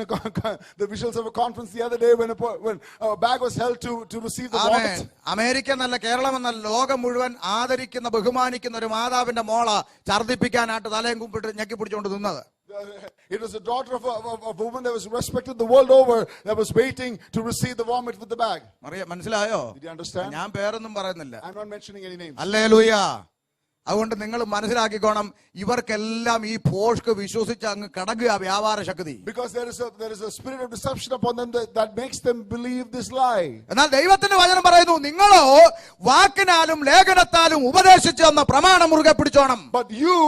the visuals of a conference the other day when a bag was held to receive the vomit? America എന്നല്ല കേരളം എന്നല്ല ലോകം മുഴുവൻ ആദരിക്കുന്ന ബഹുമാനിക്കുന്ന ഒരു മാതാവിന്റെ മോള ഛർദ്ദിപ്പിക്കാനായിട്ട് തലയും കുമ്പിട്ട് ഞെക്കി പിടിച്ചുകൊണ്ട് നിന്നത്. It was a daughter of a woman that was respected the world over that was waiting to receive the vomit with the bag. മനസ്സിലായോ? Did you understand? ഞാൻ പേരൊന്നും പറയുന്നില്ല. I'm not mentioning any names. Hallelujah. അതുകൊണ്ട് നിങ്ങൾ മനസ്സിലാക്കിക്കോണം, ഇവർക്കെല്ലാം ഈ പോഷ്ക്ക് വിശ്വസിച്ച് അങ്ങ് കടക്കുക വ്യാപാര ശക്തി. Because there is a spirit of deception upon them that makes them believe this lie. എന്നാൽ ദൈവത്തിന്റെ വചനം പറയുന്നു, നിങ്ങളോ വാക്കിനാലും ലേഖനത്താലും ഉപദേശിച്ചു തന്ന പ്രമാണം മുറുകെ പിടിച്ചോണം. But you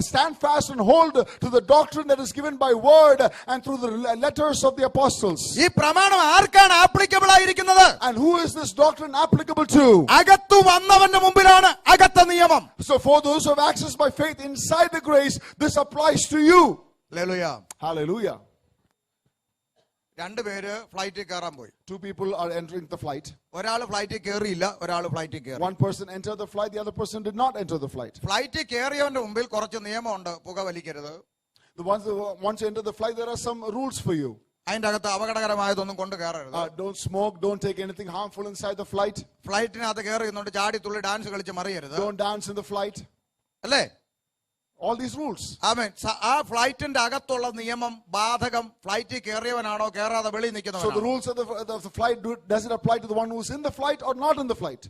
stand fast and hold to the doctrine that is given by word and through the letters of the apostles. ഈ പ്രമാണം ആർക്കാണ് ആപ്ലിക്കബിൾ ആയിരിക്കുന്നത്? And who is this doctrine applicable to? അകത്തു വന്നവന്റെ മുമ്പിലാണ് അകത്ത നിയമം. So for those who have access by faith inside the grace, this applies to you. Hallelujah. Hallelujah. രണ്ടുപേര് ഫ്ലൈറ്റിൽ കയറാൻ പോയി. Two people are entering the flight. ഒരാൾ ഫ്ലൈറ്റിൽ കയറിയില്ല, ഒരാൾ ഫ്ലൈറ്റിൽ കയറി. One person entered the flight, the other person did not enter the flight. ഫ്ലൈറ്റിൽ കയറിയവന്റെ മുമ്പിൽ കുറച്ച് നിയമമുണ്ട്. പുക വലിക്കരുത്. The ones who once enter the flight, there are some rules for you. അതിന്റെ അകത്ത് അപകടകരമായതൊന്നും കൊണ്ട് കയറരുത്. Don't smoke, don't take anything harmful inside the flight. ഫ്ലൈറ്റിനകത്ത് കയറിയുന്നുണ്ട് ചാടി തുള്ളി ഡാൻസ് കളിച്ച് മറിയരുത്. Don't dance in the flight. അല്ലേ? All these rules. ആമേൻ. ആ ഫ്ലൈറ്റിന്റെ അകത്തുള്ള നിയമം ബാധകം ഫ്ലൈറ്റിൽ കയറിയവനാണോ കയറാതെ വെളിയിൽ So the നിൽക്കുന്നവനാണോ? rules of the flight, does it apply to the one who's in the flight or not in the flight?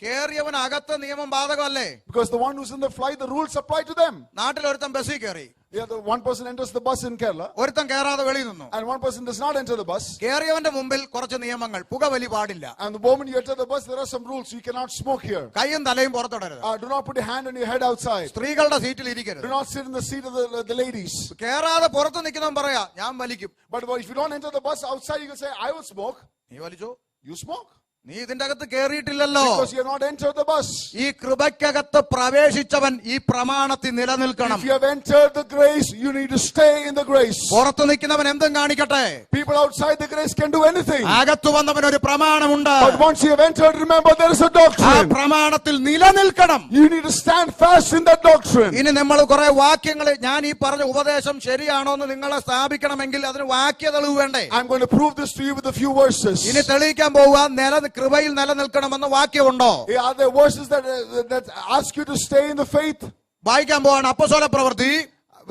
കയറിയവൻ അകത്ത് നിയമം ബാധകമല്ലേ? Because the one who's in the flight, the rules apply to them. നാട്ടിൽ ഒരുത്തൻ ബസ്സിൽ കയറി, Yeah, the one person enters the bus in Kerala ഒരുത്തൻ കയറാതെ വെളിയിൽ നിന്നു. and one person does not enter the bus. കയറിയവന്റെ മുമ്പിൽ കുറച്ച് നിയമങ്ങൾ. പുകവലി പാടില്ല. And the moment you enter the bus, there are some rules. You cannot smoke here. കൈയും തലയും പുറത്തിടരുത്. Do not put your hand on your head outside. സ്ത്രീകളുടെ സീറ്റിൽ Do ഇരിക്കരുത്. not sit in the seat of the ladies. കയറാതെ പുറത്ത് നിൽക്കുന്നവൻ പറയാ, ഞാൻ വലിക്കും. But if you don't enter the bus outside, you can say, I will smoke. നീ വലിച്ചോ? You smoke. നീ ഇതിന്റെ അകത്ത് കയറിയിട്ടില്ലല്ലോ. Because you have not entered the bus. ഈ കൃപയ്ക്കകത്ത് പ്രവേശിച്ചവൻ ഈ പ്രമാണത്തിൽ നിലനിൽക്കണം. If you have entered the grace, you need to stay in the grace. പുറത്ത് നിൽക്കുന്നവൻ എന്തും കാണിക്കട്ടെ. People outside the grace can do anything. അകത്തു വന്നവൻ ഒരു പ്രമാണമുണ്ട്. But once you have entered, remember there is a ആ doctrine. പ്രമാണത്തിൽ നിലനിൽക്കണം. You need to stand fast in that doctrine. ഇനി നമ്മൾ കുറെ വാക്യങ്ങൾ, ഞാൻ ഈ പറഞ്ഞ ഉപദേശം ശരിയാണോ എന്ന് നിങ്ങളെ സ്ഥാപിക്കണമെങ്കിൽ അതിന് വാക്യ തെളിവ് വേണ്ടേ? I'm going to prove this to you with a few verses. ഇനി തെളിയിക്കാൻ പോവുക, കൃപയിൽ നിലനിൽക്കണമെന്ന് വാക്യമുണ്ടോ? Are there verses that ask you to stay in the faith? വായിക്കാൻ പോവാണ് അപ്പോസ്തല പ്രവൃത്തി.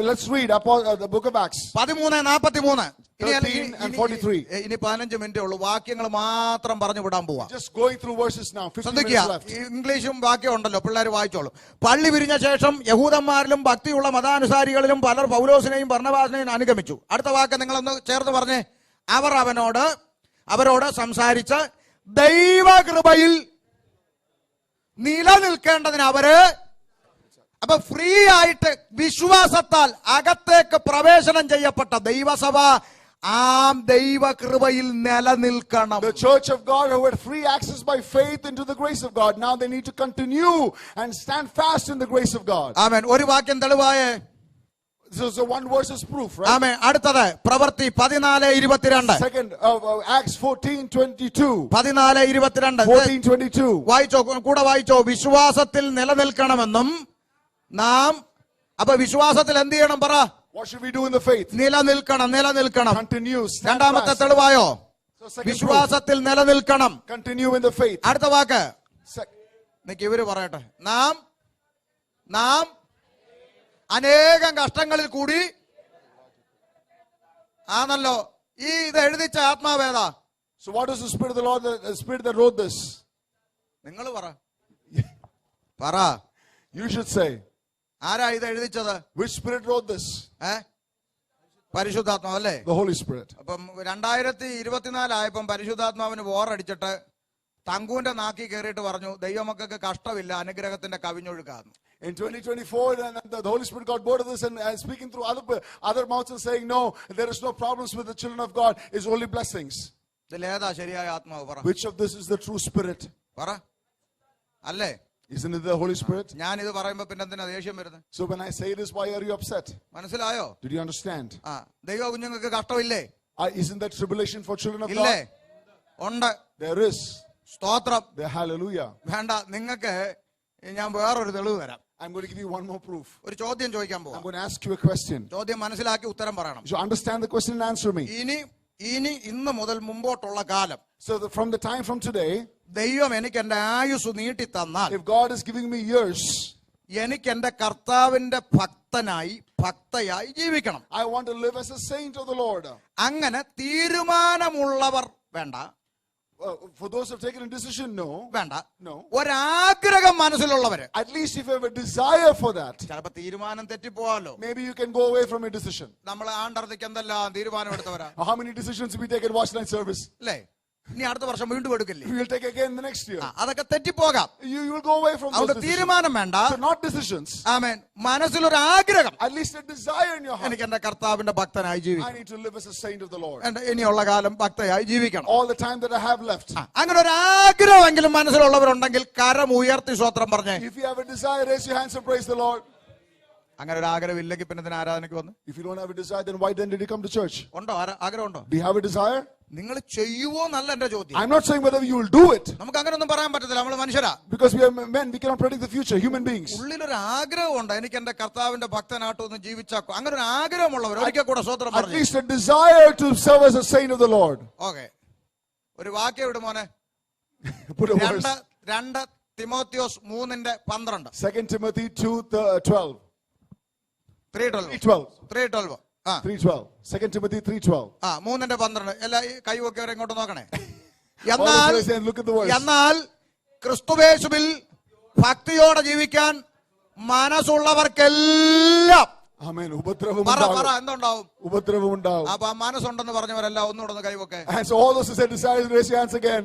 Let's read the book of Acts. 13:43. 13 and 43. ഇനി 15 മിനിറ്റേ ഉള്ളൂ. വാക്യങ്ങൾ മാത്രം പറഞ്ഞു വിടാൻ പോവാ. Just going through verses now. 15 minutes ശ്രദ്ധിക്കുക, left. ഇംഗ്ലീഷും വാക്യം ഉണ്ടല്ലോ, പിള്ളേർ വായിച്ചോളൂ. പള്ളി പിരിഞ്ഞ ശേഷം യഹൂദന്മാരിലും ഭക്തിയുള്ള മതാനുസാരികളിലും പലർ പൗലോസിനെയും ബർന്നബാസിനെയും അനുഗമിച്ചു. അടുത്ത വാക്ക് നിങ്ങളൊന്ന് ചേർത്ത് പറഞ്ഞേ. അവർ അവരോട് സംസാരിച്ച് ദൈവകൃപയിൽ നിലനിൽക്കേണ്ടതിന് അവര് അപ്പൊ ഫ്രീ ആയിട്ട് വിശ്വാസത്താൽ അകത്തേക്ക് പ്രവേശനം ചെയ്യപ്പെട്ട ദൈവസഭ ആ ദൈവകൃപയിൽ നിലനിൽക്കണം. The church of God who had free access by faith into the grace of God, now they need to continue and stand fast in the grace of God. ആമേൻ. ഒരു വാക്യം തെളിവായേ. This is the one verse is proof, right? ആമേൻ. അടുത്തത് പ്രവൃത്തി 14:22. Second, Acts 14:22. 14:22. 14:22. വായിച്ചോ, കൂടെ വായിച്ചോ. വിശ്വാസത്തിൽ നിലനിൽക്കണമെന്നും നാം അപ്പൊ വിശ്വാസത്തിൽ എന്ത് ചെയ്യണം പറ? What should we do in the faith? നിലനിൽക്കണം. Continue. Stand രണ്ടാമത്തെ fast. തെളിവായോ? So second വിശ്വാസത്തിൽ നിലനിൽക്കണം. proof. Continue in the faith. അടുത്ത വാക്ക് Sec- ഇവര് പറയട്ടെ. നാം അനേകം കഷ്ടങ്ങളിൽ കൂടി ആണല്ലോ. ഇത് എഴുതിച്ച ആത്മാവേദാ? So what is the Spirit of the Lord, the Spirit that wrote this? നിങ്ങൾ പറ. You should say. ആരാ ഇത് എഴുതിച്ചത്? Which spirit wrote this? പരിശുദ്ധാത്മാവ് അല്ലേ? The Holy Spirit. അപ്പം 2024 ആയപ്പം പരിശുദ്ധാത്മാവിന് ബോറടിച്ചിട്ട് തങ്കുവിന്റെ നാക്കി കയറിയിട്ട് പറഞ്ഞു, ദൈവമക്കൾക്ക് കഷ്ടമില്ല, അനുഗ്രഹത്തിന്റെ കവിഞ്ഞൊഴുക്കാന്ന്. In 2024, and the Holy Spirit got bored of this and speaking through other mouths and saying, no, there is no problems with the children of God, it's only blessings. ഇതിലേതാ ശരിയായ ആത്മാവ് പറ? Which of this is the true spirit? പറ അല്ലേ? Isn't it the Holy Spirit? ഞാൻ ഇത് പറയുമ്പോ പിന്നെ എന്തിനാ ദേഷ്യം വരുന്നത്? So when I say this, why are you upset? മനസ്സിലായോ? Did you understand? ദൈവ കുഞ്ഞുങ്ങൾക്ക് കഷ്ടമില്ലേ? Isn't that tribulation for children of ഇല്ലേ? God? ഉണ്ട്. There is. സ്തോത്രം. Hallelujah. വേണ്ട, നിങ്ങൾക്ക് ഞാൻ വേറൊരു തെളിവ് തരാം. I'm going to give you one more proof. ഒരു ചോദ്യം ചോദിക്കാൻ I'm പോവാം. going to ask you a question. ചോദ്യം മനസ്സിലാക്കി ഉത്തരം പറയണം. You understand the question and answer me. ഇന്ന് മുതൽ മുമ്പോട്ടുള്ള കാലം, So from the time from today, ദൈവം എനിക്ക് എന്റെ ആയുസ് നീട്ടി തന്നാൽ, if God is giving me years, എനിക്ക് എന്റെ കർത്താവിന്റെ ഭക്തയായി ജീവിക്കണം. I want to live as a saint of the Lord. അങ്ങനെ തീരുമാനമുള്ളവർ വേണ്ട. For those who have taken a decision, no. വേണ്ട. No. ഒരാഗ്രഹം മനസ്സിലുള്ളവര്, At least if you have a desire for that, ചിലപ്പോ തീരുമാനം തെറ്റിപ്പോവാലോ. maybe you can go away from your decision. നമ്മൾ ആണ്ടർത്തിക്ക് എന്തെല്ലാം തീരുമാനം എടുത്തവരാ. How many decisions we take at Watch Night service? അല്ലേ? ഇനി അടുത്ത വർഷം വീണ്ടും എടുക്കില്ലേ? We will take again the next year. അതൊക്കെ തെറ്റിപ്പോകാം. You will go away from those അവിടെ decisions. തീരുമാനം വേണ്ട. So not decisions. ആമേൻ. മനസ്സിലൊരു ആഗ്രഹം, At least a desire in your heart. എനിക്ക് എന്റെ കർത്താവിന്റെ ഭക്തനായി I ജീവിക്കണം. need to live as a saint of the Lord. എന്റെ ഇനിയുള്ള കാലം ഭക്തയായി ജീവിക്കണം. All the time that I have left. അങ്ങനെ ഒരു ആഗ്രഹമെങ്കിലും മനസ്സിലുള്ളവരുണ്ടെങ്കിൽ കരം ഉയർത്തി സ്വത്രം പറഞ്ഞേ. If you have a desire, raise your hands and praise the Lord. അങ്ങനെ ഒരു ആഗ്രഹം ഇല്ലെങ്കിൽ പിന്നെ ഇതിന് ആരാധനയ്ക്ക് വന്നു? If you don't have a desire, then why then did you come to church? ഉണ്ടോ? ആഗ്രഹം ഉണ്ടോ? Do you have a desire? നിങ്ങൾ ചെയ്യുവോ എന്നല്ല എന്റെ ചോദ്യം. I'm not saying whether you will do it. നമുക്ക് അങ്ങനെ ഒന്നും പറയാൻ പറ്റത്തില്ല, നമ്മൾ മനുഷ്യരാ. Because we are men, we cannot predict the future, human beings. ഉള്ളിലൊരു ആഗ്രഹമുണ്ട്, എനിക്ക് എന്റെ കർത്താവിന്റെ ഭക്തനായിട്ടൊന്ന് ജീവിച്ചാക്കോ. അങ്ങനെ ഒരു ആഗ്രഹമുള്ളവർ ഒരിക്കൽ കൂടെ സ്വത്രം At പറഞ്ഞു. least a desire to serve as a saint of the Lord. Okay, ഒരു വാക്യം ഇടും മോനെ. Put a verse. 2 Timotheos 3:12. 2 Timothy 2:12. 3:12. 3:12. 2 Timothy 3:12. 3:12. എല്ലാ കൈ വെക്കവരെ ഇങ്ങോട്ട് നോക്കണേ. All the look at the verse. എന്നാൽ ക്രിസ്തുവേശുവിൽ ഭക്തിയോടെ ജീവിക്കാൻ മനസ്സുള്ളവർക്കെല്ലാം. Amen. എന്തുണ്ടാവും? അപ്പൊ മനസ്സുണ്ടെന്ന് പറഞ്ഞവരെല്ലാം ഒന്നുകൂടെ കൈവക്കെ. And so all those who said desires, raise your hands again.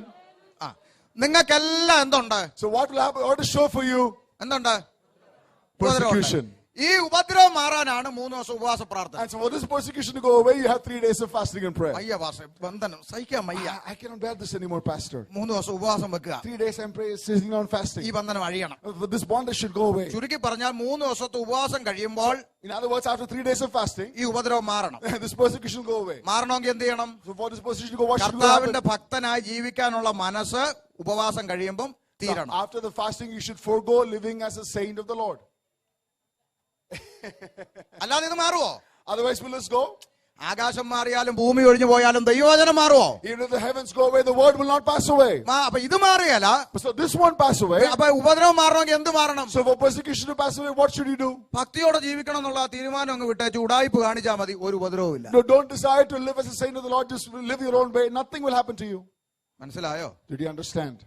നിങ്ങൾക്കെല്ലാം എന്തുണ്ട്? So what will happen? What to show for you? എന്തുണ്ട്? Persecution. ഈ ഉപദ്രവം മാറാനാണ് 3 ദിവസം ഉപവാസ പ്രാർത്ഥന. And so for this persecution to go away, you have 3 days of fasting and prayer. മയ്യ pastor, ബന്ധനം സഹിക്കാൻ മയ്യ. I cannot bear this anymore, pastor. 3 ദിവസം ഉപവാസം വെക്കുക. 3 days I'm praying, sitting on fasting. ഈ ബന്ധനം അഴിയണം. This bondage should go away. ചുരുക്കി പറഞ്ഞാൽ 3 ദിവസത്തെ ഉപവാസം കഴിയുമ്പോൾ, in other words, after 3 days of fasting, ഈ ഉപദ്രവം മാറണം. this persecution go away. മാറണമെങ്കിൽ എന്ത് ചെയ്യണം? So for this persecution to go, what should happen? കർത്താവിന്റെ ഭക്തനായി ജീവിക്കാനുള്ള മനസ്സ് ഉപവാസം കഴിയുമ്പോൾ തീരണം. After the fasting, you should forego living as a saint of the Lord. അല്ലാതെ ഇത് മാറുവോ? Otherwise, will this go? ആകാശം മാറിയാലും ഭൂമി ഒഴിഞ്ഞു പോയാലും ദൈവവചനം മാറുവോ? Even if the heavens go away, the word will not pass away. അപ്പൊ ഇത് മാറിയല്ല. So this won't pass away. അപ്പൊ ഉപദ്രവം മാറണമെങ്കിൽ എന്ത് മാറണം? So for persecution to pass away, what should you do? ഭക്തിയോടെ ജീവിക്കണം എന്നുള്ള തീരുമാനം അങ്ങ് വിട്ടേച്ച് ഉടായിപ്പ് കാണിച്ചാൽ മതി, ഒരു ഉപദ്രവവും ഇല്ല. No, don't desire to live as a saint of the Lord. Just live your own way. Nothing will happen to you. മനസ്സിലായോ? Did you understand?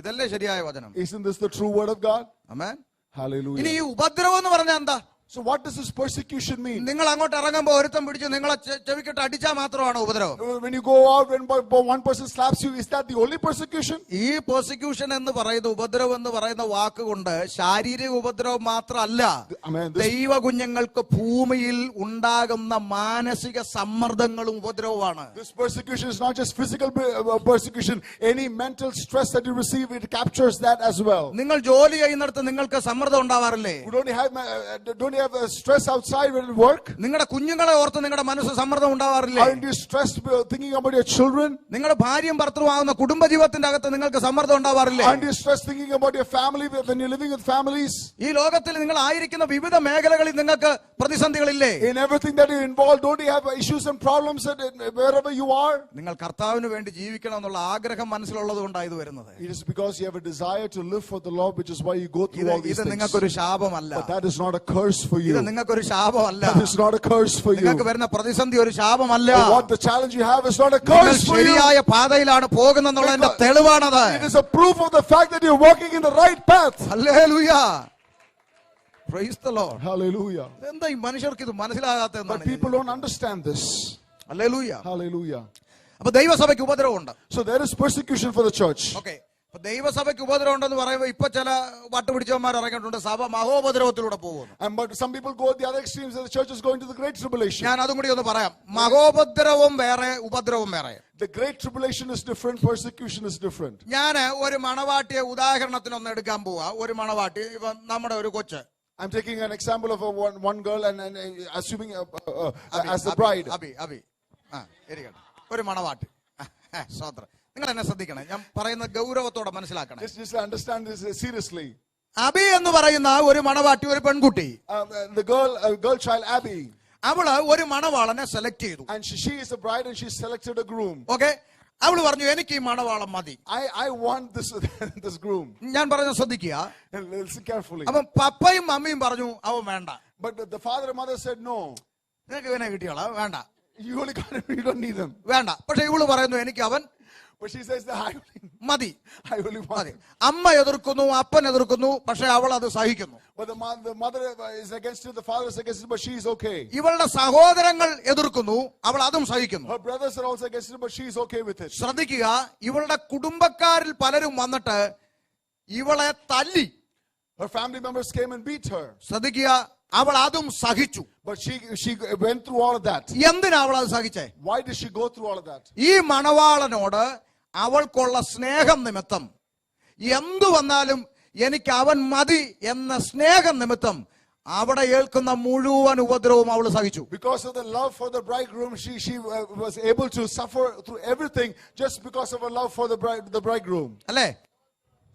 ഇതല്ലേ ശരിയായ വചനം? Isn't this the true word of God? Amen. Hallelujah. ഇനി ഈ ഉപദ്രവം എന്ന് പറഞ്ഞാൽ എന്താ? So what does this persecution mean? നിങ്ങൾ അങ്ങോട്ട് ഇറങ്ങുമ്പോൾ ഒരുത്തം പിടിച്ച് നിങ്ങളെ ചെവിക്കിട്ട് അടിച്ചാൽ മാത്രമാണ് ഉപദ്രവം. When you go out, when one person slaps you, is that the only persecution? ഈ persecution എന്ന് പറയുന്ന ഉപദ്രവം എന്ന് പറയുന്ന വാക്കുകൊണ്ട് ശാരീരിക ഉപദ്രവം മാത്രമല്ല, ദൈവ കുഞ്ഞുങ്ങൾക്ക് ഭൂമിയിൽ ഉണ്ടാകുന്ന മാനസിക സമ്മർദ്ദങ്ങളും ഉപദ്രവമാണ്. This persecution is not just physical persecution. Any mental stress that you receive, it captures that as well. നിങ്ങൾ ജോലി ചെയ്യുന്നിടത്ത് നിങ്ങൾക്ക് സമ്മർദ്ദം ഉണ്ടാവാറില്ലേ? Don't you have stress outside when you work? നിങ്ങളുടെ കുഞ്ഞുങ്ങളെ ഓർത്ത് നിങ്ങളുടെ മനസ്സ് സമ്മർദ്ദം ഉണ്ടാവാറില്ലേ? Aren't you stressed thinking about your children? നിങ്ങളുടെ ഭാര്യയും ഭർത്തൃവാകുന്ന കുടുംബജീവിതത്തിന്റെ അകത്ത് നിങ്ങൾക്ക് സമ്മർദ്ദം ഉണ്ടാവാറില്ലേ? Aren't you stressed thinking about your family when you're living with families? ഈ ലോകത്തിൽ നിങ്ങൾ ആയിരിക്കുന്ന വിവിധ മേഖലകളിൽ നിങ്ങൾക്ക് പ്രതിസന്ധികളില്ലേ? In everything that you're involved, don't you have issues and problems wherever you are? നിങ്ങൾ കർത്താവിന് വേണ്ടി ജീവിക്കണം എന്നുള്ള ആഗ്രഹം മനസ്സിലുള്ളത് കൊണ്ടാണ് ഇത് വരുന്നത്. It is because you have a desire to live for the Lord, which is why you go through all these ഇത് things. നിങ്ങൾക്കൊരു ശാപമല്ല. But that is not a curse for you. ഇത് നിങ്ങൾക്കൊരു ശാപമല്ല. That is not a curse for you. നിങ്ങൾക്ക് വരുന്ന പ്രതിസന്ധി ഒരു ശാപമല്ല. What the challenge you have is not a curse for you. ശരിയായ പാതയിലാണ് പോകുന്നതെന്നുള്ളതിന്റെ തെളിവാണത്. It is a proof of the fact that you're walking in the right path. Hallelujah. Praise the Lord. Hallelujah. എന്താ ഈ മനുഷ്യർക്ക് ഇത് മനസ്സിലാകാത്തതെന്നാണ് But people don't understand this. Hallelujah. Hallelujah. അപ്പൊ ദൈവസഭയ്ക്ക് ഉപദ്രവമുണ്ട്. So there is persecution for the church. Okay, അപ്പൊ ദൈവസഭയ്ക്ക് ഉപദ്രവം ഉണ്ടെന്ന് പറയുമ്പോൾ ഇപ്പൊ ചില വട്ടുപിടിച്ചവന്മാർ ഇറങ്ങിയിട്ടുണ്ട്, സഭ മഹോപദ്രവത്തിലൂടെ പോകുന്നു. But some people go at the other extremes that the church is going to the great tribulation. ഞാൻ അതും കൂടി ഒന്ന് പറയാം. മഹോപദ്രവം വേറെ, ഉപദ്രവം വേറെ. The great tribulation is different, persecution is different. ഞാൻ ഒരു മണവാട്ടിയെ ഉദാഹരണത്തിനൊന്ന് എടുക്കാൻ പോവാ. ഒരു മണവാട്ടി, ഇപ്പൊ നമ്മുടെ ഒരു കൊച്ച്, I'm taking an example of one girl and assuming as the bride. Abi ഇരിക്കട്ടെ, ഒരു മണവാട്ടി. സ്വതന്ത്രം. നിങ്ങൾ എന്നെ ശ്രദ്ധിക്കണം, ഞാൻ പറയുന്ന ഗൗരവത്തോടെ മനസ്സിലാക്കണം. Just understand this seriously. Abi എന്ന് പറയുന്ന ഒരു മണവാട്ടി, ഒരു പെൺകുട്ടി, The girl child Abby, അവള് ഒരു മണവാളനെ സെലക്ട് ചെയ്തു. and she is a bride and she selected a groom. Okay, അവള് പറഞ്ഞു എനിക്ക് ഈ മണവാളം മതി. I want this groom. ഞാൻ പറഞ്ഞ ശ്രദ്ധിക്കുക. Listen carefully. അപ്പൊ പപ്പയും മമ്മിയും പറഞ്ഞു അവൻ വേണ്ട. But the father and mother said no. നിനക്ക് ഇവനെ കിട്ടിയോളാം, വേണ്ട, You only got him, you don't need him. വേണ്ട. പക്ഷെ ഇവള് പറയുന്നു എനിക്ക് അവൻ But she says that മതി. I only want him. അമ്മ എതിർക്കുന്നു, അപ്പൻ എതിർക്കുന്നു, പക്ഷെ അവൾ അത് സഹിക്കുന്നു. But the mother is against it, the father is against it, but she is okay. ഇവളുടെ സഹോദരങ്ങൾ എതിർക്കുന്നു, അവൾ അതും സഹിക്കുന്നു. Her brothers are also against it, but she is okay with it. ശ്രദ്ധിക്കുക, ഇവളുടെ കുടുംബക്കാരിൽ പലരും വന്നിട്ട് ഇവളെ തല്ലി. Her family members came and beat her. ശ്രദ്ധിക്കുക, അവൾ അതും സഹിച്ചു. But she went through all of that. എന്തിനാ അവൾ അത് സഹിച്ചേ? Why did she go through all of that? ഈ മണവാളനോട് അവൾക്കുള്ള സ്നേഹം നിമിത്തം, എന്തു വന്നാലും എനിക്ക് അവൻ മതി എന്ന സ്നേഹം നിമിത്തം അവിടെ ഏൽക്കുന്ന മുഴുവൻ ഉപദ്രവവും അവൾ സഹിച്ചു. Because of the love for the bridegroom, she was able to suffer through everything just because of her love for the bridegroom. അല്ലേ?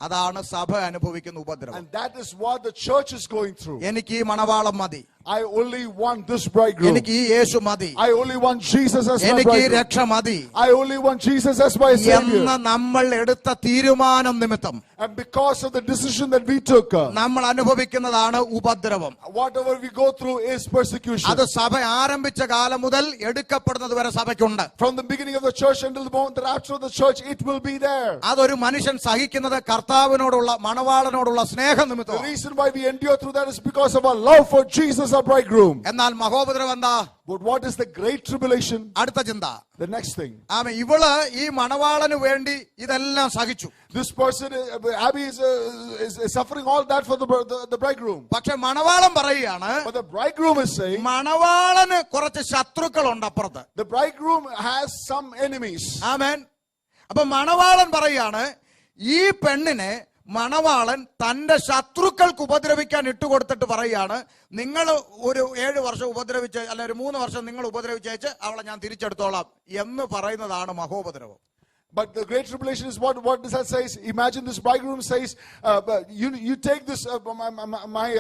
അതാണ് സഭ അനുഭവിക്കുന്ന ഉപദ്രവം. And that is what the church is going through. എനിക്ക് ഈ മണവാളം മതി, I only want this bridegroom. എനിക്ക് ഈ യേശു മതി, I only want Jesus as my എനിക്ക് ഈ bridegroom. രക്ഷ മതി I only want Jesus as my Savior. എന്ന നമ്മൾ എടുത്ത തീരുമാനം നിമിത്തം And because of the decision that we took, നമ്മൾ അനുഭവിക്കുന്നതാണ് ഉപദ്രവം. whatever we go through is persecution. അത് സഭ ആരംഭിച്ച കാലം മുതൽ എടുക്കപ്പെടുന്നത് വരെ സഭയ്ക്കുണ്ട്. From the beginning of the church until the moment that after the church, it will be there. അതൊരു മനുഷ്യൻ സഹിക്കുന്നത് കർത്താവിനോടുള്ള മണവാളനോടുള്ള സ്നേഹം The നിമിത്തം. reason why we endure through that is because of our love for Jesus, our bridegroom. എന്നാൽ മഹോപദ്രവം എന്താ? But what is the great tribulation? അടുത്ത ചിന്ത. The next thing. ഇവള് ഈ മണവാളന് വേണ്ടി ഇതെല്ലാം സഹിച്ചു. This person, Abby, is suffering all that for the bridegroom. പക്ഷെ മണവാളൻ പറയുകയാണ്, But the bridegroom is saying, മണവാളന് കുറച്ച് ശത്രുക്കളുണ്ട് അപ്പുറത്ത്. the bridegroom has some enemies. ആമേൻ. അപ്പൊ മണവാളൻ പറയാണ്, ഈ പെണ്ണിനെ മണവാളൻ തന്റെ ശത്രുക്കൾക്ക് ഉപദ്രവിക്കാൻ ഇട്ടുകൊടുത്തിട്ട് പറയാണ്, നിങ്ങൾ ഒരു 7 വർഷം ഉപദ്രവിച്ച് അല്ലെ ഒരു 3 വർഷം നിങ്ങൾ ഉപദ്രവിച്ചേച്ച് അവളെ ഞാൻ തിരിച്ചെടുത്തോളാം എന്ന് പറയുന്നതാണ് മഹോപദ്രവം. But the great tribulation is what that says. Imagine this bridegroom says, you take this my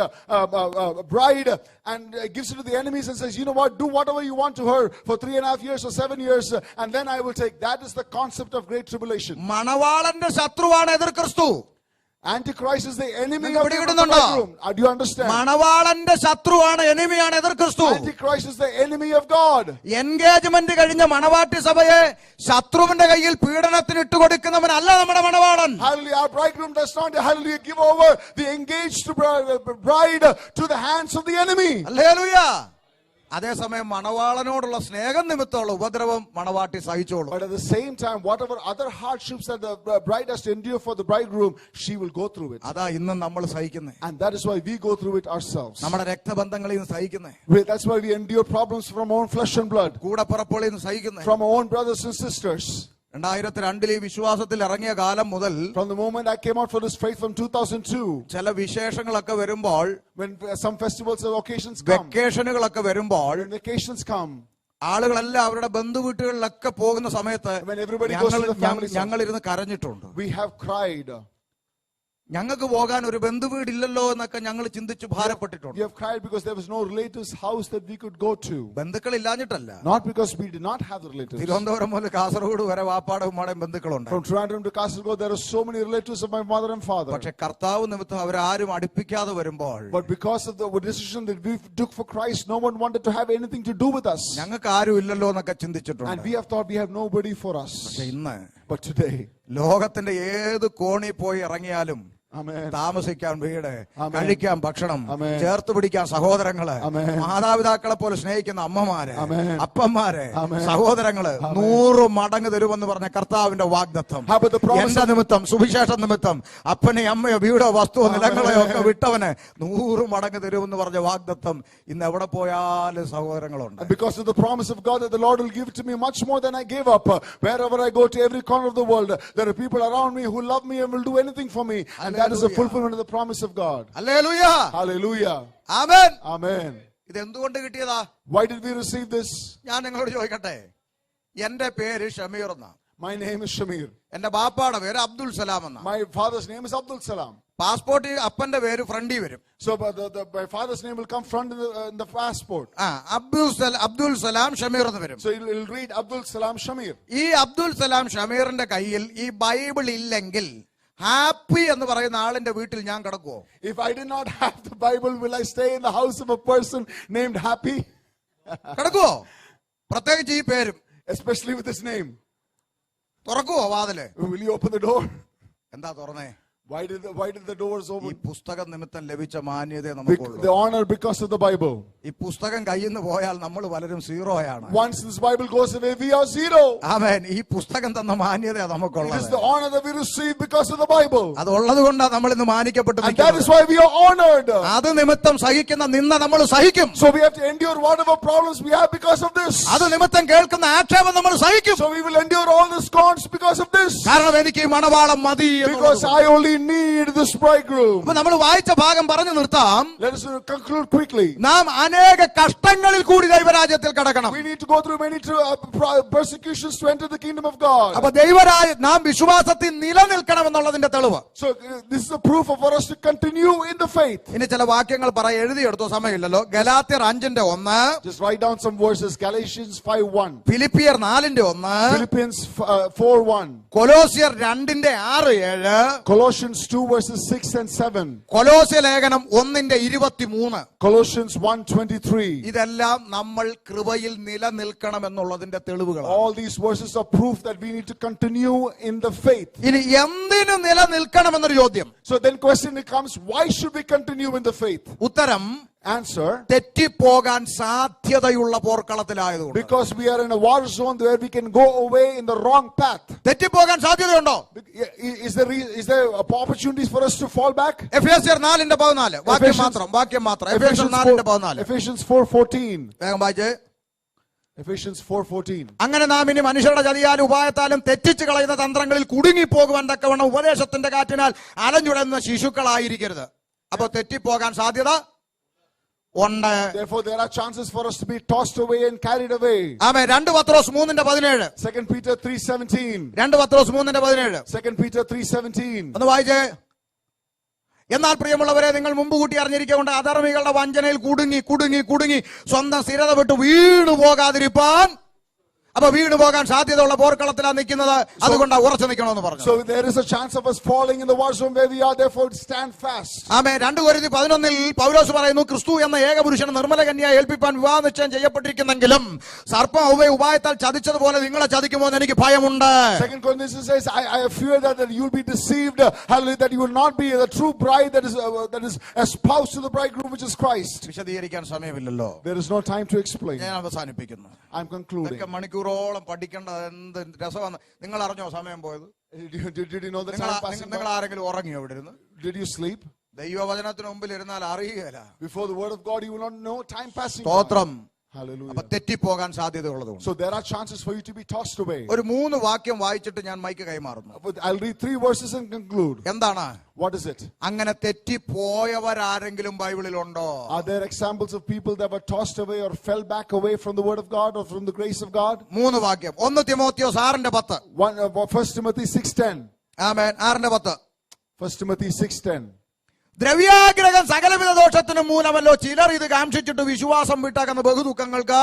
bride and gives it to the enemies and says, you know what, do whatever you want to her for 3.5 years or 7 years, and then I will take. That is the concept of great tribulation. മണവാളന്റെ ശത്രുവാണ് എതിർ ക്രിസ്തു. Antichrist is the enemy നിങ്ങൾക്ക് of the പിടികിട്ടുന്നുണ്ടോ? bridegroom. Do you understand? മണവാളന്റെ ശത്രുവാണ്, എനിമിയാണ് എതിർ ക്രിസ്തു. Antichrist is the enemy of God. Engagement കഴിഞ്ഞ മണവാട്ടി സഭയെ ശത്രുവിന്റെ കയ്യിൽ പീഡനത്തിന് ഇട്ടുകൊടുക്കുന്നവനല്ല നമ്മുടെ മണവാളൻ. Hallelujah. Our bridegroom does not, hallelujah, give over the engaged bride to the hands of the enemy. Hallelujah. അതേസമയം മണവാളനോടുള്ള സ്നേഹം നിമിത്തമുള്ള ഉപദ്രവം മണവാട്ടി സഹിച്ചോളൂ. But at the same time, whatever other hardships that the bride has to endure for the bridegroom, she will go through it. അതാ ഇന്നും നമ്മൾ സഹിക്കുന്നത്. And that is why we go through it ourselves. നമ്മുടെ രക്തബന്ധങ്ങളിൽ നിന്ന് സഹിക്കുന്നത്. That's why we endure problems from our own flesh and blood, കൂടപ്പുറപ്പുകളിൽ നിന്ന് സഹിക്കുന്നത്. from our own brothers and sisters. 2002 ഈ വിശ്വാസത്തിൽ ഇറങ്ങിയ കാലം മുതൽ From the moment I came out for this faith from 2002, ചില വിശേഷങ്ങളൊക്കെ വരുമ്പോൾ, when some festivals or occasions come, വെക്കേഷനുകളൊക്കെ വരുമ്പോൾ, when vacations come, ആളുകളെല്ലാം അവരുടെ ബന്ധുവീട്ടുകളിലൊക്കെ പോകുന്ന സമയത്ത് when everybody goes to the family, ഞങ്ങൾ ഇരുന്ന് കരഞ്ഞിട്ടുണ്ട്. we have cried. ഞങ്ങൾക്ക് പോകാൻ ഒരു ബന്ധുവീടില്ലല്ലോ എന്നൊക്കെ ഞങ്ങൾ ചിന്തിച്ച് ഭാരപ്പെട്ടിട്ടുണ്ട്. We have cried because there was no relative's house that we could go to. ബന്ധുക്കൾ ഇല്ലാഞ്ഞിട്ടല്ല, Not because we did not have the relatives. Thiruvananthapuram മുതൽ കാസർഗോഡ് വരെ വാപ്പാടും ഉമ്മാടും ബന്ധുക്കളുണ്ട്. From Trivandrum to Kasaragod, there are so many relatives of my mother and father. പക്ഷെ കർത്താവ് നിമിത്തം അവരാരും അടുപ്പിക്കാതെ വരുമ്പോൾ, But because of the decision that we took for Christ, no one wanted to have anything to do with us. ഞങ്ങൾക്ക് ആരും ഇല്ലല്ലോ എന്നൊക്കെ And ചിന്തിച്ചിട്ടുണ്ട്. we have thought we have nobody for us. പക്ഷെ ഇന്ന് But today, ലോകത്തിന്റെ ഏത് കോണി പോയി ഇറങ്ങിയാലും Amen. താമസിക്കാൻ വീട്, Amen. കഴിക്കാൻ ഭക്ഷണം, Amen. ചേർത്ത് പിടിക്കാൻ സഹോദരങ്ങള്, Amen. മാതാപിതാക്കളെ പോലെ സ്നേഹിക്കുന്ന അമ്മമാര്, Amen. അപ്പന്മാര്, Amen. സഹോദരങ്ങള് 100 മടങ്ങ് തരുമെന്ന് പറഞ്ഞ കർത്താവിന്റെ വാഗ്ദത്തം How about the promise എന്റെ നിമിത്തം, സുവിശേഷ നിമിത്തം അപ്പനെ അമ്മയോ വീടോ വസ്തുവോ നിലങ്ങളെയോ ഒക്കെ വിട്ടവന് 100 മടങ്ങ് തരുമെന്ന് പറഞ്ഞ വാഗ്ദത്തം ഇന്ന് എവിടെ പോയാലും സഹോദരങ്ങളുണ്ട്. And because of the promise of God that the Lord will give to me much more than I gave up. Wherever I go, to every corner of the world, there are people around me who love me and will do anything for me. And that is the fulfillment of the promise of God. Hallelujah, Hallelujah. Amen. Amen. ഇത് എന്തുകൊണ്ട് കിട്ടിയതാ? Why did we receive this? ഞാൻ നിങ്ങളോട് ചോദിക്കട്ടെ, എന്റെ പേര് ഷമീർ എന്നാ. My name is Shamir. എന്റെ ബാപ്പാടെ പേര് അബ്ദുൽ സലാം എന്നാ. My father's name is Abdul Salam. പാസ്പോർട്ടിൽ അപ്പന്റെ പേര് ഫ്രണ്ടി വരും. So my father's name will come front in the passport. Abdul Salam Shameer എന്ന് വരും. So it'll read Abdul Salam Shamir. ഈ അബ്ദുൽ സലാം ഷമീറിന്റെ കയ്യിൽ ഈ ബൈബിൾ ഇല്ലെങ്കിൽ ഹാപ്പി എന്ന് പറയുന്ന ആളിന്റെ വീട്ടിൽ ഞാൻ കിടക്കുവോ? If I did not have the Bible, will I stay in the house of a person named Happy? കിടക്കുവോ? പ്രത്യേകിച്ച് ഈ പേരും. Especially with his name. തുറക്കുവോ വാതില്? Will you open the door? എന്താ തുറന്നേ? Why did the doors ഈ open? പുസ്തകം നിമിത്തം ലഭിച്ച മാന്യത നമുക്കുള്ളൂ. The honor because of the Bible. ഈ പുസ്തകം കയ്യിൽ നിന്ന് പോയാൽ നമ്മൾ പലരും സീറോയാണ്. Once this Bible goes away, we are zero. ആമേൻ. ഈ പുസ്തകം തന്ന മാന്യത It is നമുക്കുള്ളത്. the honor that we receive because of the Bible. അത് ഉള്ളത് കൊണ്ടാണ് നമ്മൾ ഇന്ന് മാനിക്കപ്പെട്ടു And that is why we are honored. അത് നിമിത്തം സഹിക്കുന്ന നിന്ന നമ്മൾ സഹിക്കും. So we have to endure whatever problems we have because of this. അത് നിമിത്തം കേൾക്കുന്ന ആക്ഷേപം നമ്മൾ സഹിക്കും. So we will endure all the scorns because of this. കാരണം എനിക്ക് ഈ മണവാളം മതി. Because I only need this bridegroom. അപ്പൊ നമ്മൾ വായിച്ച ഭാഗം പറഞ്ഞു നിർത്താം. Let us conclude quickly. നാം അനേക കഷ്ടങ്ങളിൽ കൂടി ദൈവരാജ്യത്തിൽ കടക്കണം. We need to go through many persecutions to enter the kingdom of God. അപ്പൊ നാം വിശ്വാസത്തിൽ നിലനിൽക്കണം എന്നുള്ളതിന്റെ തെളിവ്. So this is a proof for us to continue in the faith. ഇനി ചില വാക്യങ്ങൾ എഴുതിയെടുത്തോ, സമയമില്ലല്ലോ. ഗലാത്യർ 5:1, Just write down some verses. Galatians 5:1, ഫിലിപ്പിയർ 4:1, Philippians 4:1, കൊലോസ്യർ 2:6-7, Colossians 2 verses 6 and 7, കൊലോസ്യ ലേഖനം 1:23. Colossians 1:23. ഇതെല്ലാം നമ്മൾ കൃപയിൽ നിലനിൽക്കണം എന്നുള്ളതിന്റെ തെളിവുകളാണ്. All these verses are proof that we need to continue in the faith. ഇനി എന്തിനു നിലനിൽക്കണം എന്നൊരു ചോദ്യം. So then question becomes, why should we continue in the faith? ഉത്തരം, Answer, തെറ്റിപ്പോകാൻ സാധ്യതയുള്ള പോർക്കളത്തിലായതുകൊണ്ട്. because we are in a war zone where we can go away in the wrong path. തെറ്റിപ്പോകാൻ സാധ്യതയുണ്ടോ? Is there opportunities for us to fall back? എഫേസ്യർ 4:14, വാക്യം മാത്രം. എഫേസ്യർ 4:14. Ephesians 4:14. വേഗം വായിച്ചേ. Ephesians 4:14. അങ്ങനെ നാം ഇനി മനുഷ്യരുടെ ചതിയാലും ഉപായത്താലും തെറ്റിച്ച് കളയുന്ന തന്ത്രങ്ങളിൽ കുടുങ്ങിപ്പോകുവാൻ തക്കവണ്ണം ഉപദേശത്തിന്റെ കാറ്റിനാൽ അലഞ്ഞുടന്ന ശിശുക്കളായിരിക്കരുത്. അപ്പൊ തെറ്റിപ്പോകാൻ സാധ്യത ഉണ്ട്. Therefore there are chances for us to be tossed away and carried away. Amen. 2 Pathros 3:17. 2 Peter 3:17. 2 Pathros 3:17. 2 Peter 3:17. ഒന്ന് വായിച്ചേ. എന്നാൽ പ്രിയമുള്ളവരെ, നിങ്ങൾ മുമ്പ് കൂട്ടി അറിഞ്ഞിരിക്കൊണ്ട് അധർമ്മികളുടെ വഞ്ചനയിൽ കുടുങ്ങി സ്വന്തം സ്ഥിരത വിട്ട് വീണു പോകാതിരിപ്പാൻ. അപ്പൊ വീണു പോകാൻ സാധ്യതയുള്ള പോർക്കളത്തിലാണ് നിൽക്കുന്നത്. അതുകൊണ്ട് ഉറച്ചു നിൽക്കണമെന്ന് പറഞ്ഞു. So there is a chance of us falling in the war zone where we are, therefore stand fast. Amen. 2 Corinthians 11 പൗലോസ് പറയുന്നു, ക്രിസ്തു എന്ന ഏകപുരുഷനെ നിർമ്മല കന്യയെ ഏൽപ്പിപ്പാൻ വിവാഹ നിശ്ചയം ചെയ്യപ്പെട്ടിരിക്കുന്നെങ്കിലും സർപ്പം ഉപായത്താൽ ചതിച്ചതുപോലെ നിങ്ങളെ ചതിക്കുമോ എന്ന് എനിക്ക് ഭയമുണ്ട്. 2 Corinthians says, I fear that you will be deceived, that you will not be the true bride that is espoused to the bridegroom, which is Christ. വിശദീകരിക്കാൻ സമയമില്ലല്ലോ. There is no time to explain. ഞാൻ അവസാനിപ്പിക്കുന്നു. I'm concluding. മണിക്കൂറോളം പഠിക്കേണ്ടത് എന്ത് രസമാണ്. നിങ്ങൾ അറിഞ്ഞോ സമയം പോയത്? Did you know the time passing? നിങ്ങൾ ആരെങ്കിലും ഉറങ്ങിയോ ഇവിടെ ഇരുന്ന്? Did you sleep? ദൈവവചനത്തിന് മുമ്പിൽ ഇരുന്നാൽ അറിയുകയില്ല. Before the word of God, you will not know time passing. സ്തോത്രം. Hallelujah. അപ്പൊ തെറ്റിപ്പോകാൻ സാധ്യതയുള്ളതുകൊണ്ട്. So there are chances for you to be tossed away. ഒരു 3 വാക്യം വായിച്ചിട്ട് ഞാൻ മൈക്ക് കൈമാറുന്നു. I'll read 3 verses and conclude. എന്താണ്? What is it? അങ്ങനെ തെറ്റിപ്പോയവരാരെങ്കിലും ബൈബിളിലുണ്ടോ? Are there examples of people that were tossed away or fell back away from the word of God or from the grace of God? 3 വാക്യം. 1 Timotheos 6:10. 1 Timothy 6:10. ആമേൻ. 6:10. 1 Timothy 6:10. ദ്രവ്യാഗ്രഹം സകലവിധ ദോഷത്തിനും മൂലമല്ലോ ചിലർ ഇത് കാംക്ഷിച്ചിട്ട് വിശ്വാസം വിട്ടാക്കുന്ന ബഹുദുഃഖങ്ങൾക്ക്.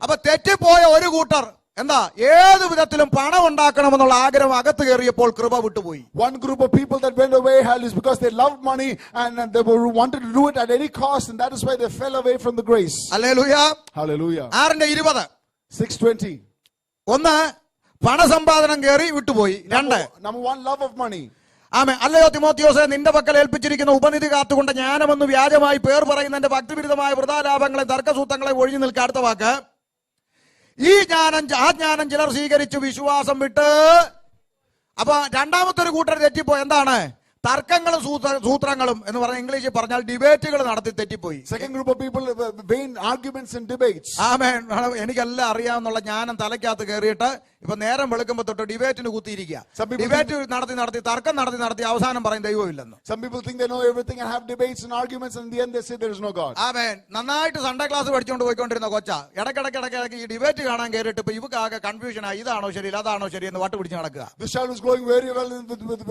അപ്പൊ തെറ്റിപ്പോയ ഒരു കൂട്ടർ എന്താ ഏത് വിധത്തിലും പണം ഉണ്ടാക്കണമെന്നുള്ള ആഗ്രഹം അകത്ത് കയറിയപ്പോൾ കൃപ വിട്ടുപോയി. One group of people that went away is because they loved money and they wanted to do it at any cost, and that is why they fell away from the grace. Hallelujah. Hallelujah. 6:20. 6:20. 1 പണസമ്പാദനം കയറി വിട്ടുപോയി. 2 Number 1, love of money. ആമേ. അല്ലയോ തിമോത്തിയോസേ, നിന്റെ പക്കൽ ഏൽപ്പിച്ചിരിക്കുന്ന ഉപനിധി കാത്തുകൊണ്ട് ജ്ഞാനമെന്ന് വ്യാജമായി പേർ പറയുന്നതിന്റെ ഭക്തിവിരുദ്ധമായ വൃഥാലാഭങ്ങളെ തർക്കസൂത്രങ്ങളെ ഒഴിഞ്ഞു നിൽക്കുക. അടുത്ത വാക്ക്, ആ ജ്ഞാനം ചിലർ സ്വീകരിച്ചു വിശ്വാസം വിട്ട്. അപ്പൊ രണ്ടാമത്തെ ഒരു കൂട്ടർ തെറ്റിപ്പോയി. എന്താണ്? തർക്കങ്ങളും സൂത്രങ്ങളും എന്ന് പറഞ്ഞ ഇംഗ്ലീഷിൽ പറഞ്ഞാൽ ഡിബേറ്റുകൾ നടത്തി തെറ്റിപ്പോയി. Second group of people, vain arguments and debates. ആമേൻ. എനിക്കെല്ലാം അറിയാവുന്നുള്ള ജ്ഞാനം തലയ്ക്കകത്ത് കയറിയിട്ട് ഇപ്പൊ നേരം വെളുക്കുമ്പോ തൊട്ട് ഡിബേറ്റിന് കുത്തിയിരിക്കുക. ഡിബേറ്റ് നടത്തി തർക്കം നടത്തി അവസാനം പറയും ദൈവമില്ലെന്ന്. Some people think they know everything and have debates and arguments, and in the end they say there is no God. ആമേൻ. നന്നായിട്ട് സൺഡേ ക്ലാസ് പഠിച്ചുകൊണ്ട് പോയിക്കൊണ്ടിരുന്ന കൊച്ച ഇടയ്ക്കിടയ്ക്ക് ഈ ഡിബേറ്റ് കാണാൻ കയറിയിട്ട് ഇപ്പൊ ഇവക്ക് ആകെ കൺഫ്യൂഷനായി. ഇതാണോ ശരി അതാണോ ശരി എന്ന് വട്ട് പിടിച്ച് നടക്കുക. This child was going very well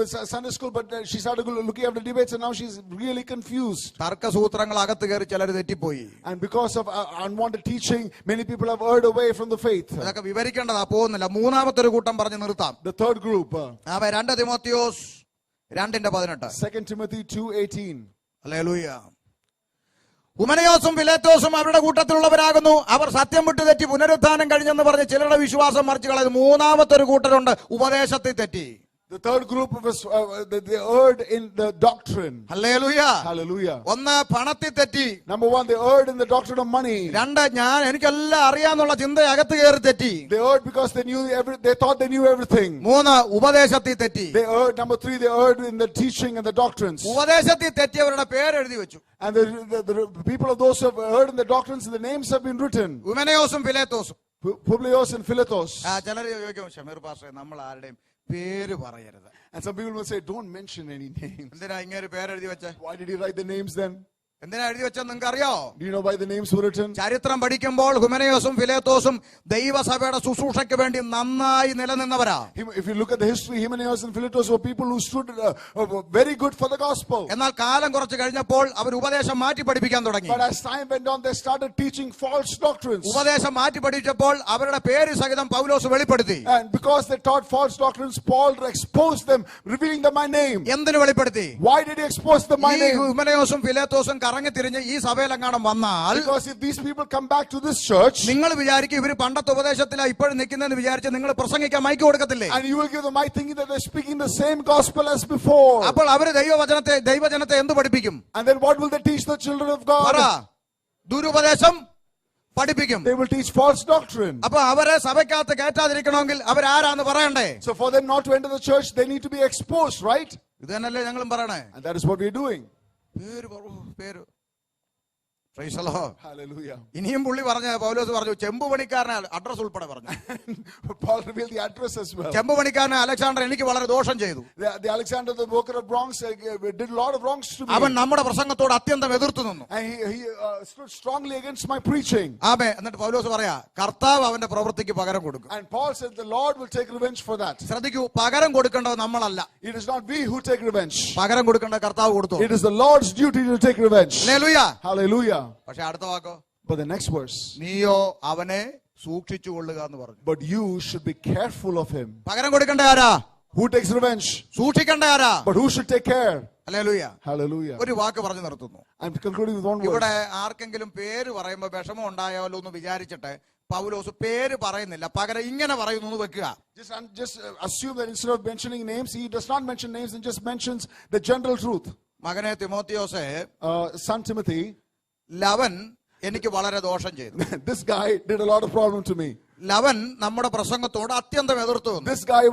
with Sunday school, but she started looking after debates, and now she's really confused. തർക്കസൂത്രങ്ങൾ അകത്ത് കയറി ചിലർ തെറ്റിപ്പോയി. And because of unwanted teaching, many people have erred away from the faith. അതൊക്കെ വിവരിക്കേണ്ടതാ, പോകുന്നില്ല. മൂന്നാമത്തെ ഒരു കൂട്ടം പറഞ്ഞ് നിർത്താം. The third group. 2 തിമോത്തിയോസ് 2:18. 2 Timothy 2:18. ഹല്ലേലൂയ. ഉമനയോസും ഫിലേത്തോസും അവരുടെ കൂട്ടത്തിലുള്ളവരാകുന്നു. അവർ സത്യം വിട്ടു തെറ്റി പുനരുത്ഥാനം കഴിഞ്ഞെന്ന് പറഞ്ഞ് ചിലരുടെ വിശ്വാസം മറിച്ചു കളയുന്നു. മൂന്നാമത്തെ ഒരു കൂട്ടരുണ്ട്, ഉപദേശത്തിൽ തെറ്റി. The third group was they erred in the doctrine. Hallelujah. Hallelujah. ഒന്ന്, പണത്തിൽ തെറ്റി. Number one, they erred in the doctrine of money. രണ്ട്, എനിക്കെല്ലാം അറിയാന്നുള്ള ചിന്ത അകത്ത് കയറി തെറ്റി. They erred because they thought they knew everything. മൂന്ന്, ഉപദേശത്തിൽ തെറ്റി. They erred. Number three, they erred in the teaching and the doctrines. ഉപദേശത്തിൽ തെറ്റിയവരുടെ പേര് എഴുതി വെച്ചു. And the people of those who have erred in the doctrines, the names have been written. ഉമനയോസും ഫിലേത്തോസും. Publius and Philetos. ചിലർ ചോദിക്കും, ഷമീർ പാസ്റ്ററെ, നമ്മൾ ആരുടെയും പേര് പറയരുത്. And some people will say, don't mention any names. എന്തിനാ ഇങ്ങനെ പേരെഴുതി വെച്ചേ? Why did he write the names then? എന്തിനാ എഴുതി വെച്ചെന്ന് നിങ്ങൾക്ക് അറിയോ? Do you know why the names were written? ചരിത്രം പഠിക്കുമ്പോൾ ഹുമനയോസും ഫിലേത്തോസും ദൈവസഭയുടെ ശുശ്രൂഷയ്ക്ക് വേണ്ടി നന്നായി നിലനിന്നവരാ. If you look at the history, Hymenaeus and Philetos were people who stood very good for the gospel. എന്നാൽ കാലം കുറച്ച് കഴിഞ്ഞപ്പോൾ അവർ ഉപദേശം മാറ്റി പഠിപ്പിക്കാൻ തുടങ്ങി. But as time went on, they started teaching false doctrines. ഉപദേശം മാറ്റി പഠിച്ചപ്പോൾ അവരുടെ പേര് സഹിതം പൗലോസ് വെളിപ്പെടുത്തി. And because they taught false doctrines, Paul exposed them, revealing them by name. എന്തിനു വെളിപ്പെടുത്തി? Why did he expose them by name? ഹുമനയോസും ഫിലേത്തോസും കറങ്ങി തിരിഞ്ഞ് ഈ സഭയിലെങ്ങാനും വന്നാൽ, because if these people come back to this church, നിങ്ങൾ വിചാരിക്കും ഇവര് പണ്ടത്തെ ഉപദേശത്തിലാ ഇപ്പോഴും നിൽക്കുന്നതെന്ന് വിചാരിച്ച് നിങ്ങൾ പ്രസംഗിക്കാൻ mic കൊടുക്കത്തില്ലേ? and you will give them mic thinking that they're speaking the same gospel as before. അപ്പോൾ അവര് ദൈവജനത്തെ എന്ത് പഠിപ്പിക്കും? And then what will they teach the children of God? ദുരുപദേശം പഠിപ്പിക്കും. They will teach false doctrine. അപ്പൊ അവരെ സഭയ്ക്കകത്ത് കയറ്റാതിരിക്കണമെങ്കിൽ അവരാരാന്ന് പറയണ്ടേ? So for them not to enter the church, they need to be exposed, right? ഇത് തന്നെയല്ലേ ഞങ്ങളും പറയണേ? And that is what we're doing. പേര് Praise the Lord. Hallelujah. ഇനിയും പുള്ളി പൗലോസ് പറഞ്ഞു, ചെമ്പുപണിക്കാരനെ അഡ്രസ് ഉൾപ്പെടെ പറഞ്ഞു. Paul revealed the address as well. ചെമ്പുപണിക്കാരനെ അലക്സാണ്ടർ എനിക്ക് വളരെ ദോഷം ചെയ്തു. The Alexander the worker of Bronx did a lot of wrongs to me. അവൻ നമ്മുടെ പ്രസംഗത്തോട് അത്യന്തം എതിർത്തു നിന്നു. And he stood strongly against my preaching. ആമേൻ. എന്നിട്ട് പൗലോസ് പറയാ, കർത്താവ് അവന്റെ പ്രവൃത്തിക്ക് പകരം കൊടുക്കും. And Paul said the Lord will take revenge for that. ശ്രദ്ധിക്കൂ, പകരം കൊടുക്കേണ്ടത് നമ്മളല്ല. It is not we who take revenge. പകരം കൊടുക്കേണ്ട കർത്താവ് കൊടുത്തു. It is the Lord's duty to take revenge. Hallelujah. Hallelujah. പക്ഷെ അടുത്ത വാക്കോ? But the next verse, നീയോ അവനെ സൂക്ഷിച്ചു കൊള്ളുക എന്ന് പറഞ്ഞു. but you should be careful of him. പകരം കൊടുക്കേണ്ട ആരാ? Who takes revenge? സൂക്ഷിക്കേണ്ട ആരാ? But who should take care? Hallelujah. Hallelujah. ഒരു വാക്ക് പറഞ്ഞു നിർത്തുന്നു. I'm concluding with one ഇവിടെ word. ആർക്കെങ്കിലും പേര് പറയുമ്പോ വിഷമം ഉണ്ടായാലോ എന്ന് വിചാരിച്ചിട്ട് പൗലോസ് പേര് പറയുന്നില്ല, പകരം ഇങ്ങനെ പറയുന്നു വെക്കുക. Just assume that instead of mentioning names, he does not mention names and just mentions the general truth. മകനെ തിമോത്തിയോസേ, son Timothy, ലവൻ എനിക്ക് വളരെ ദോഷം ചെയ്തു. this guy did a lot of problem to me. ലവൻ നമ്മുടെ പ്രസംഗത്തോട് അത്യന്തം എതിർത്തു. This guy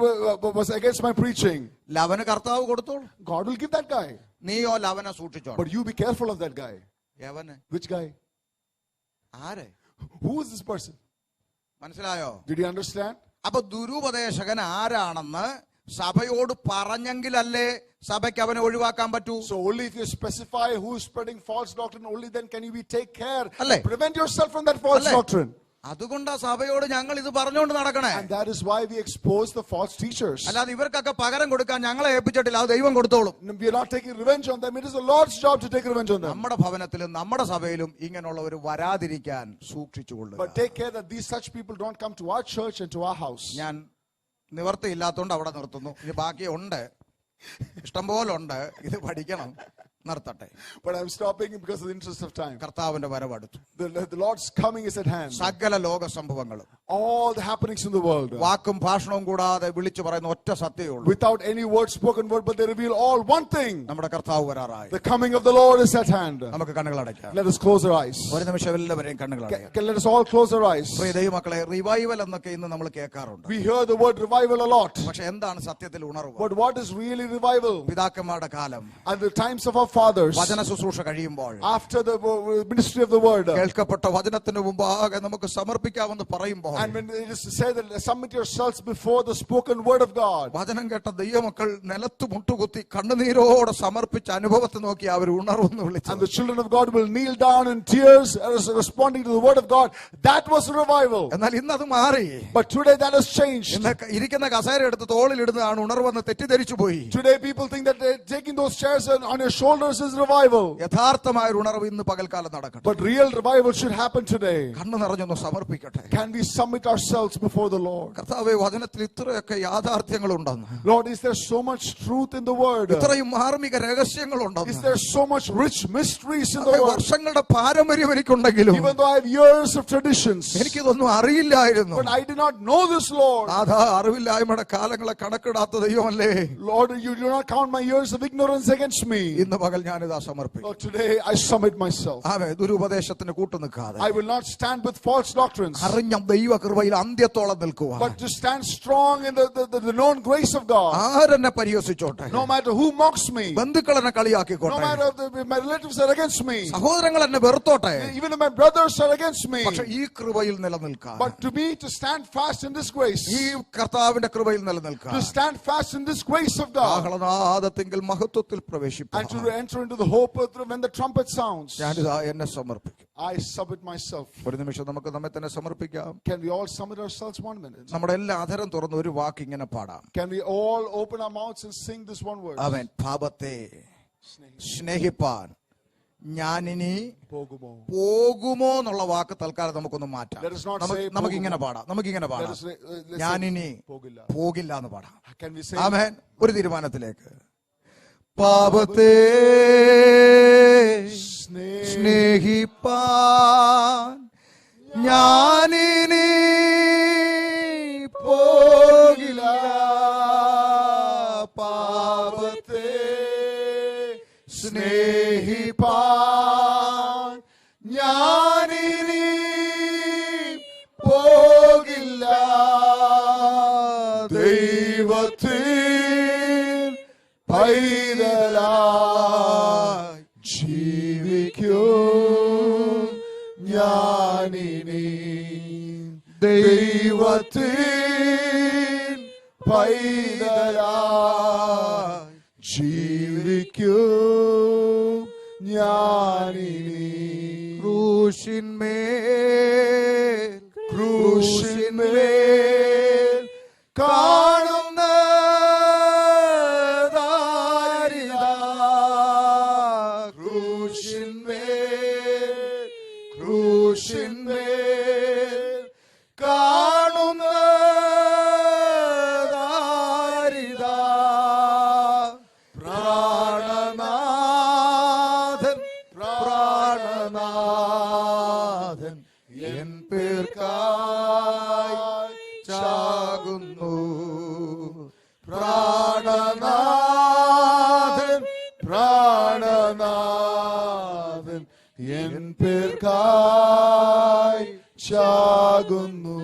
was against my preaching. ലവന് കർത്താവ് കൊടുത്തോളൂ. God will give that guy. നീയോ ലവനെ സൂക്ഷിച്ചോ. But you be careful of that guy. യവന്? Which guy? ആരെ? Who is this person? മനസ്സിലായോ? Did you understand? അപ്പൊ ദുരുപദേശകൻ ആരാണെന്ന് സഭയോട് പറഞ്ഞെങ്കിലല്ലേ സഭയ്ക്ക് അവനെ ഒഴിവാക്കാൻ പറ്റൂ. So only if you specify who is spreading false doctrine, only then can you take care, അല്ലേ? prevent yourself from that false doctrine. അതുകൊണ്ടാ സഭയോട് ഞങ്ങൾ ഇത് പറഞ്ഞുകൊണ്ട് നടക്കണേ. And that is why we expose the false teachers. അല്ലാതെ ഇവർക്കൊക്കെ പകരം കൊടുക്കാൻ ഞങ്ങളെ ഏൽപ്പിച്ചിട്ടില്ല, അത് ദൈവം കൊടുത്തോളും. We are not taking revenge on them. It is the Lord's job to take revenge on them. നമ്മുടെ ഭവനത്തിലും നമ്മുടെ സഭയിലും ഇങ്ങനെയുള്ളവർ വരാതിരിക്കാൻ സൂക്ഷിച്ചുകൊള്ളുക. But take care that these such people don't come to our church and to our house. ഞാൻ നിവർത്തിയില്ലാത്തതുകൊണ്ട് അവിടെ നിർത്തുന്നു. ഇത് ബാക്കി ഉണ്ട്, ഇഷ്ടംപോലെ ഉണ്ട്, ഇത് പഠിക്കണം. നിർത്തട്ടെ. But I'm stopping because of the interest of time. കർത്താവിന്റെ വരവടുത്തു. The Lord's coming is at hand. സകല ലോക സംഭവങ്ങളും All the happenings in the world, വാക്കും ഭാഷണവും കൂടാതെ വിളിച്ചു പറയുന്ന ഒറ്റ സത്യമേ ഉള്ളൂ. without any word, spoken word, but they reveal all one thing. നമ്മുടെ കർത്താവ് വരാറായി. The coming of the Lord is at hand. നമുക്ക് കണ്ണുകൾ അടയ്ക്കാം. Let us close our eyes. ഒരു നിമിഷം എല്ലാവരെയും കണ്ണുകൾ അടയ്ക്കാം. Let us all close our eyes. പ്രിയ ദൈവമക്കളെ, റിവൈവൽ എന്നൊക്കെ ഇന്ന് നമ്മൾ കേൾക്കാറുണ്ട്. We hear the word revival a lot. പക്ഷെ എന്താണ് സത്യത്തിൽ ഉണർവ്? But what is really revival? പിതാക്കന്മാരുടെ കാലം, At the times of our fathers, വചന ശുശ്രൂഷ കഴിയുമ്പോൾ, after the ministry of the word, കേൾക്കപ്പെട്ട വചനത്തിന് മുമ്പാകെ നമുക്ക് സമർപ്പിക്കാമെന്ന് പറയുമ്പോൾ, and when it is said that submit yourselves before the spoken word of God, വചനം കേട്ട ദൈവമക്കൾ നിലത്ത് മുട്ടുകുത്തി കണ്ണുനീരോടെ സമർപ്പിച്ച അനുഭവത്തെ നോക്കി അവർ ഉണർവെന്ന് and വിളിച്ചു. the children of God will kneel down in tears as responding to the word of God. That was revival. എന്നാൽ ഇന്ന് അത് മാറി. But today that has changed. ഇന്ന് ഇരിക്കുന്ന കസേര എടുത്ത് തോളിലിടുന്നതാണ് ഉണർവെന്ന് തെറ്റിദ്ധരിച്ചു പോയി. Today people think that taking those chairs on your shoulders is revival. യഥാർത്ഥമായ ഒരു ഉണർവ് ഇന്ന് പകൽക്കാലം നടക്കട്ടെ. But real revival should happen today. കണ്ണു നിറഞ്ഞൊന്ന് സമർപ്പിക്കട്ടെ. Can we submit ourselves before the Lord? കർത്താവേ, വചനത്തിൽ ഇത്രയൊക്കെ യാഥാർത്ഥ്യങ്ങളുണ്ടെന്ന്, Lord, is there so much truth in the word? ഇത്രയും മാർമിക Is രഹസ്യങ്ങളുണ്ടെന്ന്, there so much rich mysteries in the word? വർഷങ്ങളുടെ പാരമ്പര്യം എനിക്കുണ്ടെങ്കിലും Even though I have years of traditions, എനിക്കിതൊന്നും അറിയില്ലായിരുന്നു. but I did not know this, Lord. അതാ അറിവില്ലായ്മയുടെ കാലങ്ങളെ കണക്കിടാത്ത ദൈവമല്ലേ. Lord, you do not count my years of ignorance against me. ഇന്ന് പകൽ ഞാനിതാ സമർപ്പിക്കും. Lord, today I submit myself. ആമേ. ദുരുപദേശത്തിന് കൂട്ടുനിൽക്കാതെ I will not stand with false doctrines, അറിഞ്ഞ ദൈവകൃപയിൽ അന്ത്യത്തോളം നിൽക്കുക. but to stand strong in the known grace of God. ആരെന്നെ പരിഹസിച്ചോട്ടെ, No matter who mocks me, ബന്ധുക്കൾ എന്നെ no കളിയാക്കിക്കോട്ടെ, matter if my relatives are against me, സഹോദരങ്ങൾ എന്നെ വെറുത്തോട്ടെ, even if my brothers are against me, പക്ഷെ ഈ കൃപയിൽ നിലനിൽക്കാം. but to me to stand fast in this grace, ഈ കർത്താവിന്റെ കൃപയിൽ നിലനിൽക്കാം. to stand fast in this grace of God, ആഹ്ലാദത്തിങ്കിൽ മഹത്വത്തിൽ പ്രവേശിപ്പാൻ and to enter into the hope of when the trumpet sounds. ഞാനിതാ എന്നെ സമർപ്പിക്കും. I submit myself. ഒരു നിമിഷം നമുക്ക് നമ്മെ തന്നെ സമർപ്പിക്കാം. Can we all submit ourselves 1 minute? നമ്മുടെ എല്ലാ അധരം തുറന്ന് ഒരു വാക്ക് ഇങ്ങനെ പാടാം. Can we all open our mouths and sing this one word? അവൻ പാപത്തെ സ്നേഹിപ്പാൻ ഞാനിനി പോകുമോ എന്നുള്ള വാക്ക് തൽക്കാലം നമുക്കൊന്ന് മാറ്റാം. Let us not say നമുക്കിങ്ങനെ പാടാം. നമുക്കിങ്ങനെ Let പാടാം. us let's ഞാനിനി say pogilla. പോകില്ല എന്ന് പാടാം. Can we say ആമേൻ. ഒരു തീരുമാനത്തിലേക്ക്. പാപത്തെ സ്നേഹിപ്പാൻ ഞാനിനി പോകില്ല. പാപത്തെ സ്നേഹിപ്പാൻ ഞാനിനി പോകില്ല. ദൈവത്തിൻ പൈതലായി ജീവിക്കും ഞാനിനി. ദൈവത്തിൻ പൈതലായി ജീവിക്കും ഞാനിനി. ക്രൂശിന്മേൽ കാണുന്ന ക്രൂശിന്മേൽ കാണുന്ന പ്രാണനാഥൻ പ്രാണനാഥൻ എൻ പേർക്കായി ചാകുന്നു. പ്രാണനാഥൻ പ്രാണനാഥൻ എൻ പേർക്കായി ചാകുന്നു.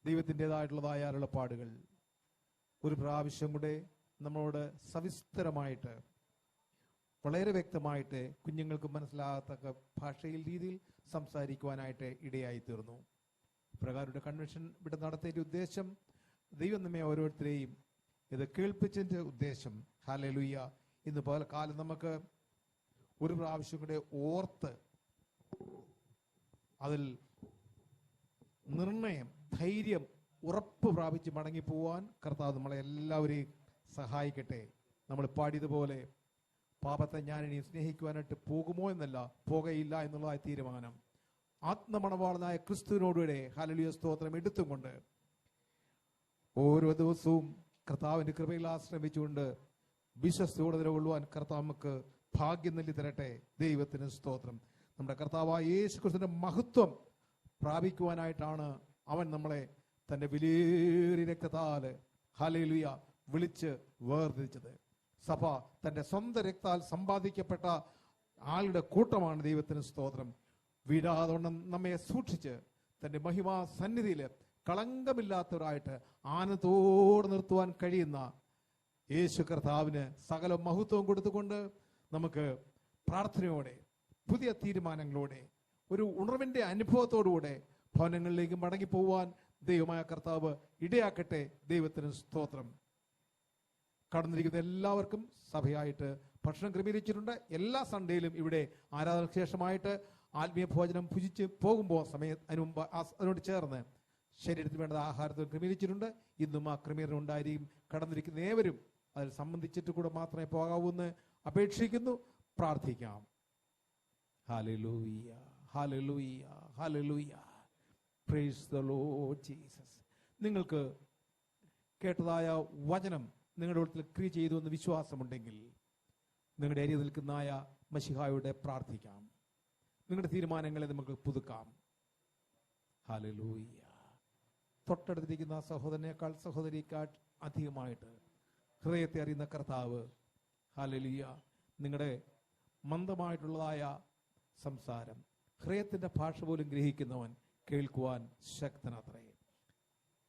ദൈവത്തിൻ്റെതായിട്ടുള്ളതായ അരുളപ്പാടുകൾ ഒരു പ്രാവശ്യം കൂടെ നമ്മളോട് സവിസ്തരമായിട്ട് വളരെ വ്യക്തമായിട്ട് കുഞ്ഞുങ്ങൾക്ക് മനസ്സിലാകത്തക്ക ഭാഷയിൽ രീതിയിൽ സംസാരിക്കുവാനായിട്ട് ഇടയായി തീർന്നു. പ്രകാരയുടെ കൺവെൻഷൻ ഇവിടെ നടത്തിയ ഉദ്ദേശം ദൈവം നമ്മെ ഓരോരുത്തരെയും ഇത് കേൾപ്പിച്ചതിൻ്റെ ഉദ്ദേശം ഹല്ലേലൂയ ഇന്ന് പകൽക്കാലം നമുക്ക് ഒരു പ്രാവശ്യം കൂടെ ഓർത്ത് അതിൽ നിർണയം, ധൈര്യം, ഉറപ്പ് പ്രാപിച്ച് മടങ്ങിപ്പോവാൻ കർത്താവ് നമ്മളെ എല്ലാവരെയും സഹായിക്കട്ടെ. നമ്മൾ പാടിയതുപോലെ പാപത്തെ ഞാനിനി സ്നേഹിക്കുവാനായിട്ട് പോകുമോ എന്നല്ല, പോകയില്ല എന്നുള്ളതായ തീരുമാനം. ആത്മമണവാളനായ ക്രിസ്തുവിനോടുകൂടെ ഹല്ലേലൂയ സ്തോത്രം എടുത്തുകൊണ്ട് ഓരോ ദിവസവും കർത്താവിന്റെ കൃപയിൽ ആശ്രമിച്ചുകൊണ്ട് വിശ്വസ്തയോടെ നിലകൊള്ളുവാൻ കർത്താവ് നമുക്ക് ഭാഗ്യം നൽകി തരട്ടെ. ദൈവത്തിന് സ്തോത്രം. നമ്മുടെ കർത്താവായ യേശു ക്രിസ്തുവിന്റെ മഹത്വം പ്രാപിക്കുവാനായിട്ടാണ് അവൻ നമ്മളെ തന്റെ വിലയേറിയ രക്തത്താൽ ഹല്ലേലൂയ വിളിച്ച് വേർതിരിച്ചത്. സഭ തന്റെ സ്വന്തം രക്തത്താൽ സമ്പാദിക്കപ്പെട്ട ആളുടെ കൂട്ടമാണ്. ദൈവത്തിന് സ്തോത്രം. വീഴാതോണം നമ്മെ സൂക്ഷിച്ച് തന്റെ മഹിമാ സന്നിധിയിൽ കളങ്കമില്ലാത്തവരായിട്ട് ആനന്ദത്തോടെ നിർത്തുവാൻ കഴിയുന്ന യേശു കർത്താവിന് സകല മഹത്വവും കൊടുത്തുകൊണ്ട് നമുക്ക് പ്രാർത്ഥനയോടെ പുതിയ തീരുമാനങ്ങളോടെ ഒരു ഉണർവിന്റെ അനുഭവത്തോടുകൂടെ ഭവനങ്ങളിലേക്ക് മടങ്ങിപ്പോവാൻ ദൈവമായ കർത്താവ് ഇടയാക്കട്ടെ. ദൈവത്തിന് സ്തോത്രം. കടന്നിരിക്കുന്ന എല്ലാവർക്കും സഭയായിട്ട് ഭക്ഷണം ക്രമീകരിച്ചിട്ടുണ്ട്. എല്ലാ സൺഡേയിലും ഇവിടെ ആരാധനയ്ക്ക് ശേഷമായിട്ട് ആത്മീയ ഭോജനം ഭുജിച്ച് പോകുമ്പോൾ അതിനോട് ചേർന്ന് ശരീരത്തിന് വേണ്ട ആഹാരത്തിൽ ക്രമീകരിച്ചിട്ടുണ്ട്. ഇന്നും ആ ക്രമീകരണം ഉണ്ടായിരിക്കും. കടന്നിരിക്കുന്ന ഏവരും അതിൽ സംബന്ധിച്ചിട്ട് കൂടെ മാത്രമേ പോകാവൂ എന്ന് അപേക്ഷിക്കുന്നു. പ്രാർത്ഥിക്കാം. ഹല്ലേലൂയ, ഹല്ലേലൂയ, hallelujah. Praise the Lord Jesus. നിങ്ങൾക്ക് കേട്ടതായ വചനം നിങ്ങളുടെ ഉള്ളിൽ ക്രിയ ചെയ്തു എന്ന് വിശ്വാസമുണ്ടെങ്കിൽ നിങ്ങളുടെ അരികിൽ നിൽക്കുന്നതായ മശിഹായോട് പ്രാർത്ഥിക്കാം. നിങ്ങളുടെ തീരുമാനങ്ങളെ നമുക്ക് പുതുക്കാം. ഹല്ലേലൂയ. തൊട്ടടുത്തിരിക്കുന്ന സഹോദരനേക്കാൾ സഹോദരിയേക്കാൾ അധികമായിട്ട് ഹൃദയത്തെ അറിയുന്ന കർത്താവ് ഹല്ലേലൂയ നിങ്ങളുടെ മന്ദമായിട്ടുള്ളതായ സംസാരം, ഹൃദയത്തിന്റെ ഭാഷ പോലും ഗ്രഹിക്കുന്നവൻ കേൾക്കുവാൻ ശക്തനത്രേ.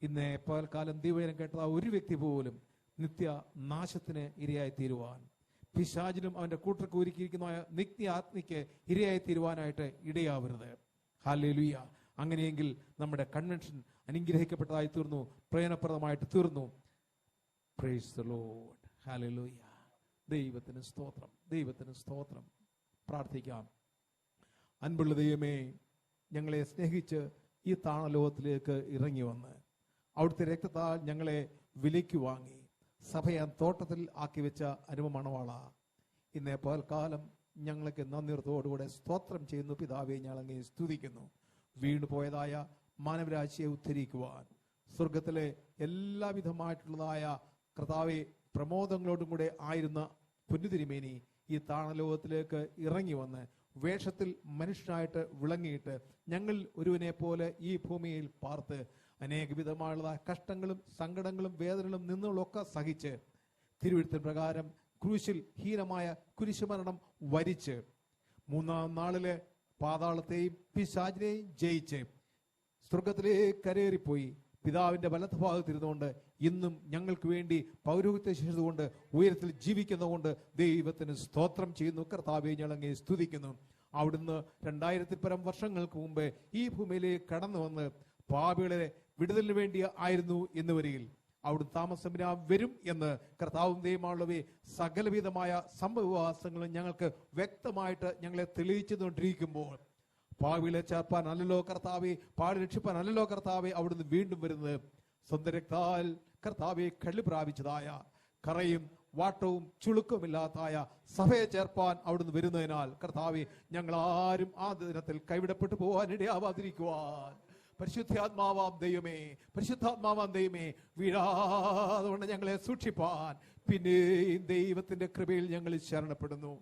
ഇന്ന് പകൽക്കാലം ദൈവവചനം കേട്ട ഒരു വ്യക്തി പോലും നിത്യ നാശത്തിന് ഇരയായി തീരുവാൻ, പിശാചിനും അവന്റെ കൂട്ടർക്ക് ഒരുക്കിയിരിക്കുന്ന നിത്യ ആത്മിക്ക് ഇരയായി തീരുവാനായിട്ട് ഇടയാവരുത്. ഹല്ലേലൂയ. അങ്ങനെയെങ്കിൽ നമ്മുടെ കൺവെൻഷൻ അനുഗ്രഹിക്കപ്പെട്ടതായി തീർന്നു, പ്രയോജനപ്രദമായിട്ട് തീർന്നു. Praise the Lord. ഹല്ലേലൂയ. ദൈവത്തിന് സ്തോത്രം, ദൈവത്തിന് സ്തോത്രം. പ്രാർത്ഥിക്കാം. അൻപുള്ള ദൈവമേ, ഞങ്ങളെ സ്നേഹിച്ച് ഈ താണലോകത്തിലേക്ക് ഇറങ്ങി വന്ന് അവിടുത്തെ രക്തത്താൽ ഞങ്ങളെ വിലയ്ക്ക് വാങ്ങി സഭയെ തോട്ടത്തിൽ ആക്കി വെച്ച അനുമണവാള, ഇന്നേ പകൽക്കാലം ഞങ്ങൾക്ക് നന്ദിയോടുകൂടെ സ്തോത്രം ചെയ്യുന്നു. പിതാവേ, ഞങ്ങളങ്ങേ സ്തുതിക്കുന്നു. വീണുപോയതായ മാനവരാശിയെ ഉദ്ധരിക്കുവാൻ സ്വർഗത്തിലെ എല്ലാവിധമായിട്ടുള്ളതായ കർത്താവെ പ്രമോദങ്ങളോടും കൂടെ ആയിരുന്ന പുണ്യതിരുമേനി ഈ താണലോകത്തിലേക്ക് ഇറങ്ങി വന്ന് വേഷത്തിൽ മനുഷ്യനായിട്ട് വിളങ്ങിയിട്ട് ഞങ്ങൾ ഒരുവനെ പോലെ ഈ ഭൂമിയിൽ പാർത്ത് അനേക വിധമായുള്ള കഷ്ടങ്ങളും സങ്കടങ്ങളും വേദനകളും നിന്നുകളൊക്കെ സഹിച്ച് തിരുവെഴുത്തിൻ പ്രകാരം ക്രൂശിൽ ഹീനമായ കുരിശുമരണം വരിച്ച് മൂന്നാം നാളില് പാതാളത്തെയും പിശാചിനെയും ജയിച്ച് സ്വർഗത്തിലേക്ക് കരേറിപ്പോയി പിതാവിന്റെ വലത്ത് ഭാഗത്തിരുന്നുകൊണ്ട് ഇന്നും ഞങ്ങൾക്ക് വേണ്ടി പൗരോഹിത്യ ശേഷിച്ചുകൊണ്ട് ഉയരത്തിൽ ജീവിക്കുന്നതുകൊണ്ട് ദൈവത്തിന് സ്തോത്രം ചെയ്യുന്നു. കർത്താവെ, ഞങ്ങളങ്ങേ സ്തുതിക്കുന്നു. അവിടുന്ന് 2000 പരം വർഷങ്ങൾക്ക് മുമ്പ് ഈ ഭൂമിയിലേക്ക് കടന്നു വന്ന് പാപികളെ വിടുതലിന് വേണ്ടി ആയിരുന്നു എന്ന് വരികിൽ അവിടുന്ന് താമസം വരും എന്ന് കർത്താവും ദൈവമായുള്ളവയെ സകലവിധമായ സംഭവവാസങ്ങളും ഞങ്ങൾക്ക് വ്യക്തമായിട്ട് ഞങ്ങളെ തെളിയിച്ചുകൊണ്ടിരിക്കുമ്പോൾ പാവികളെ ചേർപ്പാൻ അല്ലല്ലോ കർത്താവെ, പാടി രക്ഷിപ്പാൻ അല്ലല്ലോ കർത്താവെ അവിടുന്ന് വീണ്ടും വരുന്നത്. സ്വന്തം രക്താൽ കർത്താവെ കള്ളി പ്രാപിച്ചതായ കറയും വാട്ടവും ചുളുക്കമില്ലാത്തായ സഭയെ ചേർപ്പാൻ അവിടുന്ന് വരുന്നതിനാൽ കർത്താവെ, ഞങ്ങൾ ആരും ആ ദിനത്തിൽ കൈവിടപ്പെട്ടു പോകാൻ ഇടയാവാതിരിക്കുവാൻ പരിശുദ്ധാത്മാവാം ദൈവമേ, പരിശുദ്ധാത്മാവാം ദൈവമേ, വീഴാതെ ഞങ്ങളെ സൂക്ഷിപ്പാൻ പിന്നെയും ദൈവത്തിന്റെ കൃപയിൽ ഞങ്ങൾ ശരണപ്പെടുന്നു.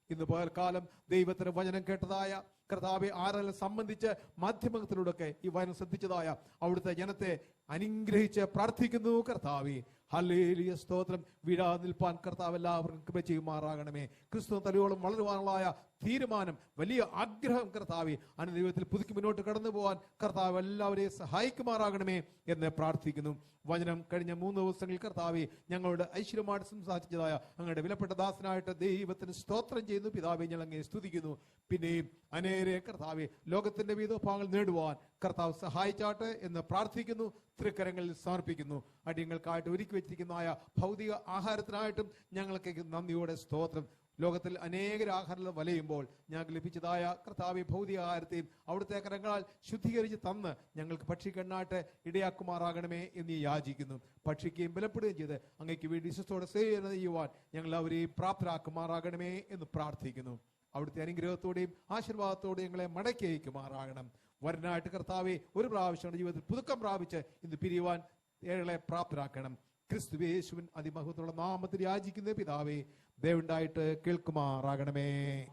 ഇന്ന് പകൽക്കാലം ദൈവത്തിന് വചനം കേട്ടതായ കർത്താവെ, ആരെല്ലാം സംബന്ധിച്ച് മാധ്യമത്തിലൂടെ ഈ വചനം ശ്രദ്ധിച്ചതായ അവിടുത്തെ ജനത്തെ അനുഗ്രഹിച്ച് പ്രാർത്ഥിക്കുന്നു. കർത്താവെ, ഹല്ലേലൂയ, സ്തോത്രം. വീഴാതെ നിൽപ്പാൻ കർത്താവ് എല്ലാവർക്കും കൃപ ചെയ്യുമാറാകണമേ. ക്രിസ്തു തലയോളം വളരുവാനുള്ള തീരുമാനം, വലിയ ആഗ്രഹം കർത്താവെ ദൈവത്തിൽ പുതുക്കി മുന്നോട്ട് കടന്നു പോകാൻ കർത്താവ് എല്ലാവരെയും സഹായിക്കുമാറാകണമേ എന്ന് പ്രാർത്ഥിക്കുന്നു. വചനം കഴിഞ്ഞ 3 ദിവസങ്ങളിൽ കർത്താവെ ഞങ്ങളുടെ ഐശ്വര്യമായിട്ട് സംസാരിച്ചതായ അങ്ങയുടെ വിലപ്പെട്ട ദാസനായിട്ട് ദൈവത്തിന് സ്തോത്രം ചെയ്യുന്നു. പിതാവെ, ഞങ്ങൾ അങ്ങേ സ്തുതിക്കുന്നു. പിന്നെയും അനേരെ കർത്താവെ ലോകത്തിന്റെ വിവിധ ഭാഗങ്ങൾ നേടുവാൻ കർത്താവ് സഹായിച്ചാട്ടെ എന്ന് പ്രാർത്ഥിക്കുന്നു. തൃക്കരങ്ങളിൽ സമർപ്പിക്കുന്നു. അടിയങ്ങൾക്കായിട്ട് ഒരുക്കി വെച്ചിരിക്കുന്നതായ ഭൗതിക ആഹാരത്തിനായിട്ടും ഞങ്ങൾക്ക് നന്ദിയോടെ സ്തോത്രം. ലോകത്തിൽ അനേക ആഹാരം വലയുമ്പോൾ ഞങ്ങൾക്ക് ലഭിച്ചതായ കർത്താവെ ഭൗതിക ആഹാരത്തെയും അവിടുത്തെ കരങ്ങളാൽ ശുദ്ധീകരിച്ച് തന്ന് ഞങ്ങൾക്ക് ഭക്ഷിക്കണ്ണായിട്ട് ഇടയാക്കുമാറാകണമേ എന്ന് യാചിക്കുന്നു. ഭക്ഷിക്കുകയും ബലപ്പെടുകയും ചെയ്ത് അങ്ങേക്ക് വേണ്ടി വിശ്വസ്തോടെ സേവനം ചെയ്യുവാൻ ഞങ്ങൾ അവരെയും പ്രാപ്തരാക്കുമാറാകണമേ എന്ന് പ്രാർത്ഥിക്കുന്നു. അവിടുത്തെ അനുഗ്രഹത്തോടെയും ആശീർവാദത്തോടെയും ഞങ്ങളെ മടക്കി അയക്കുമാറാകണം. വരനായിട്ട് കർത്താവെ ഒരു പ്രാവശ്യം ജീവിതത്തിൽ പുതുക്കം പ്രാപിച്ച് ഇന്ന് പിരിയുവാൻ ഞങ്ങളെ പ്രാപ്തരാക്കണം. ക്രിസ്തുയേശുവിൻ അതിമഹത്വമുള്ള നാമത്തിൽ യാചിക്കുന്ന പിതാവേ, ദയവുണ്ടായിട്ട് കേൾക്കുമാറാകണമേ.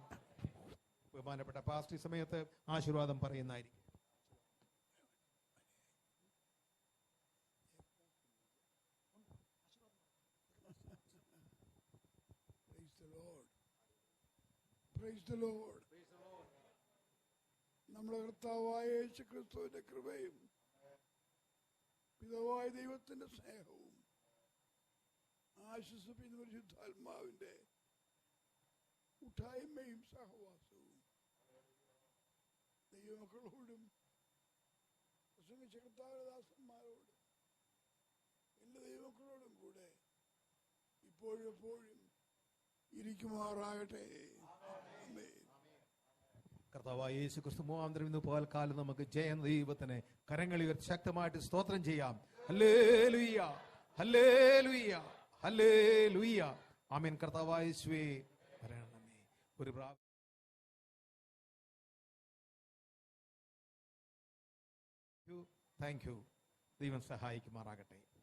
ബഹുമാനപ്പെട്ട പാസ്റ്റർ ഈ സമയത്ത് ആശീർവാദം പറയുന്നതായിരിക്കും. Praise the Lord. നമ്മുടെ കർത്താവായ യേശു ക്രിസ്തുവിന്റെ കൃപയും പിതാവായ ദൈവത്തിന്റെ സ്നേഹവും ആശ്വസിപ്പിക്കുന്ന പരിശുദ്ധാത്മാവിന്റെ കൂട്ടായ്മയും സഹവാസവും ദൈവമക്കളോടും പ്രസംഗിച്ച കർത്താവദാസന്മാരോടും എല്ലാ ദൈവമക്കളോടും കൂടെ ഇപ്പോഴും എപ്പോഴും ഇരിക്കുമാറാകട്ടെ. കർത്താവായ യേശു ക്രിസ്തു മുഖാന്തരം ഇന്ന് പകൽക്കാലം നമുക്ക് ജയം ദൈവത്തിന് കരങ്ങളിൽ ശക്തമായിട്ട് സ്തോത്രം ചെയ്യാം. ഹല്ലേലൂയ, ഹല്ലേലൂയ, ഹല്ലേലൂയ. ആമേൻ. കർത്താവായ യേശുവേ വരണമേ. ഒരു താങ്ക് യു. ദൈവം സഹായിക്കുമാറാകട്ടെ.